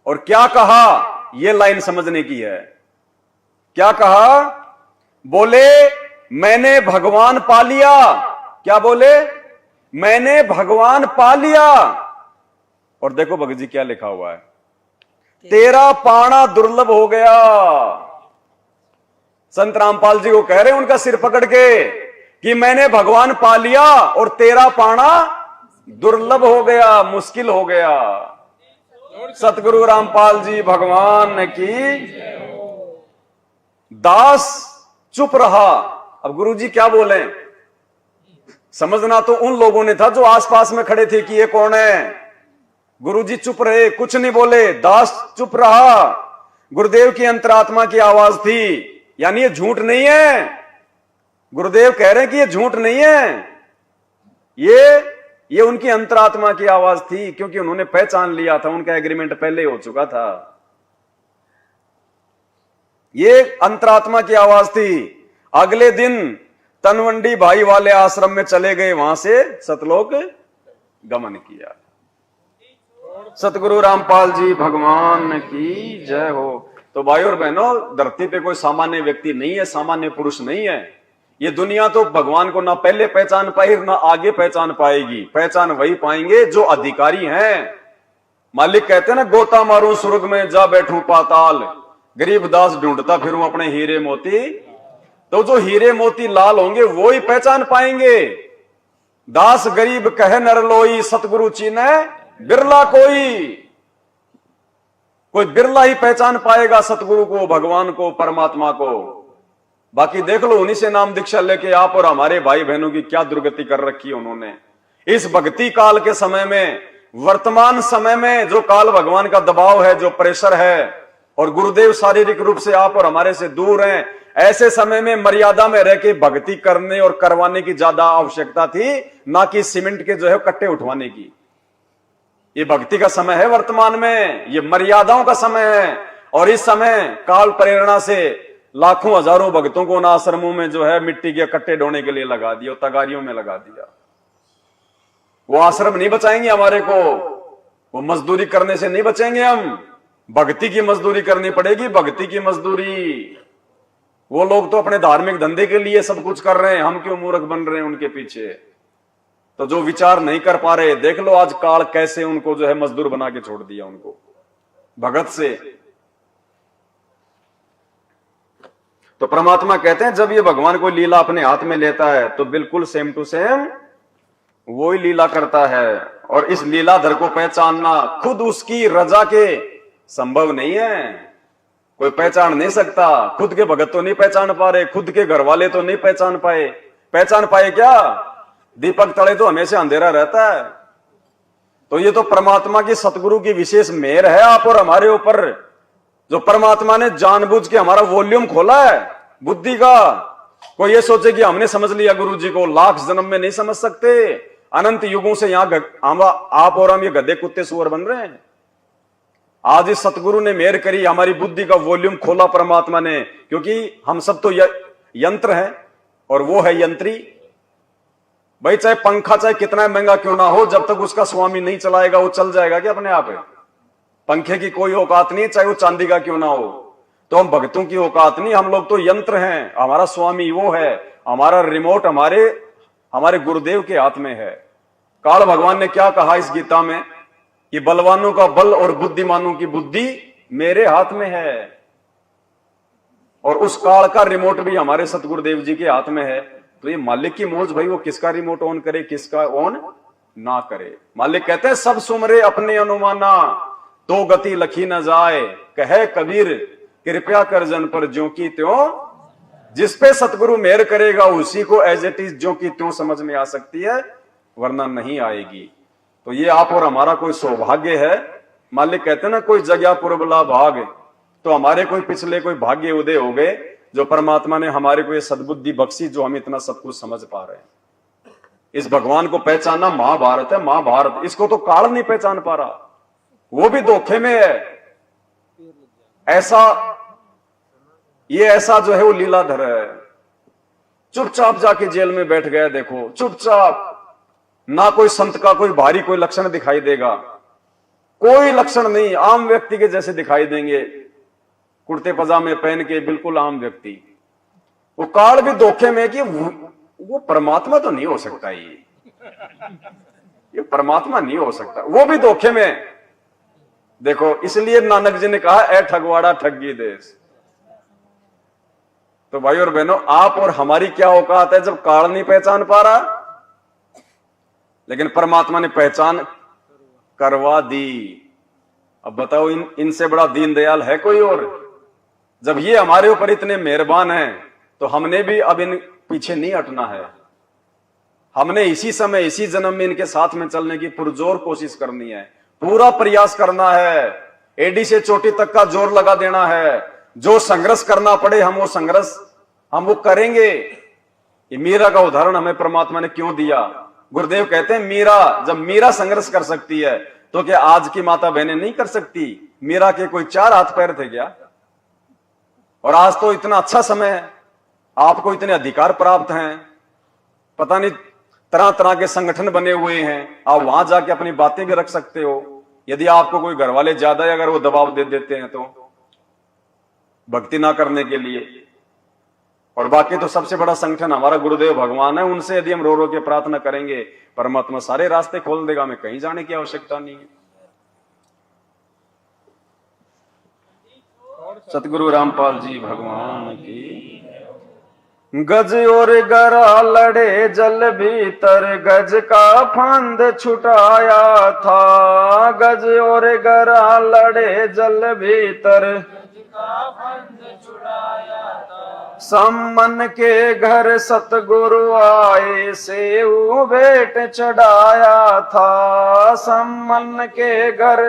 और क्या कहा, यह लाइन समझने की है। क्या कहा, बोले मैंने भगवान पा लिया। क्या बोले, मैंने भगवान पा लिया। और देखो भगत जी क्या लिखा हुआ है, तेरा पाना दुर्लभ हो गया। संत रामपाल जी को कह रहे हैं उनका सिर पकड़ के, कि मैंने भगवान पा लिया और तेरा पाना दुर्लभ हो गया, मुश्किल हो गया। सतगुरु रामपाल जी भगवान की। दास चुप रहा। अब गुरु जी क्या बोले, समझना तो उन लोगों ने था जो आसपास में खड़े थे कि ये कौन है। गुरु जी चुप रहे, कुछ नहीं बोले, दास चुप रहा। गुरुदेव की अंतरात्मा की आवाज थी, यानी ये झूठ नहीं है। गुरुदेव कह रहे हैं कि ये झूठ नहीं है, ये उनकी अंतरात्मा की आवाज थी, क्योंकि उन्होंने पहचान लिया था, उनका एग्रीमेंट पहले हो चुका था। ये अंतरात्मा की आवाज थी। अगले दिन तनवंडी भाई वाले आश्रम में चले गए, वहां से सतलोक गमन किया। सतगुरु रामपाल जी भगवान की जय हो। तो भाई और बहनों, धरती पे कोई सामान्य व्यक्ति नहीं है, सामान्य पुरुष नहीं है। ये दुनिया तो भगवान को ना पहले पहचान पाई ना आगे पहचान पाएगी। पहचान वही पाएंगे जो अधिकारी हैं। मालिक कहते हैं ना, गोता मारूं स्वर्ग में जा बैठूं पाताल, गरीब दास ढूंढता फिरूं अपने हीरे मोती। तो जो हीरे मोती लाल होंगे वो ही पहचान पाएंगे। दास गरीब कहे नरलोई, सतगुरु चीने बिरला कोई बिरला ही पहचान पाएगा सतगुरु को, भगवान को, परमात्मा को। बाकी देख लो, उन्हीं से नाम दीक्षा लेके आप और हमारे भाई बहनों की क्या दुर्गति कर रखी है उन्होंने। इस भक्ति काल के समय में, वर्तमान समय में जो काल भगवान का दबाव है, जो प्रेशर है, और गुरुदेव शारीरिक रूप से आप और हमारे से दूर हैं, ऐसे समय में मर्यादा में रह के भक्ति करने और करवाने की ज्यादा आवश्यकता थी, ना कि सीमेंट के जो है कट्टे उठवाने की। ये भक्ति का समय है वर्तमान में, ये मर्यादाओं का समय है। और इस समय काल प्रेरणा से लाखों हजारों भक्तों को उन आश्रमों में जो है मिट्टी के कट्टे ढोने के लिए लगा दिया, तगारियों में लगा दिया। वो आश्रम नहीं बचाएंगे हमारे को, वो मजदूरी करने से नहीं बचेंगे हम। भक्ति की मजदूरी करनी पड़ेगी, भक्ति की मजदूरी। वो लोग तो अपने धार्मिक धंधे के लिए सब कुछ कर रहे हैं, हम क्यों मूर्ख बन रहे हैं उनके पीछे। तो जो विचार नहीं कर पा रहे, देख लो आज काल कैसे उनको जो है मजदूर बना के छोड़ दिया उनको भगत से। तो परमात्मा कहते हैं, जब ये भगवान कोई लीला अपने हाथ में लेता है तो बिल्कुल सेम टू सेम वो ही लीला करता है। और इस लीलाधर को पहचानना खुद उसकी रजा के संभव नहीं है। कोई पहचान नहीं सकता। खुद के भगत तो नहीं पहचान पा रहे, खुद के घर वाले तो नहीं पहचान पाए। पहचान पाए क्या? दीपक तले तो हमेशा अंधेरा रहता है। तो ये तो परमात्मा की, सतगुरु की विशेष मेहर है आप और हमारे ऊपर, जो परमात्मा ने जानबूझ के हमारा वॉल्यूम खोला है बुद्धि का। कोई ये सोचे कि हमने समझ लिया गुरु जी को, लाख जन्म में नहीं समझ सकते। अनंत युगों से यहां आप और हम ये गधे कुत्ते सुअर बन रहे हैं। आज इस सतगुरु ने मेहर करी, हमारी बुद्धि का वॉल्यूम खोला परमात्मा ने, क्योंकि हम सब तो यंत्र हैं और वो है यंत्री। भाई चाहे पंखा चाहे कितना महंगा क्यों ना हो, जब तक उसका स्वामी नहीं चलाएगा वो चल जाएगा क्या अपने आप? पंखे की कोई औकात नहीं, चाहे वो चांदी का क्यों ना हो। तो हम भक्तों की औकात नहीं, हम लोग तो यंत्र हैं। हमारा स्वामी वो है, हमारा रिमोट हमारे गुरुदेव के हाथ में है। काल भगवान ने क्या कहा इस गीता में कि बलवानों का बल और बुद्धिमानों की बुद्धि मेरे हाथ में है। और उस काल का रिमोट भी हमारे सतगुरुदेव जी के हाथ में है। तो ये मालिक की मौज भाई, वो किसका रिमोट ऑन करे किसका ऑन ना करे। मालिक कहते हैं, सब सुमरे अपने अनुमाना, तो गति लखी न जाए। कहे कबीर कृपया कर जन पर ज्यों की त्यों। जिस पे सतगुरु मेहर करेगा उसी को एज इट इज ज्यों की त्यों समझ में आ सकती है, वरना नहीं आएगी। तो ये आप और हमारा कोई सौभाग्य है। मालिक कहते हैं ना, कोई जगह पुरबला भाग, तो हमारे कोई पिछले कोई भाग्य उदय हो गए, जो परमात्मा ने हमारे को ये सद्बुद्धि बख्शी, जो हम इतना सब कुछ समझ पा रहे हैं। इस भगवान को पहचानना महाभारत है, महाभारत। इसको तो काल नहीं पहचान पा रहा, वो भी धोखे में है। ऐसा जो है वो लीलाधर है। चुपचाप जाके जेल में बैठ गया, देखो चुपचाप। ना कोई संत का कोई भारी कोई लक्षण दिखाई देगा, कोई लक्षण नहीं, आम व्यक्ति के जैसे दिखाई देंगे, कुर्ते पजामे पहन के, बिल्कुल आम व्यक्ति। वो काल भी धोखे में कि वो परमात्मा तो नहीं हो सकता, ये परमात्मा नहीं हो सकता, वो भी धोखे में। देखो, इसलिए नानक जी ने कहा, ए ठगवाड़ा ठगी देश। तो भाई और बहनों, आप और हमारी क्या औकात है जब काल नहीं पहचान पा रहा, लेकिन परमात्मा ने पहचान करवा दी। अब बताओ, इनसे बड़ा दीनदयाल है कोई और? जब ये हमारे ऊपर इतने मेहरबान हैं, तो हमने भी अब इन पीछे नहीं हटना है। हमने इसी समय, इसी जन्म में इनके साथ में चलने की पुरजोर कोशिश करनी है, पूरा प्रयास करना है, एडी से चोटी तक का जोर लगा देना है। जो संघर्ष करना पड़े हम वो संघर्ष हम वो करेंगे। ये मीरा का उदाहरण हमें परमात्मा ने क्यों दिया? गुरुदेव कहते हैं मीरा, जब मीरा संघर्ष कर सकती है तो क्या आज की माता बहनें नहीं कर सकती? मीरा के कोई 4 हाथ पैर थे क्या? और आज तो इतना अच्छा समय है, आपको इतने अधिकार प्राप्त हैं, पता नहीं तरह तरह के संगठन बने हुए हैं, आप वहां जाके अपनी बातें भी रख सकते हो। यदि आपको कोई घर वाले ज्यादा अगर वो दबाव दे देते हैं तो भक्ति ना करने के लिए। और बाकी तो सबसे बड़ा संगठन हमारा गुरुदेव भगवान है, उनसे यदि हम रो रो के प्रार्थना करेंगे, परमात्मा सारे रास्ते खोल देगा, हमें कहीं जाने की आवश्यकता नहीं है। सतगुरु रामपाल जी भगवान की। गज और गरा लड़े जल भीतर, गज का फंद छुटाया था। गज और गरा लड़े जल भीतर, सम्मन के घर सतगुरु आए, सेऊ भेंट चढ़ाया था। सम्मन के घर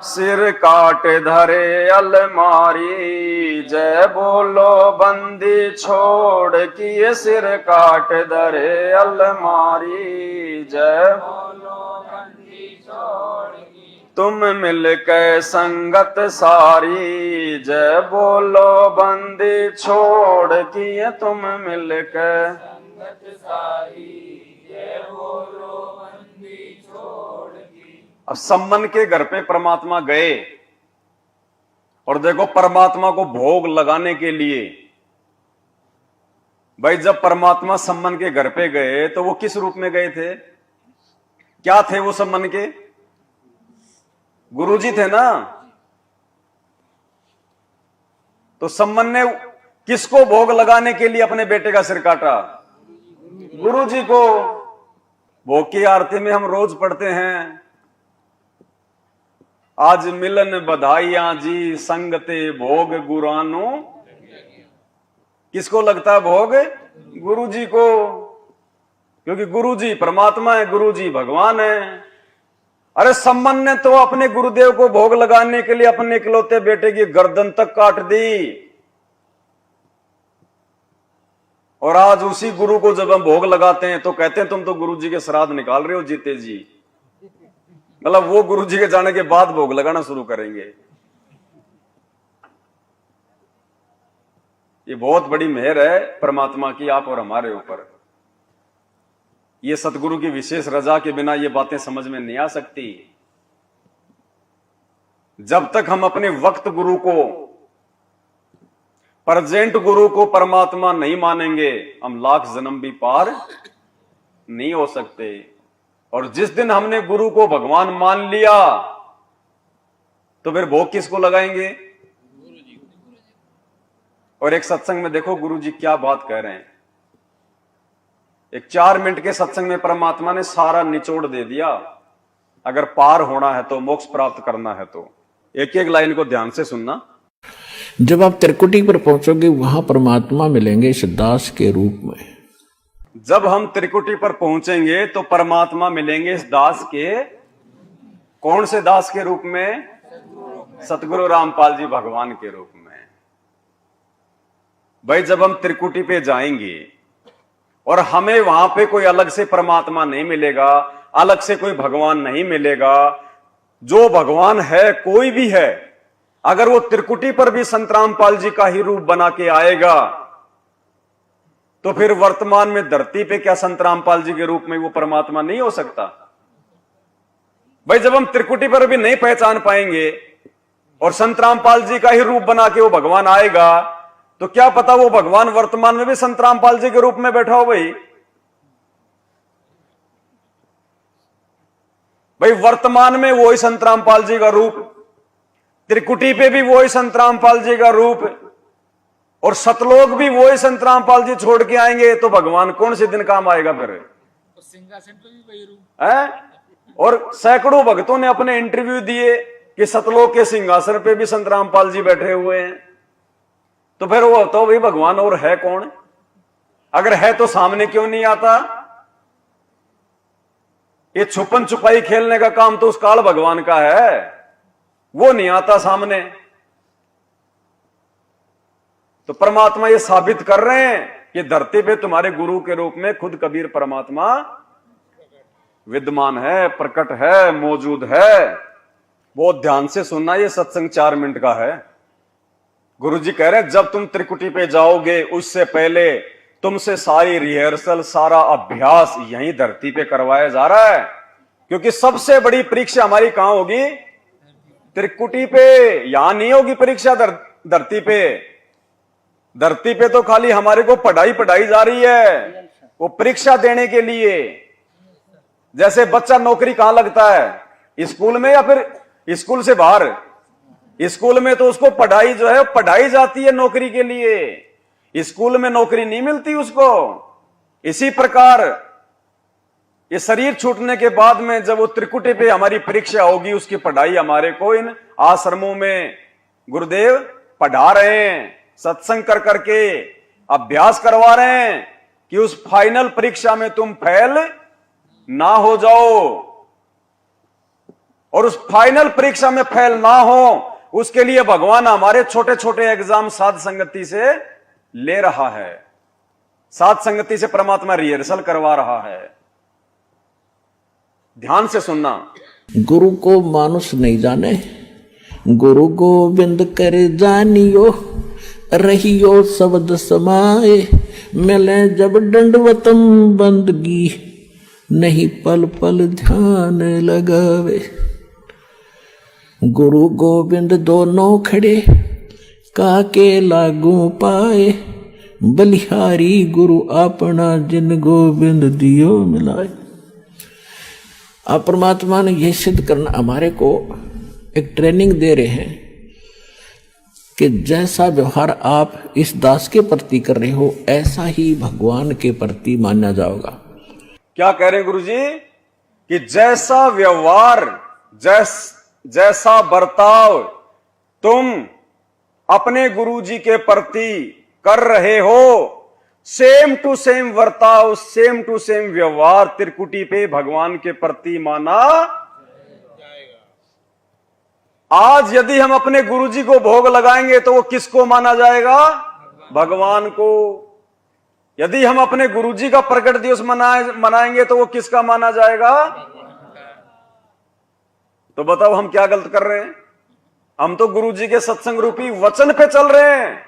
सिर काट धरे अलमारी, जय बोलो बंदी छोड़ किए सिर काट धरे अलमारी। जय बोलो बंदी छोड़ तुम मिल के संगत सारी, जय बोलो बंदी छोड़ किए तुम मिल के संगत सारी, जय बोलो बंदी छोड़ की। अब सम्मन के घर पे परमात्मा गए, और देखो परमात्मा को भोग लगाने के लिए, भाई जब परमात्मा सम्मन के घर पे गए तो वो किस रूप में गए थे? क्या थे वो सम्मन के? गुरुजी थे ना। तो सम्मन ने किसको भोग लगाने के लिए अपने बेटे का सिर काटा? गुरुजी को। भोग की आरती में हम रोज पढ़ते हैं, आज मिलन बधाइयां जी संगते भोग गुरानो। किसको लगता है भोग? गुरुजी को, क्योंकि गुरुजी परमात्मा है, गुरुजी भगवान है। अरे सम्मन ने तो अपने गुरुदेव को भोग लगाने के लिए अपने इकलौते बेटे की गर्दन तक काट दी। और आज उसी गुरु को जब हम भोग लगाते हैं तो कहते हैं तुम तो गुरुजी के श्राद्ध निकाल रहे हो जीते जी। मतलब वो गुरुजी के जाने के बाद भोग लगाना शुरू करेंगे। ये बहुत बड़ी मेहर है परमात्मा की आप और हमारे ऊपर। ये सतगुरु की विशेष रजा के बिना ये बातें समझ में नहीं आ सकती। जब तक हम अपने वक्त गुरु को, प्रेजेंट गुरु को परमात्मा नहीं मानेंगे, हम लाख जन्म भी पार नहीं हो सकते। और जिस दिन हमने गुरु को भगवान मान लिया तो फिर भोग किसको लगाएंगे? और एक सत्संग में देखो गुरुजी क्या बात कह रहे हैं। एक 4 मिनट के सत्संग में परमात्मा ने सारा निचोड़ दे दिया। अगर पार होना है तो, मोक्ष प्राप्त करना है तो, एक एक लाइन को ध्यान से सुनना। जब आप त्रिकुटी पर पहुंचोगे वहां परमात्मा मिलेंगे इस दास के रूप में। जब हम त्रिकुटी पर पहुंचेंगे तो परमात्मा मिलेंगे इस दास के, कौन से दास के रूप में? सतगुरु रामपाल जी भगवान के रूप में। भाई जब हम त्रिकुटी पे जाएंगे और हमें वहां पे कोई अलग से परमात्मा नहीं मिलेगा, अलग से कोई भगवान नहीं मिलेगा। जो भगवान है, कोई भी है, अगर वो त्रिकुटी पर भी संत रामपाल जी का ही रूप बना के आएगा तो फिर वर्तमान में धरती पे क्या संत रामपाल जी के रूप में वो परमात्मा नहीं हो सकता? भाई जब हम त्रिकुटी पर भी नहीं पहचान पाएंगे और संत रामपाल जी का ही रूप बना के वो भगवान आएगा तो क्या पता वो भगवान वर्तमान में भी संत रामपाल जी के रूप में बैठा हो। भाई वर्तमान में वो ही संत रामपाल जी का रूप त्रिकुटी पे भी वही संत रामपाल जी का रूप और सतलोक भी वही संत रामपाल जी छोड़ के आएंगे, तो भगवान कौन से दिन काम आएगा फिर? सिंहासन पे भी वही रूप है। और सैकड़ों भक्तों ने अपने इंटरव्यू दिए कि सतलोक के सिंहासन पे भी संत रामपाल जी बैठे हुए हैं। तो फिर वो तो भाई भगवान और है कौन? अगर है तो सामने क्यों नहीं आता? ये छुपन छुपाई खेलने का काम तो उस काल भगवान का है, वो नहीं आता सामने। तो परमात्मा ये साबित कर रहे हैं कि धरती पे तुम्हारे गुरु के रूप में खुद कबीर परमात्मा विद्यमान है, प्रकट है, मौजूद है। बहुत ध्यान से सुनना, ये सत्संग 4 मिनट का है। गुरु जी कह रहे हैं जब तुम त्रिकुटी पे जाओगे उससे पहले तुमसे सारी रिहर्सल, सारा अभ्यास यहीं धरती पे करवाया जा रहा है, क्योंकि सबसे बड़ी परीक्षा हमारी कहां होगी? त्रिकुटी पे। यहां नहीं होगी परीक्षा धरती पे। धरती पे तो खाली हमारे को पढ़ाई जा रही है, वो परीक्षा देने के लिए। जैसे बच्चा नौकरी कहां लगता है? स्कूल में या फिर स्कूल से बाहर? स्कूल में तो उसको पढ़ाई जो है पढ़ाई जाती है नौकरी के लिए, स्कूल में नौकरी नहीं मिलती उसको। इसी प्रकार ये शरीर छूटने के बाद में जब वो त्रिकुटी पे हमारी परीक्षा होगी, उसकी पढ़ाई हमारे को इन आश्रमों में गुरुदेव पढ़ा रहे हैं, सत्संग कर करके अभ्यास करवा रहे हैं कि उस फाइनल परीक्षा में तुम फेल ना हो जाओ। और उस फाइनल परीक्षा में फेल ना हो, उसके लिए भगवान हमारे छोटे छोटे एग्जाम साध संगति से ले रहा है। साध संगति से परमात्मा रिहर्सल करवा रहा है। ध्यान से सुनना। गुरु को मानुष नहीं जाने, गुरु गोविंद कर जानियो, रहियो शब्द समाए, मिले जब दंडवतम बंदगी, नहीं पल पल ध्यान लगावे। गुरु गोविंद दोनों खड़े, काके लागू पाए, बलिहारी गुरु अपना जिन गोविंद दियो मिलाए। अब परमात्मा ने यह सिद्ध करना हमारे को एक ट्रेनिंग दे रहे हैं कि जैसा व्यवहार आप इस दास के प्रति कर रहे हो, ऐसा ही भगवान के प्रति माना जाएगा। क्या कह रहे हैं गुरु जी? कि जैसा व्यवहार, जैसा बर्ताव तुम अपने गुरु जी के प्रति कर रहे हो, सेम टू सेम बर्ताव, सेम टू सेम व्यवहार त्रिकुटी पे भगवान के प्रति माना जाएगा। आज यदि हम अपने गुरु जी को भोग लगाएंगे तो वो किसको माना जाएगा? भगवान को। यदि हम अपने गुरु जी का प्रकट दिवस मनाएंगे तो वो किसका माना जाएगा? तो बताओ हम क्या गलत कर रहे हैं? हम तो गुरु जी के सत्संग रूपी वचन पे चल रहे हैं।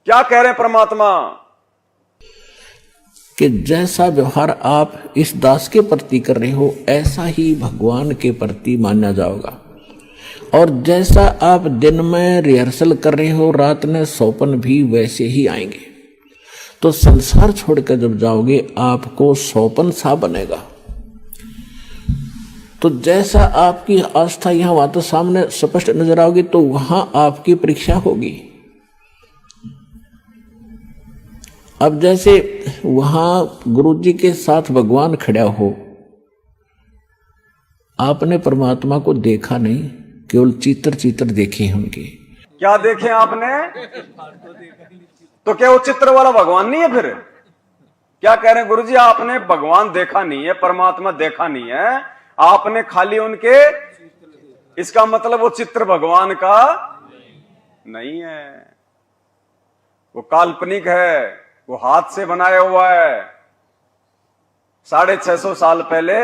क्या कह रहे हैं परमात्मा? कि जैसा व्यवहार आप इस दास के प्रति कर रहे हो, ऐसा ही भगवान के प्रति माना जाएगा। और जैसा आप दिन में रिहर्सल कर रहे हो, रात में सौपन भी वैसे ही आएंगे। तो संसार छोड़कर जब जाओगे आपको सौपन सा बनेगा। तो जैसा आपकी आस्था यहां वहां तो सामने स्पष्ट नजर आओगी, तो वहां आपकी परीक्षा होगी। अब जैसे वहां गुरु जी के साथ भगवान खड़ा हो, आपने परमात्मा को देखा नहीं, केवल चित्र देखे हैं उनके। क्या देखे आपने? तो क्या वो चित्र वाला भगवान नहीं है फिर? क्या कह रहे हैं गुरु जी? आपने भगवान देखा नहीं है, परमात्मा देखा नहीं है, आपने खाली उनके, इसका मतलब वो चित्र भगवान का नहीं है, वो काल्पनिक है, वो हाथ से बनाया हुआ है। 650 साल पहले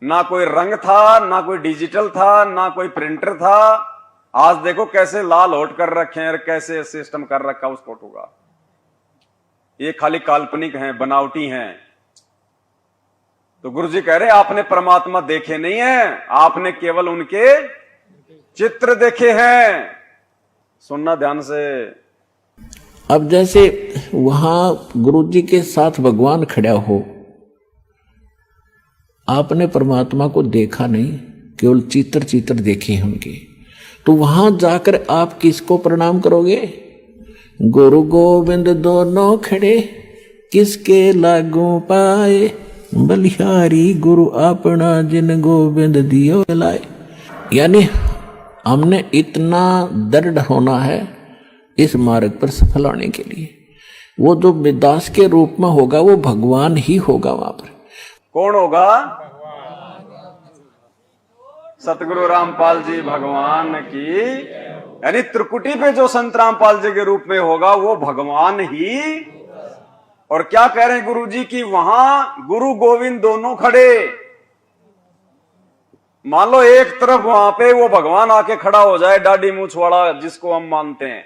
ना कोई रंग था, ना कोई डिजिटल था, ना कोई प्रिंटर था। आज देखो कैसे लाल होट कर रखे हैं, कैसे सिस्टम कर रखा उस फोटो का। ये खाली काल्पनिक हैं, बनावटी हैं। तो गुरु जी कह रहे हैं आपने परमात्मा देखे नहीं है, आपने केवल उनके चित्र देखे हैं। सुनना ध्यान से। अब जैसे वहां गुरु जी के साथ भगवान खड़ा हो, आपने परमात्मा को देखा नहीं, केवल चित्र देखे हैं उनके। तो वहां जाकर आप किसको प्रणाम करोगे? गुरु गोविंद दोनों खड़े किसके लागू पाए, बलिहारी गुरु अपना जिन गोविंद दियो लाए। यानी हमने इतना दृढ़ होना है इस मार्ग पर सफल होने के लिए। वो जो दास के रूप में होगा वो भगवान ही होगा वहां पर। कौन होगा? सतगुरु रामपाल जी भगवान की। यानी त्रिकुटी पे जो संत रामपाल जी के रूप में होगा वो भगवान ही। और क्या कह रहे हैं गुरु जी की वहां गुरु गोविंद दोनों खड़े। मान लो एक तरफ वहां पे वो भगवान आके खड़ा हो जाए, दाढ़ी मूछ वाला जिसको हम मानते हैं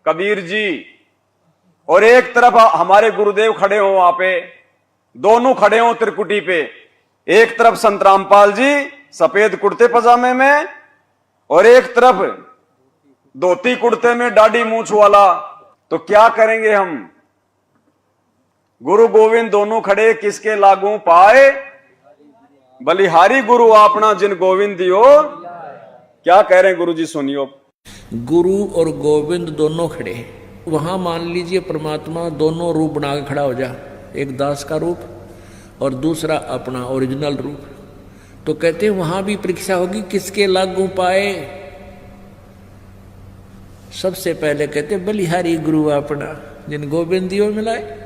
कबीर जी, और एक तरफ हमारे गुरुदेव खड़े हो वहां पे, दोनों खड़े हो त्रिकुटी पे। एक तरफ संत रामपाल जी सफेद कुर्ते पजामे में और एक तरफ धोती कुर्ते में दाढ़ी मूछ वाला। तो क्या करेंगे हम? गुरु गोविंद दोनों खड़े किसके लागू पाए, बलिहारी गुरु अपना जिन गोविंद दियो। क्या कह रहे हैं गुरु जी, सुनियो। गुरु और गोविंद दोनों खड़े, वहां मान लीजिए परमात्मा दोनों रूप बना के खड़ा हो जा, एक दास का रूप और दूसरा अपना ओरिजिनल रूप। तो कहते हैं वहां भी परीक्षा होगी किसके लागू पाए। सबसे पहले कहते बलिहारी गुरु अपना जिन गोविंद दियो मिलाए।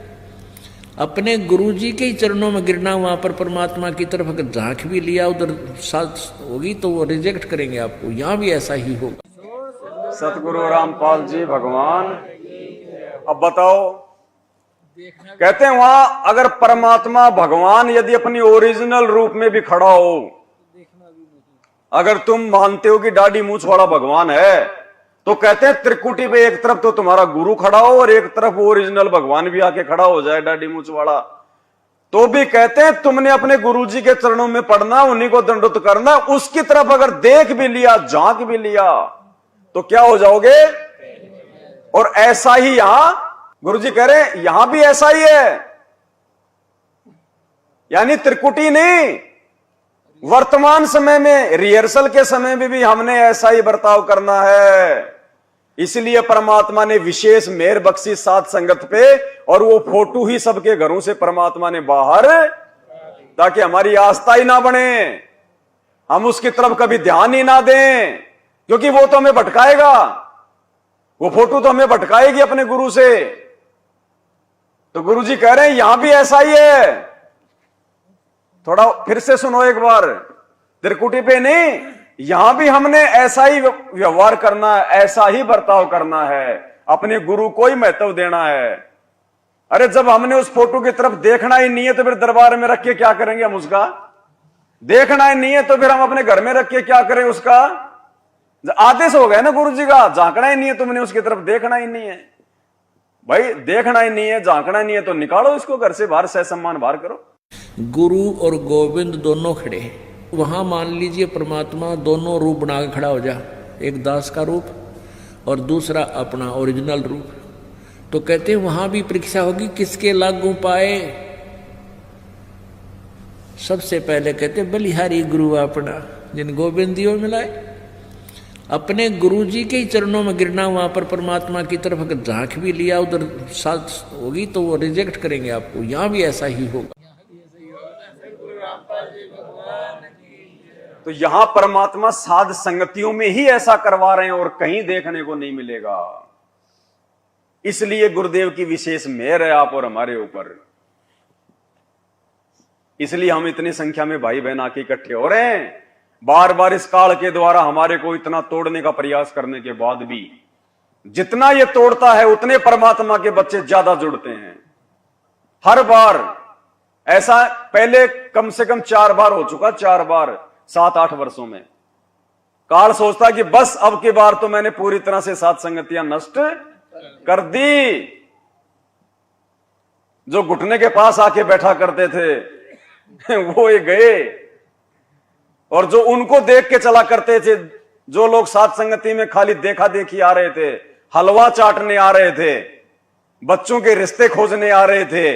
अपने गुरु जी के ही चरणों में गिरना, वहां पर परमात्मा की तरफ अगर झांक भी लिया उधर साथ होगी तो वो रिजेक्ट करेंगे आपको। यहां भी ऐसा ही होगा। सतगुरु रामपाल जी भगवान। अब बताओ, कहते हैं वहां अगर परमात्मा भगवान यदि अपनी ओरिजिनल रूप में भी खड़ा हो, अगर तुम मानते हो कि दाढ़ी मूछ वाला भगवान है, तो कहते हैं त्रिकुटी पे एक तरफ तो तुम्हारा गुरु खड़ा हो और एक तरफ ओरिजिनल भगवान भी आके खड़ा हो जाए दाढ़ी मूछ वाला, तो भी कहते हैं तुमने अपने गुरु जी के चरणों में पड़ना, उन्हीं को दंडोत करना। उसकी तरफ अगर देख भी लिया, झांक भी लिया, तो क्या हो जाओगे? और ऐसा ही यहां गुरु जी कह रहे हैं, यहां भी ऐसा ही है। यानी त्रिकुटी नहीं, वर्तमान समय में रिहर्सल के समय में भी हमने ऐसा ही बर्ताव करना है। इसलिए परमात्मा ने विशेष मेहर बख्शी साथ संगत पे, और वो फोटो ही सबके घरों से परमात्मा ने बाहर, ताकि हमारी आस्था ही ना बने, हम उसकी तरफ कभी ध्यान ही ना दें, क्योंकि वो तो हमें भटकाएगा, वो फोटो तो हमें भटकाएगी अपने गुरु से। तो गुरु जी कह रहे हैं यहां भी ऐसा ही है। थोड़ा फिर से सुनो एक बार, त्रिकुटी पे नहीं, यहां भी हमने ऐसा ही व्यवहार करना है, ऐसा ही बर्ताव करना है, अपने गुरु को ही महत्व देना है। अरे जब हमने उस फोटो की तरफ देखना ही नहीं है तो फिर दरबार में रख के क्या करेंगे हम उसका? देखना ही नहीं है तो फिर हम अपने घर में रख के क्या करें उसका? आदेश हो गया ना गुरु जी का, झांकना ही नहीं है तुमने उसकी तरफ, देखना ही नहीं है भाई, देखना ही नहीं है, झांकना ही नहीं है, तो निकालो इसको घर से बाहर, सह सम्मान बाहर करो। गुरु और गोविंद दोनों खड़े, वहां मान लीजिए परमात्मा दोनों रूप बना के खड़ा हो जा, एक दास का रूप और दूसरा अपना ओरिजिनल रूप। तो कहते हैं वहां भी परीक्षा होगी किसके लागू पाए। सबसे पहले कहते बलिहारी गुरु अपना जिन गोविंद दियो मिलाए। अपने गुरु जी के ही चरणों में गिरना, वहां पर परमात्मा की तरफ अगर झांक भी लिया उधर साथ होगी तो वो रिजेक्ट करेंगे आपको। यहां भी ऐसा ही होगा। तो यहां परमात्मा साध संगतियों में ही ऐसा करवा रहे हैं और कहीं देखने को नहीं मिलेगा। इसलिए गुरुदेव की विशेष मेहर है आप और हमारे ऊपर। इसलिए हम इतनी संख्या में भाई बहन आके इकट्ठे हो रहे हैं। बार बार इस काल के द्वारा हमारे को इतना तोड़ने का प्रयास करने के बाद भी जितना ये तोड़ता है उतने परमात्मा के बच्चे ज्यादा जुड़ते हैं। हर बार ऐसा पहले कम से कम 4 बार हो चुका, 4 बार 7-8 वर्षों में। काल सोचता कि बस अब की बार तो मैंने पूरी तरह से सात संगतियां नष्ट कर दी। जो घुटने के पास आके बैठा करते थे वो ये गए, और जो उनको देख के चला करते थे, जो लोग सात संगति में खाली देखा देखी आ रहे थे, हलवा चाटने आ रहे थे, बच्चों के रिश्ते खोजने आ रहे थे,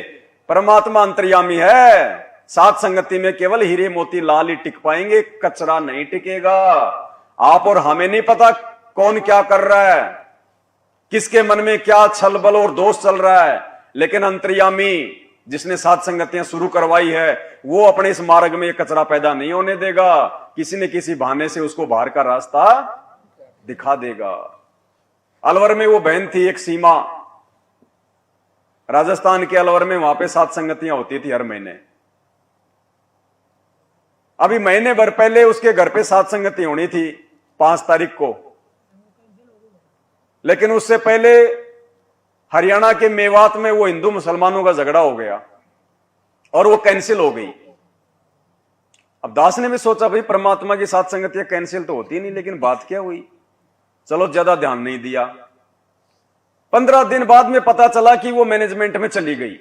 परमात्मा अंतर्यामी है। सात संगति में केवल हीरे मोती लाल ही टिक पाएंगे, कचरा नहीं टिकेगा। आप और हमें नहीं पता कौन क्या कर रहा है, किसके मन में क्या छल बल और दोष चल रहा है, लेकिन अंतर्यामी जिसने साध संगतियां शुरू करवाई है वो अपने इस मार्ग में ये कचरा पैदा नहीं होने देगा। किसी न किसी बहाने से उसको बाहर का रास्ता दिखा देगा। अलवर में वो बहन थी एक सीमा, राजस्थान के अलवर में, वहां पे साध संगतियां होती थी हर महीने। अभी महीने भर पहले उसके घर पे साध संगति होनी थी 5 तारीख को, लेकिन उससे पहले हरियाणा के मेवात में वो हिंदू मुसलमानों का झगड़ा हो गया और वो कैंसिल हो गई। अब दास ने भी सोचा भाई परमात्मा की साथ संगतियां कैंसिल तो होती नहीं, लेकिन बात क्या हुई, चलो ज्यादा ध्यान नहीं दिया। 15 दिन बाद में पता चला कि वो मैनेजमेंट में चली गई।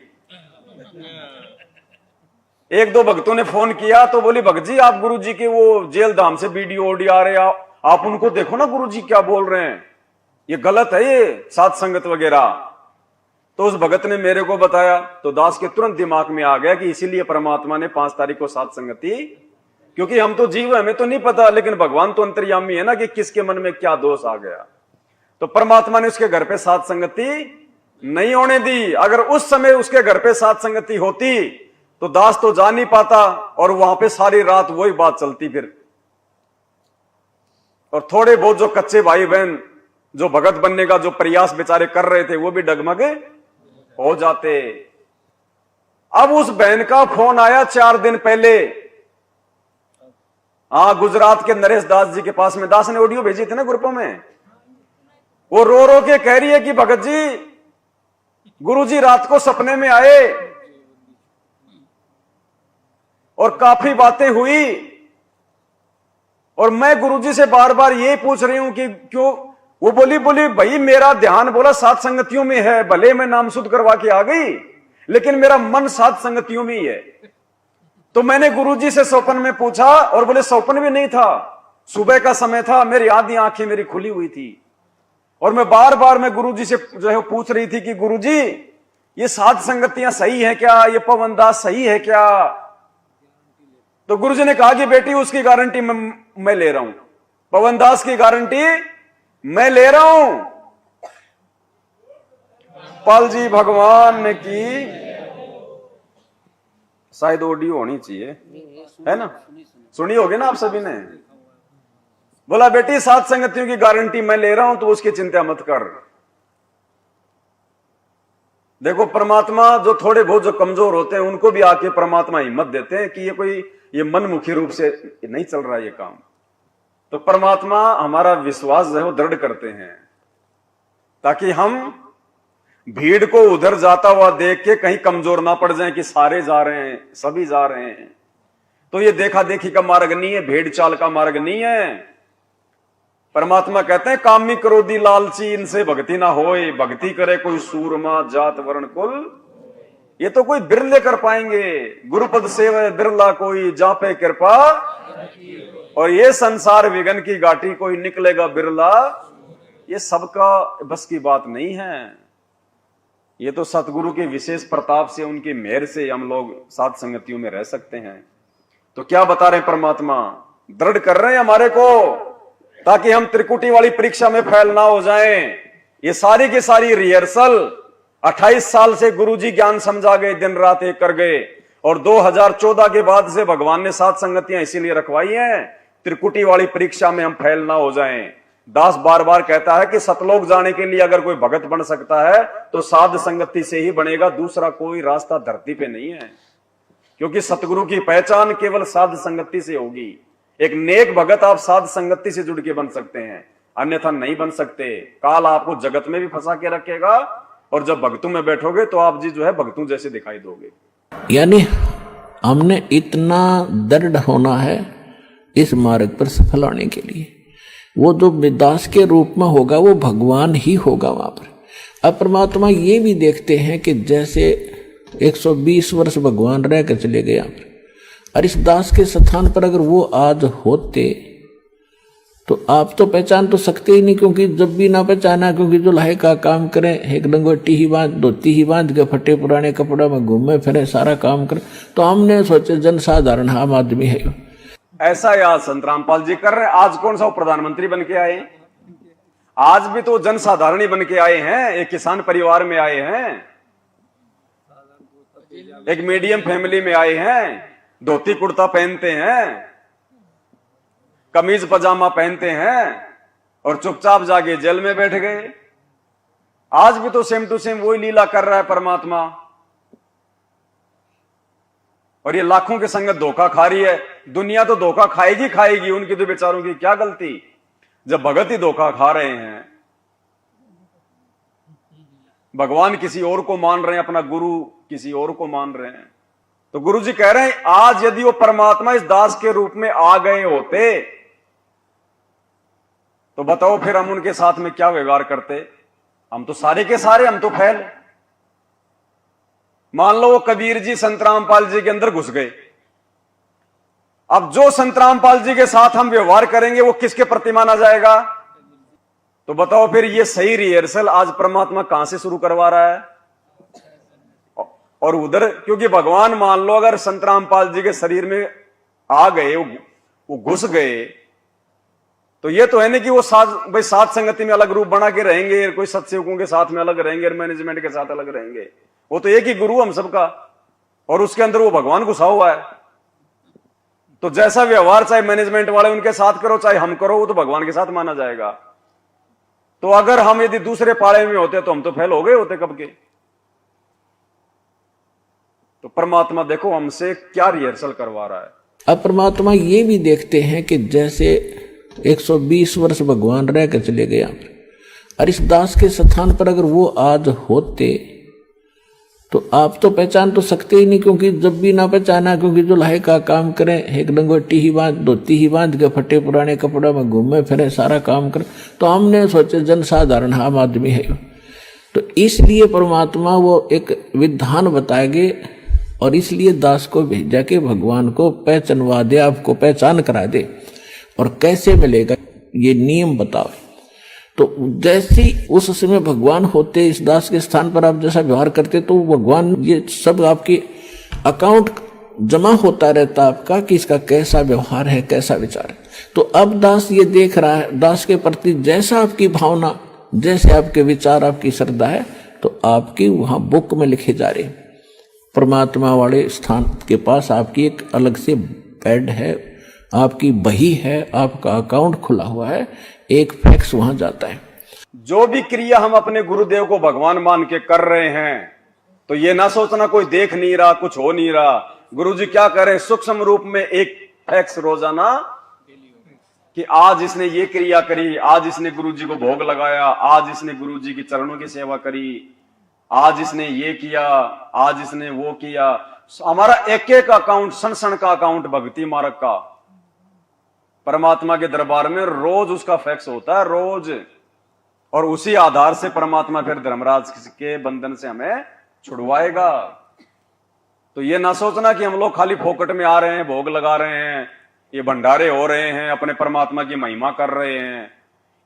एक दो भक्तों ने फोन किया तो बोली भगत जी आप गुरुजी के वो जेल धाम से वीडियो ऑडियो आ रहे, आप उनको देखो ना गुरुजी क्या बोल रहे हैं, ये गलत है ये साध संगत वगैरह। तो उस भगत ने मेरे को बताया तो दास के तुरंत दिमाग में आ गया कि इसीलिए परमात्मा ने 5 तारीख को साध संगति, क्योंकि हम तो जीव हमें तो नहीं पता, लेकिन भगवान तो अंतर्यामी है ना कि किसके मन में क्या दोष आ गया। तो परमात्मा ने उसके घर पे साध संगति नहीं होने दी। अगर उस समय उसके घर पे साध संगति होती तो दास तो जा नहीं पाता और वहां पे सारी रात वही बात चलती फिर। और थोड़े बहुत जो कच्चे भाई बहन जो भगत बनने का जो प्रयास बेचारे कर रहे थे वो भी डगमग हो जाते। अब उस बहन का फोन आया 4 दिन पहले, गुजरात के नरेश दास जी के पास में, दास ने ऑडियो भेजी थी ना ग्रुपों में, वो रो रो के कह रही है कि भगत जी गुरुजी रात को सपने में आए और काफी बातें हुई और मैं गुरुजी से बार बार ये पूछ रही हूं कि क्यों। वो बोली भाई मेरा ध्यान बोला साध संगतियों में है, भले मैं नाम शुद्ध करवा के आ गई लेकिन मेरा मन साध संगतियों में ही है। तो मैंने गुरुजी से स्वप्न में पूछा और बोले स्वप्न भी नहीं था, सुबह का समय था, मेरी आधी आंखें मेरी खुली हुई थी और मैं बार बार मैं गुरुजी से जो है पूछ रही थी कि गुरुजी ये साध संगतियां सही है क्या, ये पवनदास सही है क्या। तो गुरुजी ने कहा कि बेटी उसकी गारंटी मैं ले रहा हूं, पवनदास की गारंटी मैं ले रहा हूं। पाल जी भगवान की शायद ऑडियो होनी चाहिए, है ना, सुनी होगी ना आप सभी ने। बोला बेटी साध संगतियों की गारंटी मैं ले रहा हूं तो उसकी चिंता मत कर। देखो परमात्मा जो थोड़े बहुत जो कमजोर होते हैं उनको भी आके परमात्मा हिम्मत देते हैं कि ये मनमुखी रूप से नहीं चल रहा ये काम। तो परमात्मा हमारा विश्वास जो है वो दृढ़ करते हैं ताकि हम भीड़ को उधर जाता हुआ देख के कहीं कमजोर ना पड़ जाएं कि सारे जा रहे हैं, सभी जा रहे हैं। तो ये देखा देखी का मार्ग नहीं है, भेड़ चाल का मार्ग नहीं है। परमात्मा कहते हैं कामी क्रोधी लालची इनसे भक्ति ना होए, भक्ति करे कोई सूरमा जात वर्ण कुल। ये तो कोई बिरले कर पाएंगे, गुरुपद सेवा बिरला कोई जापे कृपा, और ये संसार विघन की घाटी कोई निकलेगा बिरला। ये सबका बस की बात नहीं है, ये तो सतगुरु के विशेष प्रताप से उनकी मेहर से हम लोग साध संगतियों में रह सकते हैं। तो क्या बता रहे हैं परमात्मा, दृढ़ कर रहे हैं हमारे को ताकि हम त्रिकुटी वाली परीक्षा में फेल ना हो जाएं। ये सारी की सारी रिहर्सल 28 साल से गुरुजी ज्ञान समझा गए, दिन रात एक कर गए, और 2014 के बाद से भगवान ने साध संगतियां इसीलिए रखवाई हैं त्रिकुटी वाली परीक्षा में हम फेल ना हो जाएं। दास बार बार कहता है कि सतलोक जाने के लिए अगर कोई भगत बन सकता है तो साध संगति से ही बनेगा, दूसरा कोई रास्ता धरती पे नहीं है, क्योंकि सतगुरु की पहचान केवल साध संगति से होगी। एक नेक भगत आप साध संगति से जुड़ के बन सकते हैं, अन्यथा नहीं बन सकते। काल आपको जगत में भी फंसा के रखेगा और जब भक्तों में बैठोगे तो आप जी जो है भक्तों जैसे दिखाई दोगे। यानी हमने इतना दृढ़ होना है इस मार्ग पर सफल होने के लिए। वो जो दास के रूप में होगा वो भगवान ही होगा वहां पर। अब परमात्मा ये भी देखते हैं कि जैसे 120 वर्ष भगवान रह कर चले गए यहाँ पर, और इस दास के स्थान पर अगर वो आज होते तो आप तो पहचान तो सकते ही नहीं, क्योंकि जब भी ना पहचाना, क्योंकि जो लाहे का काम करें, एक लंगोटी ही बांध, धोती ही बांध के फटे पुराने कपड़ा में घूमे फिरे, सारा काम करें, तो हमने सोचे जनसाधारण आम आदमी है। ऐसा याद संत रामपाल जी कर रहे हैं। आज कौन सा प्रधानमंत्री बन के आए, आज भी तो जनसाधारण बन के आए हैं, एक किसान परिवार में आए हैं, एक मीडियम फैमिली में आए हैं, धोती कुर्ता पहनते हैं, कमीज पजामा पहनते हैं और चुपचाप जाके जेल में बैठ गए। आज भी तो सेम टू सेम वही लीला कर रहा है परमात्मा, और ये लाखों के संगत धोखा खा रही है। दुनिया तो धोखा खाएगी खाएगी, उनकी तो बेचारों की क्या गलती जब भगत ही धोखा खा रहे हैं। भगवान किसी और को मान रहे हैं, अपना गुरु किसी और को मान रहे हैं। तो गुरु जी कह रहे हैं आज यदि वो परमात्मा इस दास के रूप में आ गए होते तो बताओ फिर हम उनके साथ में क्या व्यवहार करते। हम तो सारे के सारे, हम तो फैल। मान लो वो कबीर जी संत रामपाल जी के अंदर घुस गए, अब जो संत रामपाल जी के साथ हम व्यवहार करेंगे वो किसके प्रति माना जाएगा। तो बताओ फिर ये सही रिहर्सल आज परमात्मा कहां से शुरू करवा रहा है। और उधर क्योंकि भगवान मान लो अगर संत रामपाल जी के शरीर में आ गए, वो घुस गए, तो ये तो है नहीं कि वो साथ संगति में अलग रूप बना के रहेंगे, कोई सत्सेवकों के साथ में अलग रहेंगे, मैनेजमेंट के साथ अलग रहेंगे। वो तो एक ही गुरु हम सबका, और उसके अंदर वो भगवान घुसा हुआ है। तो जैसा व्यवहार चाहे मैनेजमेंट वाले उनके साथ करो चाहे हम करो, वो तो भगवान के साथ माना जाएगा। तो अगर हम यदि दूसरे पाड़े में होते तो हम तो फेल हो गए होते कब के। तो परमात्मा देखो हमसे क्या रिहर्सल करवा रहा है। अब परमात्मा ये भी देखते हैं कि जैसे 120 वर्ष भगवान रह कर चले गया, और इस दास के स्थान पर अगर वो आज होते तो आप तो पहचान तो सकते ही नहीं, क्योंकि जब भी ना पहचाना, क्योंकि जो लाहे का काम करें, एक लंगोटी ही बांध, धोती ही बांध के फटे पुराने कपड़ों में घूमे फिरे, सारा काम करें, तो हमने सोचे जनसाधारण आम आदमी है। तो इसलिए परमात्मा वो एक विधान बताएंगे और इसलिए दास को भेजा के भगवान को पहचानवा दे, आपको पहचान करा दे। और कैसे मिलेगा ये नियम बताओ। तो जैसे उस समय भगवान होते इस दास के स्थान पर आप जैसा व्यवहार करते, तो भगवान ये सब आपके अकाउंट जमा होता रहता आपका कि इसका कैसा व्यवहार है, कैसा विचार है। तो अब दास ये देख रहा है, दास के प्रति जैसा आपकी भावना, जैसे आपके विचार, आपकी श्रद्धा है, तो आपकी वहां बुक में लिखे जा रहे। परमात्मा वाले स्थान के पास आपकी एक अलग से पैड है, आपकी बही है, आपका अकाउंट खुला हुआ है, एक फैक्स वहां जाता है। जो भी क्रिया हम अपने गुरुदेव को भगवान मान के कर रहे हैं, तो ये ना सोचना कोई देख नहीं रहा, कुछ हो नहीं रहा। गुरुजी क्या करें, सूक्ष्म रूप में एक फैक्स रोजाना कि आज इसने ये क्रिया करी, आज इसने गुरुजी को भोग लगाया, आज इसने गुरुजी की चरणों की सेवा करी, आज इसने ये किया, आज इसने वो किया। हमारा एक एक अकाउंट, सन सन का अकाउंट भक्ति मार्ग का परमात्मा के दरबार में रोज उसका फैक्स होता है, रोज। और उसी आधार से परमात्मा फिर धर्मराज के बंधन से हमें छुड़वाएगा। तो ये ना सोचना कि हम लोग खाली फोकट में आ रहे हैं, भोग लगा रहे हैं, ये भंडारे हो रहे हैं, अपने परमात्मा की महिमा कर रहे हैं।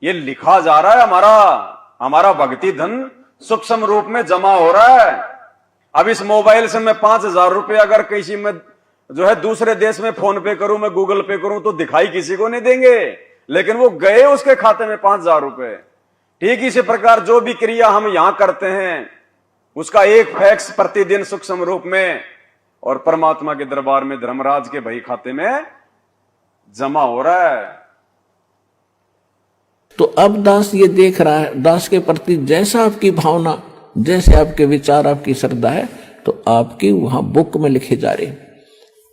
ये लिखा जा रहा है, हमारा भक्ति धन सूक्ष्म रूप में जमा हो रहा है। अब इस मोबाइल से मैं 5,000 रुपये अगर किसी में जो है दूसरे देश में फोन पे करूं, मैं गूगल पे करूं, तो दिखाई किसी को नहीं देंगे, लेकिन वो गए उसके खाते में 5,000 रुपये। ठीक इसी प्रकार जो भी क्रिया हम यहां करते हैं उसका एक फैक्स प्रतिदिन सूक्ष्म रूप में और परमात्मा के दरबार में धर्मराज के भाई खाते में जमा हो रहा है। तो अब दास ये देख रहा है, दास के प्रति जैसा आपकी भावना, जैसे आपके विचार, आपकी श्रद्धा है, तो आपकी वहां बुक में लिखे जा रहे।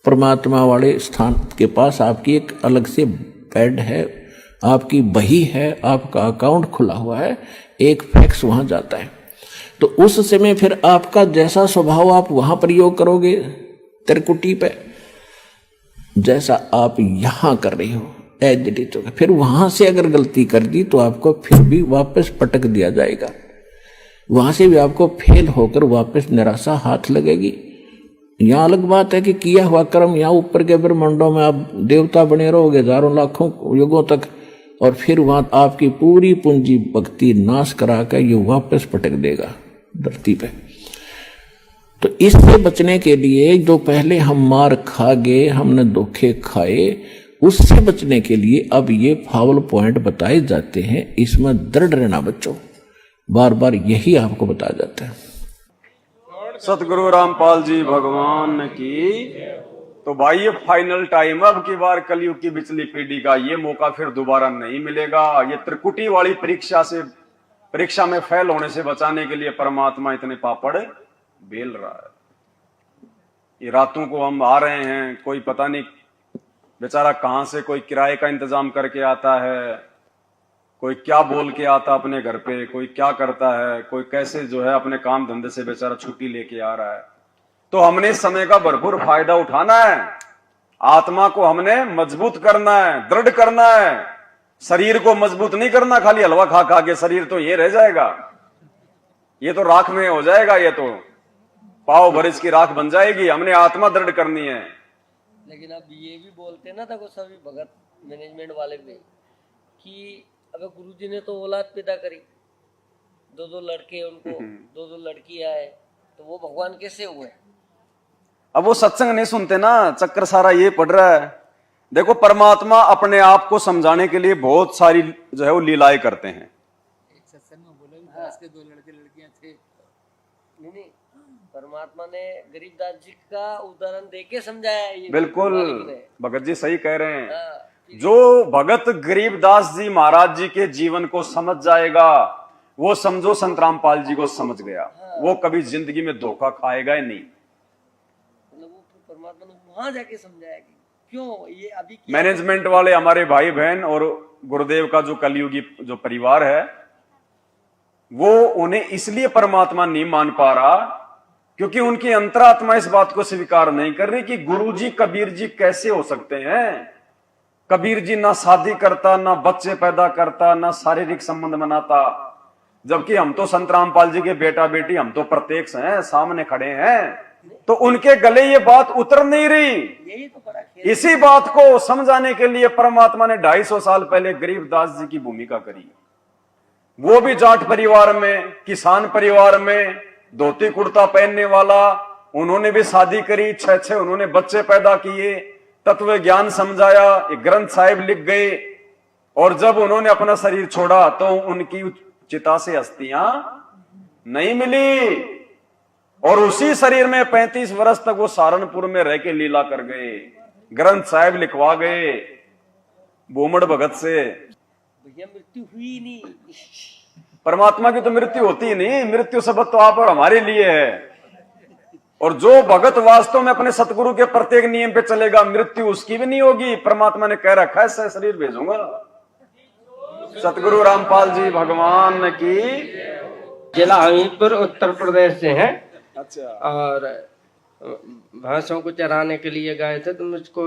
परमात्मा वाले स्थान के पास आपकी एक अलग से पैड है, आपकी बही है, आपका अकाउंट खुला हुआ है, एक फैक्स वहां जाता है। तो उस समय फिर आपका जैसा स्वभाव आप वहां प्रयोग करोगे त्रिकुटी पे, जैसा आप यहां कर रही हो एडिट होगा। फिर वहां से अगर गलती कर दी तो आपको फिर भी वापस पटक दिया जाएगा, वहां से भी आपको फेल होकर वापस निराशा हाथ लगेगी। यहाँ अलग बात है कि किया हुआ कर्म यहाँ ऊपर के ब्रह्मांडों में आप देवता बने रहोगे हजारों लाखों युगों तक, और फिर वहां आपकी पूरी पूंजी भक्ति नाश करा कर ये वापस पटक देगा धरती पे। तो इससे बचने के लिए जो पहले हम मार खा गए, हमने धोखे खाए, उससे बचने के लिए अब ये फाउल पॉइंट बताए जाते हैं, इसमें दृढ़ रहना बच्चों, बार बार यही आपको बताया जाता है। सतगुरु रामपाल जी भगवान की। तो भाई ये फाइनल टाइम अब की बार कलयुग की बिचली पीढ़ी का ये मौका फिर दोबारा नहीं मिलेगा। ये त्रिकुटी वाली परीक्षा में फेल होने से बचाने के लिए परमात्मा इतने पापड़ बेल रहा है। ये रातों को हम आ रहे हैं, कोई पता नहीं बेचारा कहां से कोई किराए का इंतजाम करके आता है, कोई क्या बोल के आता अपने घर पे, कोई क्या करता है, कोई कैसे जो है अपने काम धंधे से बेचारा छुट्टी लेके आ रहा है। तो हमने इस समय का भरपूर फायदा उठाना है। आत्मा को हमने मजबूत करना है, दृढ़ करना है। शरीर को मजबूत नहीं करना खाली हलवा खा खा के, शरीर तो ये रह जाएगा, ये तो राख में हो जाएगा, ये तो पाव भरिस की राख बन जाएगी। हमने आत्मा दृढ़ करनी है। लेकिन अब ये भी बोलते हैं ना, देखो सभी भगत मैनेजमेंट वाले भी, कि अबे गुरुजी ने तो औलाद पैदा करी, दो लड़के, उनको दो लड़कियां है, तो वो भगवान कैसे हुए? अब वो सत्संग नहीं सुनते ना, चक्कर सारा ये पड़ रहा है। देखो परमात्मा अपने आप को समझाने के लिए बहुत सारी जो है वो लीलाएं करते हैं। एक सत्संग में बोला भी दास के 2 लड़के लड़कियां थे। नहीं, परमात्मा ने गरीबदास जी का उदाहरण देके समझाया ये। बिल्कुल भगत जी सही कह रहे हैं। जो भगत गरीबदास जी महाराज जी के जीवन को समझ जाएगा, वो समझो संत रामपाल जी को समझ गया। वो कभी जिंदगी में धोखा खाएगा ही नहीं। परमात्मा ने वहां जाके समझाया कि क्यों ये अभी मैनेजमेंट वाले हमारे भाई बहन और गुरुदेव का जो कलयुगी जो परिवार है, वो उन्हें इसलिए परमात्मा नहीं मान पा रहा क्योंकि उनकी अंतरात्मा इस बात को स्वीकार नहीं कर रही कि गुरुजी कबीर जी कैसे हो सकते हैं। कबीर जी ना शादी करता, ना बच्चे पैदा करता, ना शारीरिक संबंध बनाता, जबकि हम तो संत रामपाल जी के बेटा बेटी, हम तो प्रत्यक्ष हैं, सामने खड़े हैं। तो उनके गले ये बात उतर नहीं रही। यही तो बड़ा खेल। इसी बात को समझाने के लिए परमात्मा ने 250 साल पहले गरीबदास जी की भूमिका करी। वो भी जाट परिवार में, किसान परिवार में, धोती कुर्ता पहनने वाला। उन्होंने भी शादी करी, 6 उन्होंने बच्चे पैदा किए, तत्व ज्ञान समझाया, एक ग्रंथ साहिब लिख गए। और जब उन्होंने अपना शरीर छोड़ा तो उनकी चिता से अस्थियां नहीं मिली। और उसी शरीर में 35 वर्ष तक वो सहारनपुर में रह के लीला कर गए, ग्रंथ साहिब लिखवा गए बोमड़ भगत से। भैया मृत्यु हुई नहीं। परमात्मा की तो मृत्यु होती नहीं, मृत्यु सबक तो आप और हमारे लिए है। और जो भगत वास्तव में अपने सतगुरु के प्रत्येक नियम पे चलेगा, मृत्यु उसकी भी नहीं होगी। परमात्मा ने कह रखा है, ऐसा शरीर भेजूंगा। सतगुरु रामपाल जी भगवान की। जिला हमीरपुर उत्तर प्रदेश से हैं। अच्छा। और भैंसों को चराने के लिए गए थे तो मुझको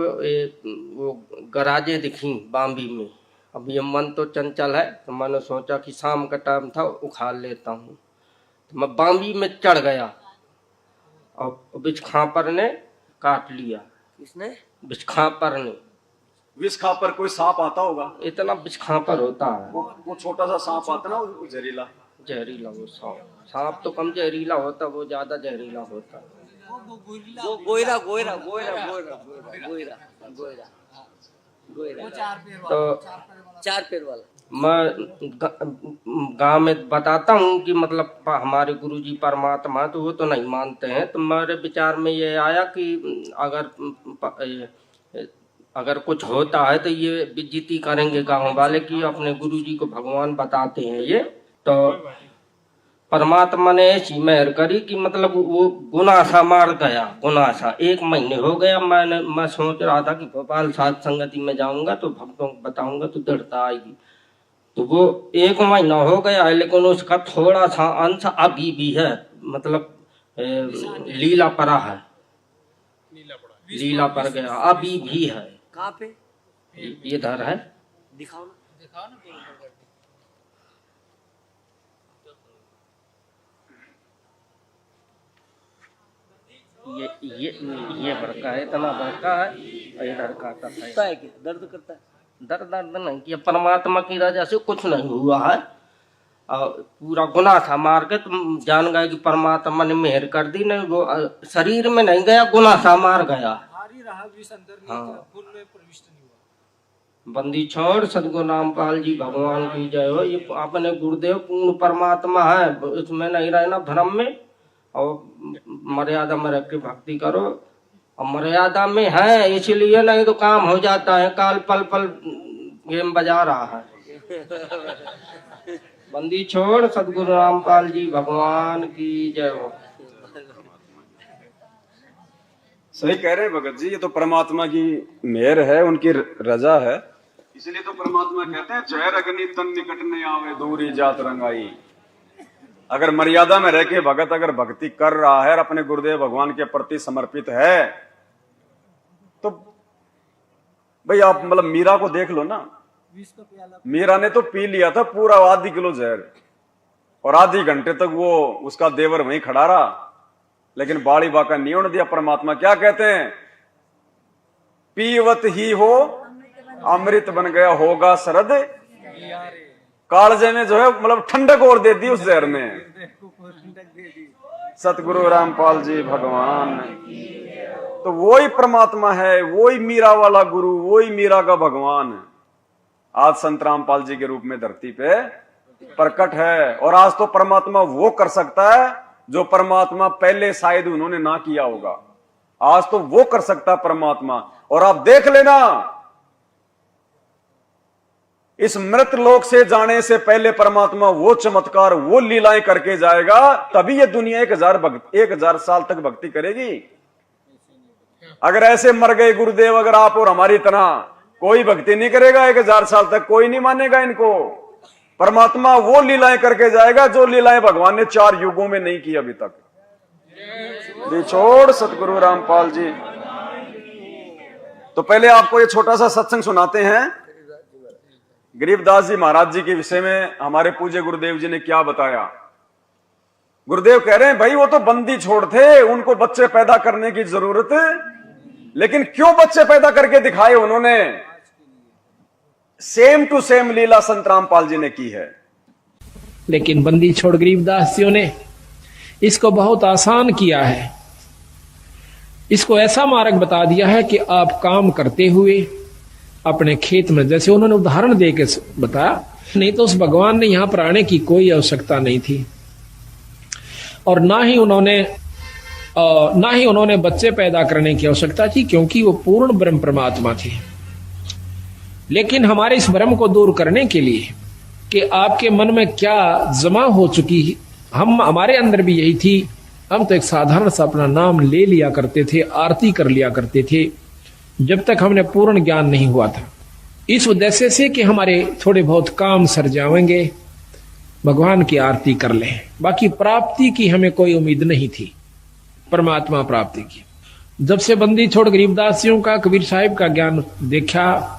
वो गराजे दिखी बाम्बी में। अब ये मन तो चंचल है तो मैंने सोचा कि शाम का टाइम था, उखाड़ लेता हूँ। तो मैं बाम्बी में चढ़ गया और बिचखापर ने काट लिया। किसने? बिचखापर ने। विष खापर कोई सांप आता होगा, इतना बिचखापर होता है। वो छोटा सा सांप आता ना, वो जहरीला। जहरीला वो सांप तो कम जहरीला होता, वो ज्यादा जहरीला होता। वो गोयरा गोयरा गोयरा गोयरा गोयरा गोयरा गोयरा। तो 4 पैर वाला। मैं गांव में बताता हूँ कि मतलब हमारे गुरुजी परमात्मा, तो वो तो नहीं मानते हैं। तो मेरे विचार में ये आया कि अगर कुछ होता है तो ये बेइज्जती करेंगे गांव वाले कि अपने गुरुजी को भगवान बताते हैं ये। तो परमात्मा ने ऐसी मेहर करी कि मतलब वो गुनासा मार गया। गुनासा 1 महीने हो गया। मैं सोच रहा था कि भोपाल साध संगति में जाऊंगा तो भक्तों को बताऊंगा तो दृढ़ता आएगी। तो वो 1 महीना हो गया है, लेकिन उसका थोड़ा सा अंश अभी भी है, मतलब लीला पड़ा है, लीला पड़ गया अभी भी है। कहाँ पे? इधर है, दिखाओ ना। दिखाओ ना पूरा। ये भड़का है, इतना भड़का है और इधर का करता है। क्या दर्द करता है? दर्द नहीं किया। परमात्मा की वजह से कुछ नहीं हुआ है। और पूरा गुनाह था मार के तुम जान गए कि परमात्मा ने मेहर कर दी। नहीं वो शरीर में नहीं गया, गुनाह था मार गया। रहा विष अंदर नहीं, हाँ। खून में प्रविष्ट नहीं हुआ। बंदी छोड़ सदगुरु रामपाल जी भगवान की जय हो। ये अपने गुरुदेव पूर्ण परमात्मा है, इसमें नहीं रहना भ्रम में, और मर्यादा में रह के भक्ति करो। और मर्यादा में है इसलिए, नहीं तो काम हो जाता है। काल पल पल गेम बजा रहा है। बंदी छोड़ सदगुरु रामपाल जी भगवान की जय हो। सही कह रहे हैं भगत जी, ये तो परमात्मा की मेहर है, उनकी रजा है। इसलिए तो परमात्मा कहते हैं जय अग्नि तन निकट न आवे दूरी जात रंगाई। अगर मर्यादा में रह के भगत अगर भक्ति कर रहा है और अपने गुरुदेव भगवान के प्रति समर्पित है, तो भाई आप मतलब मीरा को देख लो ना। मीरा ने तो पी लिया था पूरा आधी किलो जहर, और आधी घंटे तक वो उसका देवर वहीं खड़ा रहा, लेकिन बाड़ी बाका नहीं होने दिया। परमात्मा क्या कहते हैं, पीवत ही हो अमृत बन गया होगा शरद, कालजे में जो है मतलब ठंडक और दे दी उस जहर में। सतगुरु रामपाल जी भगवान, तो वही परमात्मा है, वही मीरा वाला गुरु, वही मीरा का भगवान आज संत रामपाल जी के रूप में धरती पे प्रकट है। और आज तो परमात्मा वो कर सकता है जो परमात्मा पहले शायद उन्होंने ना किया होगा। आज तो वो कर सकता परमात्मा। और आप देख लेना, इस मृत लोक से जाने से पहले परमात्मा वो चमत्कार, वो लीलाएं करके जाएगा, तभी ये दुनिया 1000 साल तक भक्ति करेगी। अगर ऐसे मर गए गुरुदेव, अगर आप और हमारी तरह, कोई भक्ति नहीं करेगा 1000 साल तक, कोई नहीं मानेगा इनको। परमात्मा वो लीलाएं करके जाएगा जो लीलाएं भगवान ने 4 युगों में नहीं की अभी तक। छोड़ सतगुरु रामपाल जी। तो पहले आपको ये छोटा सा सत्संग सुनाते हैं। गरीबदास जी महाराज जी के विषय में हमारे पूज्य गुरुदेव जी ने क्या बताया। गुरुदेव कह रहे हैं भाई वो तो बंदी छोड़ थे, उनको बच्चे पैदा करने की जरूरत, लेकिन क्यों बच्चे पैदा करके दिखाए उन्होंने। सेम टू सेम लीला संत रामपाल जी ने की है। लेकिन बंदी छोड़ गरीबदास जी ने इसको बहुत आसान किया है। इसको ऐसा मार्ग बता दिया है कि आप काम करते हुए अपने खेत में, जैसे उन्होंने उदाहरण दे के बताया, नहीं तो उस भगवान ने यहां पर आने की कोई आवश्यकता नहीं थी। और ना ही उन्होंने बच्चे पैदा करने की आवश्यकता थी, क्योंकि वो पूर्ण ब्रह्म परमात्मा थे। लेकिन हमारे इस भ्रम को दूर करने के लिए कि आपके मन में क्या जमा हो चुकी, हमारे अंदर भी यही थी। हम तो एक साधारण सा अपना नाम ले लिया करते थे, आरती कर लिया करते थे, जब तक हमने पूर्ण ज्ञान नहीं हुआ था। इस उद्देश्य से कि हमारे थोड़े बहुत काम सर जाएंगे, भगवान की आरती कर लें, बाकी प्राप्ति की हमें कोई उम्मीद नहीं थी, परमात्मा प्राप्ति की। जब से बंदी छोड़ गरीबदासियों का, कबीर साहिब का ज्ञान देखा,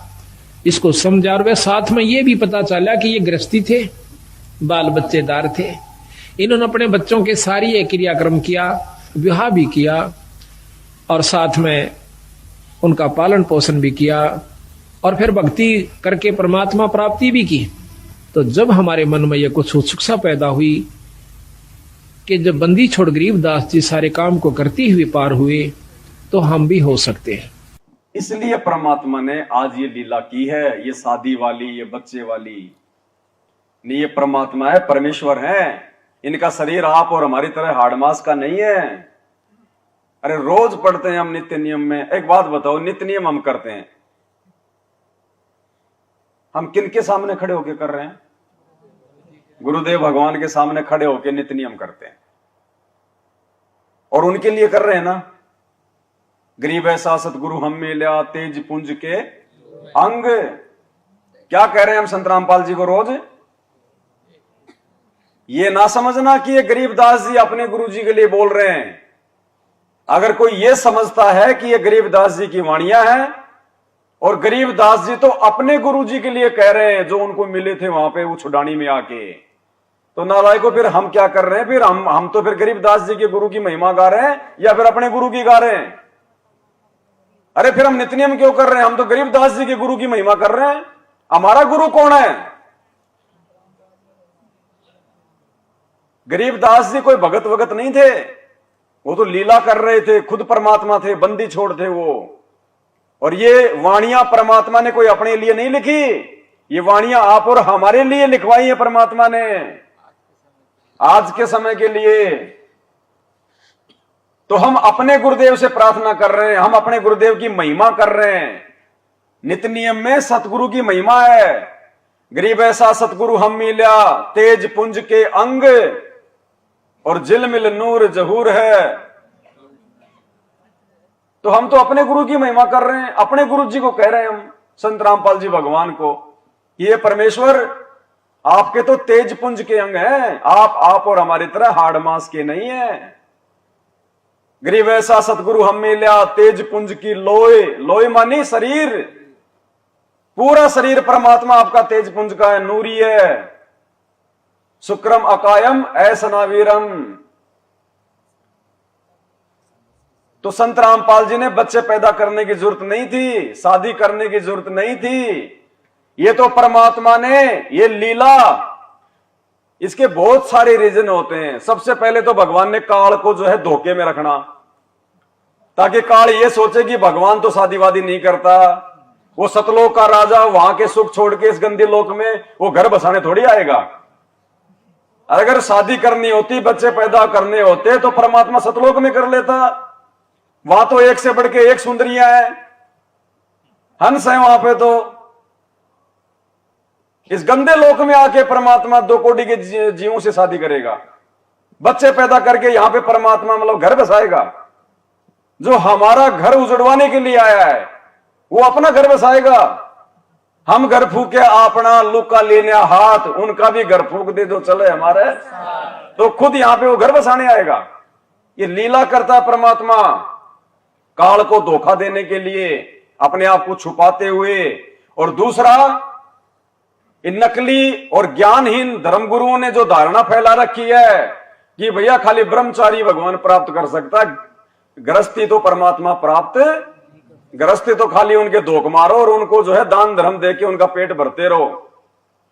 इसको समझा, और वे साथ में ये भी पता चला कि ये गृहस्थी थे, बाल बच्चेदार थे। इन्होंने अपने बच्चों के सारी ये क्रियाक्रम किया, विवाह भी किया, और साथ में उनका पालन पोषण भी किया, और फिर भक्ति करके परमात्मा प्राप्ति भी की। तो जब हमारे मन में यह कुछ उत्सुकता पैदा हुई कि जब बंदी छोड़ गरीबदास जी सारे काम को करते हुए पार हुए, तो हम भी हो सकते हैं। इसलिए परमात्मा ने आज ये लीला की है। ये शादी वाली, ये बच्चे वाली नहीं, ये परमात्मा है, परमेश्वर है। इनका शरीर आप और हमारी तरह हाड़ मास का नहीं है। अरे रोज पढ़ते हैं हम नित्य नियम में। एक बात बताओ, नित्य नियम हम करते हैं, हम किनके सामने खड़े होके कर रहे हैं? गुरुदेव भगवान के सामने खड़े होके नित्य नियम करते हैं, और उनके लिए कर रहे हैं ना। गरीब ऐसा सतगुरु हम मिल्या, तेज पुंज के अंग। क्या कह रहे हैं हम संत रामपाल जी को रोज? ये ना समझना कि ये गरीबदास जी अपने गुरु जी के लिए बोल रहे हैं। अगर कोई ये समझता है कि ये गरीबदास जी की वाणियां हैं, और गरीबदास जी तो अपने गुरु जी के लिए कह रहे हैं जो उनको मिले थे वहां पे उछुडानी में आके, तो नालायकों फिर हम क्या कर रहे हैं? फिर हम तो फिर गरीबदास जी के गुरु की महिमा गा रहे हैं या फिर अपने गुरु की गा रहे हैं? अरे फिर हम नित्य नियम क्यों कर रहे हैं? हम तो गरीबदास जी के गुरु की महिमा कर रहे हैं। हमारा गुरु कौन है? गरीबदास जी कोई भगत वगत नहीं थे, वो तो लीला कर रहे थे, खुद परमात्मा थे, बंदी छोड़ थे वो। और ये वाणियां परमात्मा ने कोई अपने लिए नहीं लिखी, ये वाणियां आप और हमारे लिए लिखवाई है परमात्मा ने, आज के समय के लिए। तो हम अपने गुरुदेव से प्रार्थना कर रहे हैं, हम अपने गुरुदेव की महिमा कर रहे हैं। नित्य नियम में सतगुरु की महिमा है। गरीब ऐसा सतगुरु हम मिल्या, तेज पुंज के अंग और जिलमिल नूर जहूर है। तो हम तो अपने गुरु की महिमा कर रहे हैं, अपने गुरु जी को कह रहे हैं हम, संत रामपाल जी भगवान को, ये परमेश्वर आपके तो तेज पुंज के अंग हैं, आप और हमारी तरह हाड़ मांस के नहीं है। गरीब ऐसा सतगुरु हम मिल्या, तेज पुंज की लोय, लोय मानी शरीर, पूरा शरीर परमात्मा आपका तेज पुंज का है, नूरी है। शुक्रम अकायम ऐसना वीरम। तो संत रामपाल जी ने बच्चे पैदा करने की जरूरत नहीं थी, शादी करने की जरूरत नहीं थी। ये तो परमात्मा ने ये लीला, इसके बहुत सारे रीजन होते हैं। सबसे पहले तो भगवान ने काल को जो है धोखे में रखना, ताकि काल ये सोचे कि भगवान तो शादी वादी नहीं करता, वो सतलोक का राजा वहां के सुख छोड़ के इस गंदे लोक में वो घर बसाने थोड़ी आएगा। अगर शादी करनी होती, बच्चे पैदा करने होते, तो परमात्मा सतलोक में कर लेता। वहां तो एक से बढ़ के एक सुंदरियां हैं, हंस है वहां पे। तो इस गंदे लोक में आके परमात्मा 2 कोटि के जीवों से शादी करेगा, बच्चे पैदा करके यहां पे परमात्मा मतलब घर बसाएगा। जो हमारा घर उजड़वाने के लिए आया है वो अपना घर बसाएगा। हम घर फूके अपना, लुका लेने हाथ, उनका भी घर फूक दे दो चले हमारे, तो खुद यहां पे वो घर बसाने आएगा। ये लीला करता है परमात्मा, काल को धोखा देने के लिए, अपने आप को छुपाते हुए। और दूसरा, इन नकली और ज्ञानहीन धर्मगुरुओं ने जो धारणा फैला रखी है कि भैया खाली ब्रह्मचारी भगवान प्राप्त कर सकता है, गृहस्थी तो परमात्मा प्राप्त, गृहस्थी तो खाली उनके धोख मारो और उनको जो है दान धर्म देके उनका पेट भरते रहो,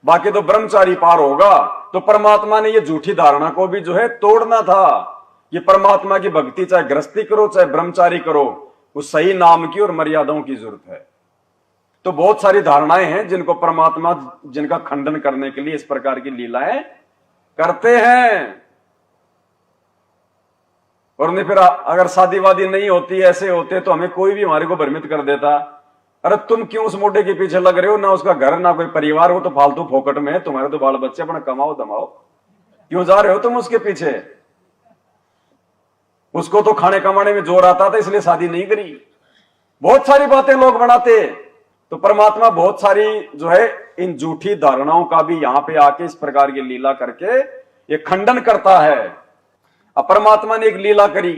बाकी तो ब्रह्मचारी पार होगा। तो परमात्मा ने ये झूठी धारणा को भी जो है तोड़ना था। ये परमात्मा की भक्ति चाहे गृहस्थी करो चाहे ब्रह्मचारी करो, उस सही नाम की और मर्यादाओं की जरूरत है। तो बहुत सारी धारणाएं हैं जिनको परमात्मा, जिनका खंडन करने के लिए इस प्रकार की लीलाएं करते हैं। और नहीं फिर अगर शादी वादी नहीं होती, ऐसे होते, तो हमें कोई भी हमारे को भ्रमित कर देता, अरे तुम क्यों उस मोटे के पीछे लग रहे हो, ना उसका घर ना कोई परिवार, वो तो फालतू फोकट में है, तुम्हारे तो बाल बच्चे, अपना कमाओ दमाओ, क्यों जा रहे हो तुम उसके पीछे। उसको तो खाने कमाने में जोर आता था इसलिए शादी नहीं करी। बहुत सारी बातें लोग बनाते। तो परमात्मा बहुत सारी जो है इन झूठी धारणाओं का भी यहां पे आके इस प्रकार की लीला करके ये खंडन करता है। अब परमात्मा ने एक लीला करी,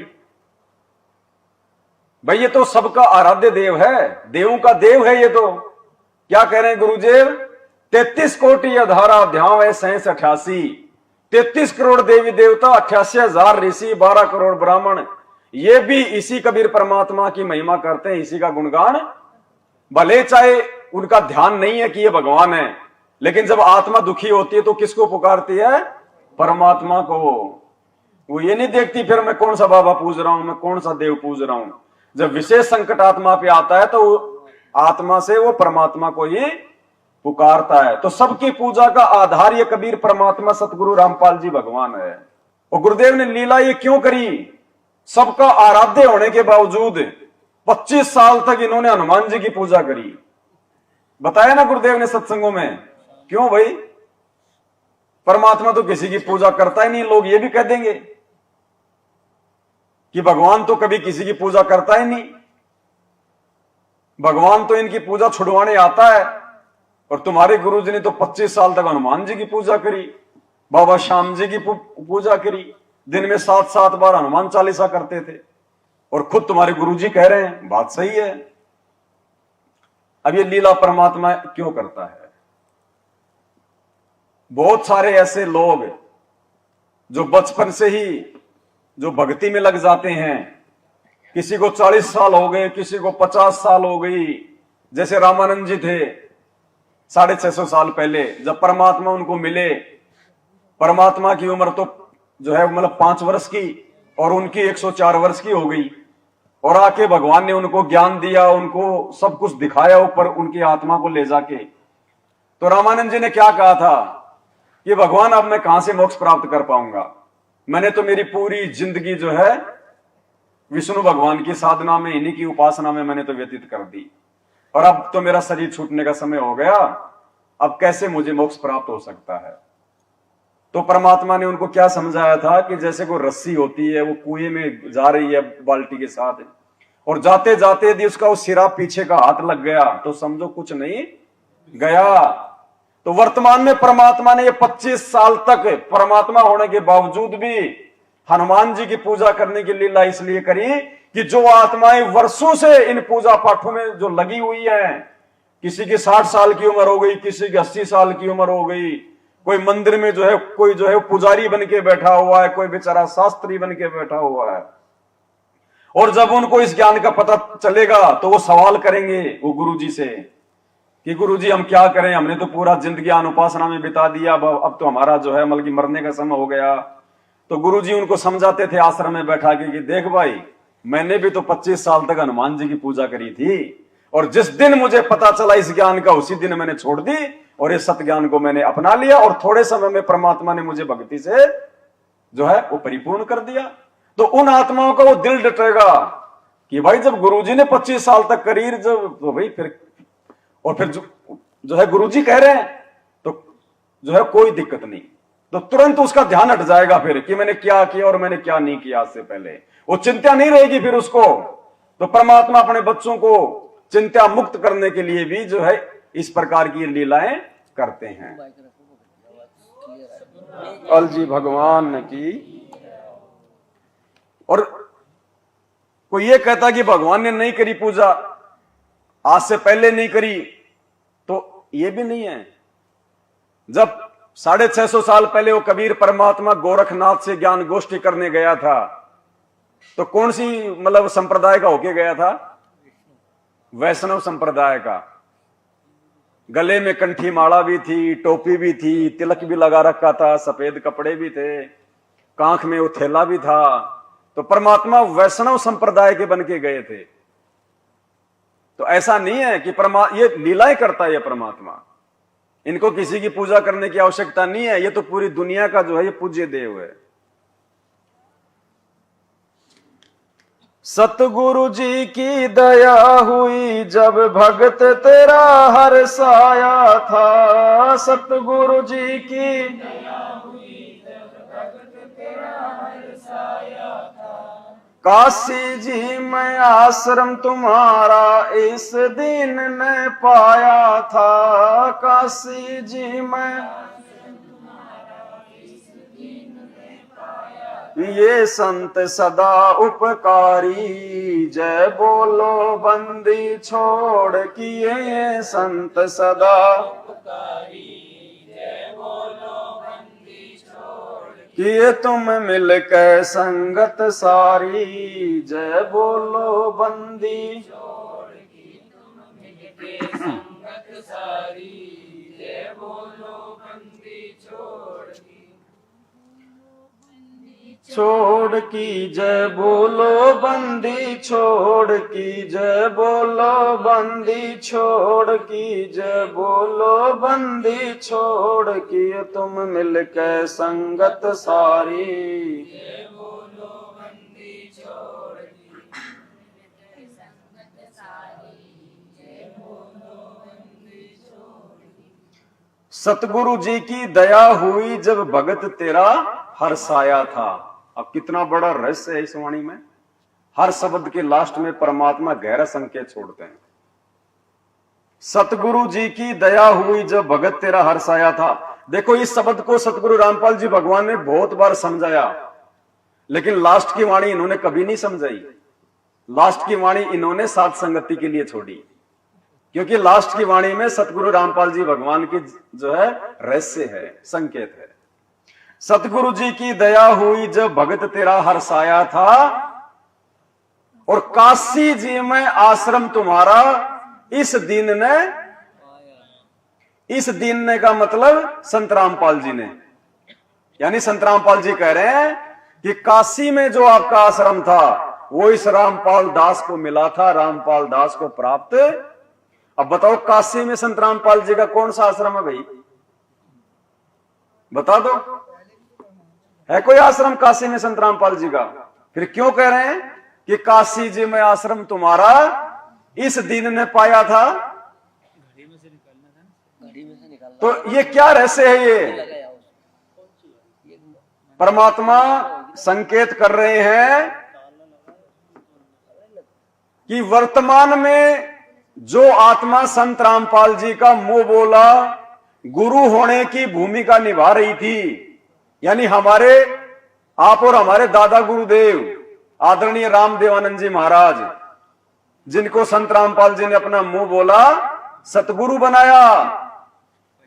भाई ये तो सबका आराध्य देव है, देवों का देव है ये तो। क्या कह रहे हैं गुरुदेव, 33 कोटि अधारा ध्यान है 88, 33 करोड़ देवी देवता, 88,000 ऋषि, 12 करोड़ ब्राह्मण, ये भी इसी कबीर परमात्मा की महिमा करते हैं, इसी का गुणगान। भले चाहे उनका ध्यान नहीं है कि ये भगवान है, लेकिन जब आत्मा दुखी होती है तो किसको पुकारती है, परमात्मा को। वो ये नहीं देखती फिर मैं कौन सा बाबा पूज रहा हूं, मैं कौन सा देव पूज रहा हूं। जब विशेष संकट आत्मा पे आता है तो आत्मा से वो परमात्मा को ही पुकारता है। तो सबकी पूजा का आधार ये कबीर परमात्मा सतगुरु रामपाल जी भगवान है। और गुरुदेव ने लीला ये क्यों करी, सबका आराध्य होने के बावजूद 25 साल तक इन्होंने हनुमान जी की पूजा करी। बताया ना गुरुदेव ने सत्संगों में, क्यों भाई, परमात्मा तो किसी की पूजा करता ही नहीं। लोग ये भी कह देंगे कि भगवान तो कभी किसी की पूजा करता ही नहीं, भगवान तो इनकी पूजा छुड़वाने आता है। और तुम्हारे गुरुजी ने तो 25 साल तक हनुमान जी की पूजा करी, बाबा श्याम जी की पूजा करी, दिन में 7-7 बार हनुमान चालीसा करते थे, और खुद तुम्हारे गुरुजी कह रहे हैं बात सही है। अब ये लीला परमात्मा क्यों करता है। बहुत सारे ऐसे लोग जो बचपन से ही जो भक्ति में लग जाते हैं, किसी को 40 साल हो गए, किसी को 50 साल हो गई। जैसे रामानंद जी थे 650 साल पहले, जब परमात्मा उनको मिले, परमात्मा की उम्र तो जो है मतलब 5 वर्ष की और उनकी 104 वर्ष की हो गई। और आके भगवान ने उनको ज्ञान दिया, उनको सब कुछ दिखाया ऊपर उनकी आत्मा को ले जाके। तो रामानंद जी ने क्या कहा था कि भगवान अब मैं कहां से मोक्ष प्राप्त कर पाऊंगा, मैंने तो मेरी पूरी जिंदगी जो है विष्णु भगवान की साधना में, इन्हीं की उपासना में मैंने तो व्यतीत कर दी, और अब तो मेरा शरीर छूटने का समय हो गया, अब कैसे मुझे मोक्ष प्राप्त हो सकता है। तो परमात्मा ने उनको क्या समझाया था कि जैसे कोई रस्सी होती है, वो कुएं में जा रही है बाल्टी के साथ, और जाते जाते यदि उसका वो सिरा पीछे का हाथ लग गया तो समझो कुछ नहीं गया। तो वर्तमान में परमात्मा ने ये 25 साल तक परमात्मा होने के बावजूद भी हनुमान जी की पूजा करने की लीला इसलिए करी कि जो आत्माएं वर्षों से इन पूजा पाठों में जो लगी हुई हैं, किसी की 60 साल की उम्र हो गई, किसी की 80 साल की उम्र हो गई, कोई मंदिर में जो है कोई जो है पुजारी बन के बैठा हुआ है, कोई बेचारा शास्त्री बन के बैठा हुआ है, और जब उनको इस ज्ञान का पता चलेगा तो वो सवाल करेंगे वो गुरु जी से कि गुरु जी हम क्या करें, हमने तो पूरा जिंदगी उपासना में बिता दिया, अब तो हमारा जो है मतलब मरने का समय हो गया। तो गुरु जी उनको समझाते थे आश्रम में बैठा के कि देख भाई, मैंने भी तो 25 साल तक हनुमान जी की पूजा करी थी, और जिस दिन मुझे पता चला इस ज्ञान का उसी दिन मैंने छोड़ दी और इस सत्य ज्ञान को मैंने अपना लिया, और थोड़े समय में परमात्मा ने मुझे भक्ति से जो है वो परिपूर्ण कर दिया। तो उन आत्माओं का वो दिल डटेगा कि भाई जब गुरुजी ने 25 साल तक करी, जब तो भाई फिर जो है गुरुजी कह रहे हैं तो जो है कोई दिक्कत नहीं, तो तुरंत उसका ध्यान हट जाएगा फिर कि मैंने क्या किया और मैंने क्या नहीं किया। आज से पहले वो चिंता नहीं रहेगी फिर उसको। तो परमात्मा अपने बच्चों को चिंता मुक्त करने के लिए भी जो है इस प्रकार की लीलाएं करते हैं। अल जी भगवान की। और कोई ये कहता कि भगवान ने नहीं करी पूजा, आज से पहले नहीं करी, तो ये भी नहीं है। जब 650 साल पहले वो कबीर परमात्मा गोरखनाथ से ज्ञान गोष्ठी करने गया था, तो कौन सी मतलब संप्रदाय का होके गया था? वैष्णव संप्रदाय का। गले में कंठी माला भी थी, टोपी भी थी, तिलक भी लगा रखा था, सफेद कपड़े भी थे, कांख में वो थैला भी था। तो परमात्मा वैष्णव संप्रदाय के बन के गए थे। तो ऐसा नहीं है कि ये लीलाएं करता है ये परमात्मा, इनको किसी की पूजा करने की आवश्यकता नहीं है। ये तो पूरी दुनिया का जो है ये पूज्य देव है। सतगुरु जी की दया हुई जब भगत तेरा हर्षाया था। सतगुरु जी की दया हुई जब भगत तेरा हर्षाया था। काशी जी में आश्रम तुम्हारा इस दिन ने पाया था। काशी जी में ये संत सदा उपकारी, जय बोलो बंदी छोड़ किए ये संत सदा उपकारी, जय बोलो बंदी छोड़ किए तुम मिल के संगत सारी, जय बोलो बंदी छोड़ की तुम मिल के संगत सारी, जय बोलो बंदी छोड़ की जय बोलो बंदी छोड़ की जय बोलो बंदी छोड़ की जय बोलो बंदी छोड़ की तुम मिल के संगत सारी, जय बोलो बंदी छोड़ की संगत सारी, जय बोलो बंदी छोड़। सतगुरु जी की दया हुई जब भगत तेरा हर्षाया था। अब कितना बड़ा रहस्य है इस वाणी में। हर शब्द के लास्ट में परमात्मा गहरा संकेत छोड़ते हैं। सतगुरु जी की दया हुई जब भगत तेरा हर्षाया था। देखो इस शब्द को सतगुरु रामपाल जी भगवान ने बहुत बार समझाया, लेकिन लास्ट की वाणी इन्होंने कभी नहीं समझाई। लास्ट की वाणी इन्होंने साथ संगति के लिए छोड़ी, क्योंकि लास्ट की वाणी में सतगुरु रामपाल जी भगवान की जो है रहस्य है, संकेत है। सतगुरु जी की दया हुई जब भगत तेरा हर्षाया था, और काशी जी में आश्रम तुम्हारा इस दिन ने, इस दिन ने का मतलब संत रामपाल जी ने, यानी संत रामपाल जी कह रहे हैं कि काशी में जो आपका आश्रम था वो इस रामपाल दास को मिला था, रामपाल दास को प्राप्त। अब बताओ काशी में संत रामपाल जी का कौन सा आश्रम है भाई, बता दो, है कोई आश्रम काशी में संत रामपाल जी का? फिर क्यों कह रहे हैं कि काशी जी में आश्रम तुम्हारा इस दिन ने पाया था? घड़ी में से निकालना था ना, घड़ी में से निकालना तो ये क्या रहस्य है? ये लगाया उसको। परमात्मा संकेत कर रहे हैं कि वर्तमान में जो आत्मा संत रामपाल जी का मुंह बोला गुरु होने की भूमिका निभा रही थी, यानी हमारे आप और हमारे दादा गुरुदेव आदरणीय रामदेवानंद जी महाराज, जिनको संत रामपाल जी ने अपना मुंह बोला सतगुरु बनाया,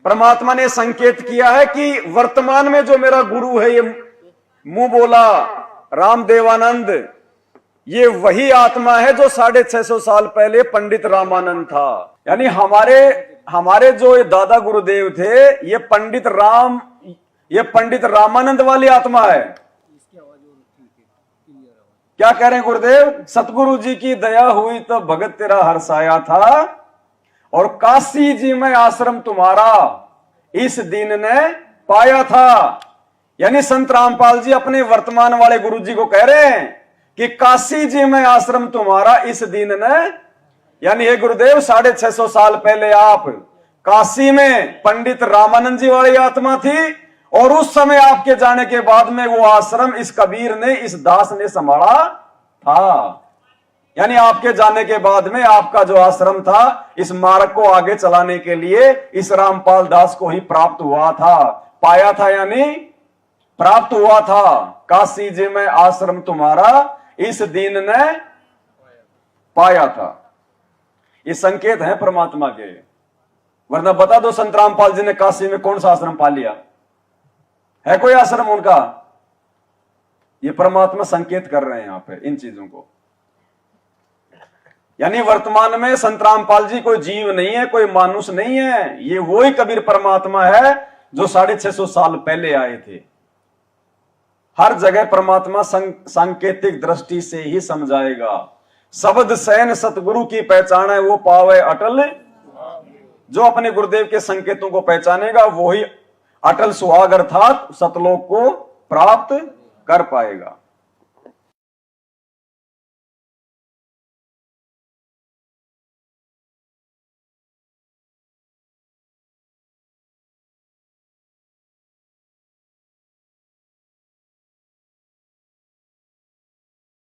परमात्मा ने संकेत किया है कि वर्तमान में जो मेरा गुरु है, ये मुंह बोला रामदेवानंद, ये वही आत्मा है जो 650 साल पहले पंडित रामानंद था। यानी हमारे जो ये दादा गुरुदेव थे, ये पंडित रामानंद वाली आत्मा है। क्या कह रहे हैं गुरुदेव? सतगुरु जी की दया हुई तो भगत तेरा हर्षाया था, और काशी जी में आश्रम तुम्हारा इस दिन ने पाया था। यानी संत रामपाल जी अपने वर्तमान वाले गुरु जी को कह रहे हैं कि काशी जी में आश्रम तुम्हारा इस दिन ने, यानी हे गुरुदेव 650 साल पहले आप काशी में पंडित रामानंद जी वाली आत्मा थी, और उस समय आपके जाने के बाद में वो आश्रम इस कबीर ने, इस दास ने संभाला था। यानी आपके जाने के बाद में आपका जो आश्रम था, इस मार्ग को आगे चलाने के लिए इस रामपाल दास को ही प्राप्त हुआ था, पाया था, यानी प्राप्त हुआ था। काशी जी में आश्रम तुम्हारा इस दिन ने पाया था। ये संकेत है परमात्मा के, वरना बता दो संत रामपाल जी ने काशी में कौन सा आश्रम पा लिया? है कोई आश्रम उनका? ये परमात्मा संकेत कर रहे हैं यहां पे इन चीजों को। यानी वर्तमान में संत रामपाल जी कोई जीव नहीं है, कोई मानुष नहीं है, ये वही कबीर परमात्मा है जो 650 साल पहले आए थे। हर जगह परमात्मा सांकेतिक दृष्टि से ही समझाएगा। शब्द सैन सतगुरु की पहचान है, वो पावे अटल। जो अपने गुरुदेव के संकेतों को पहचानेगा वही अटल सुहाग अर्थात सतलोक को प्राप्त कर पाएगा।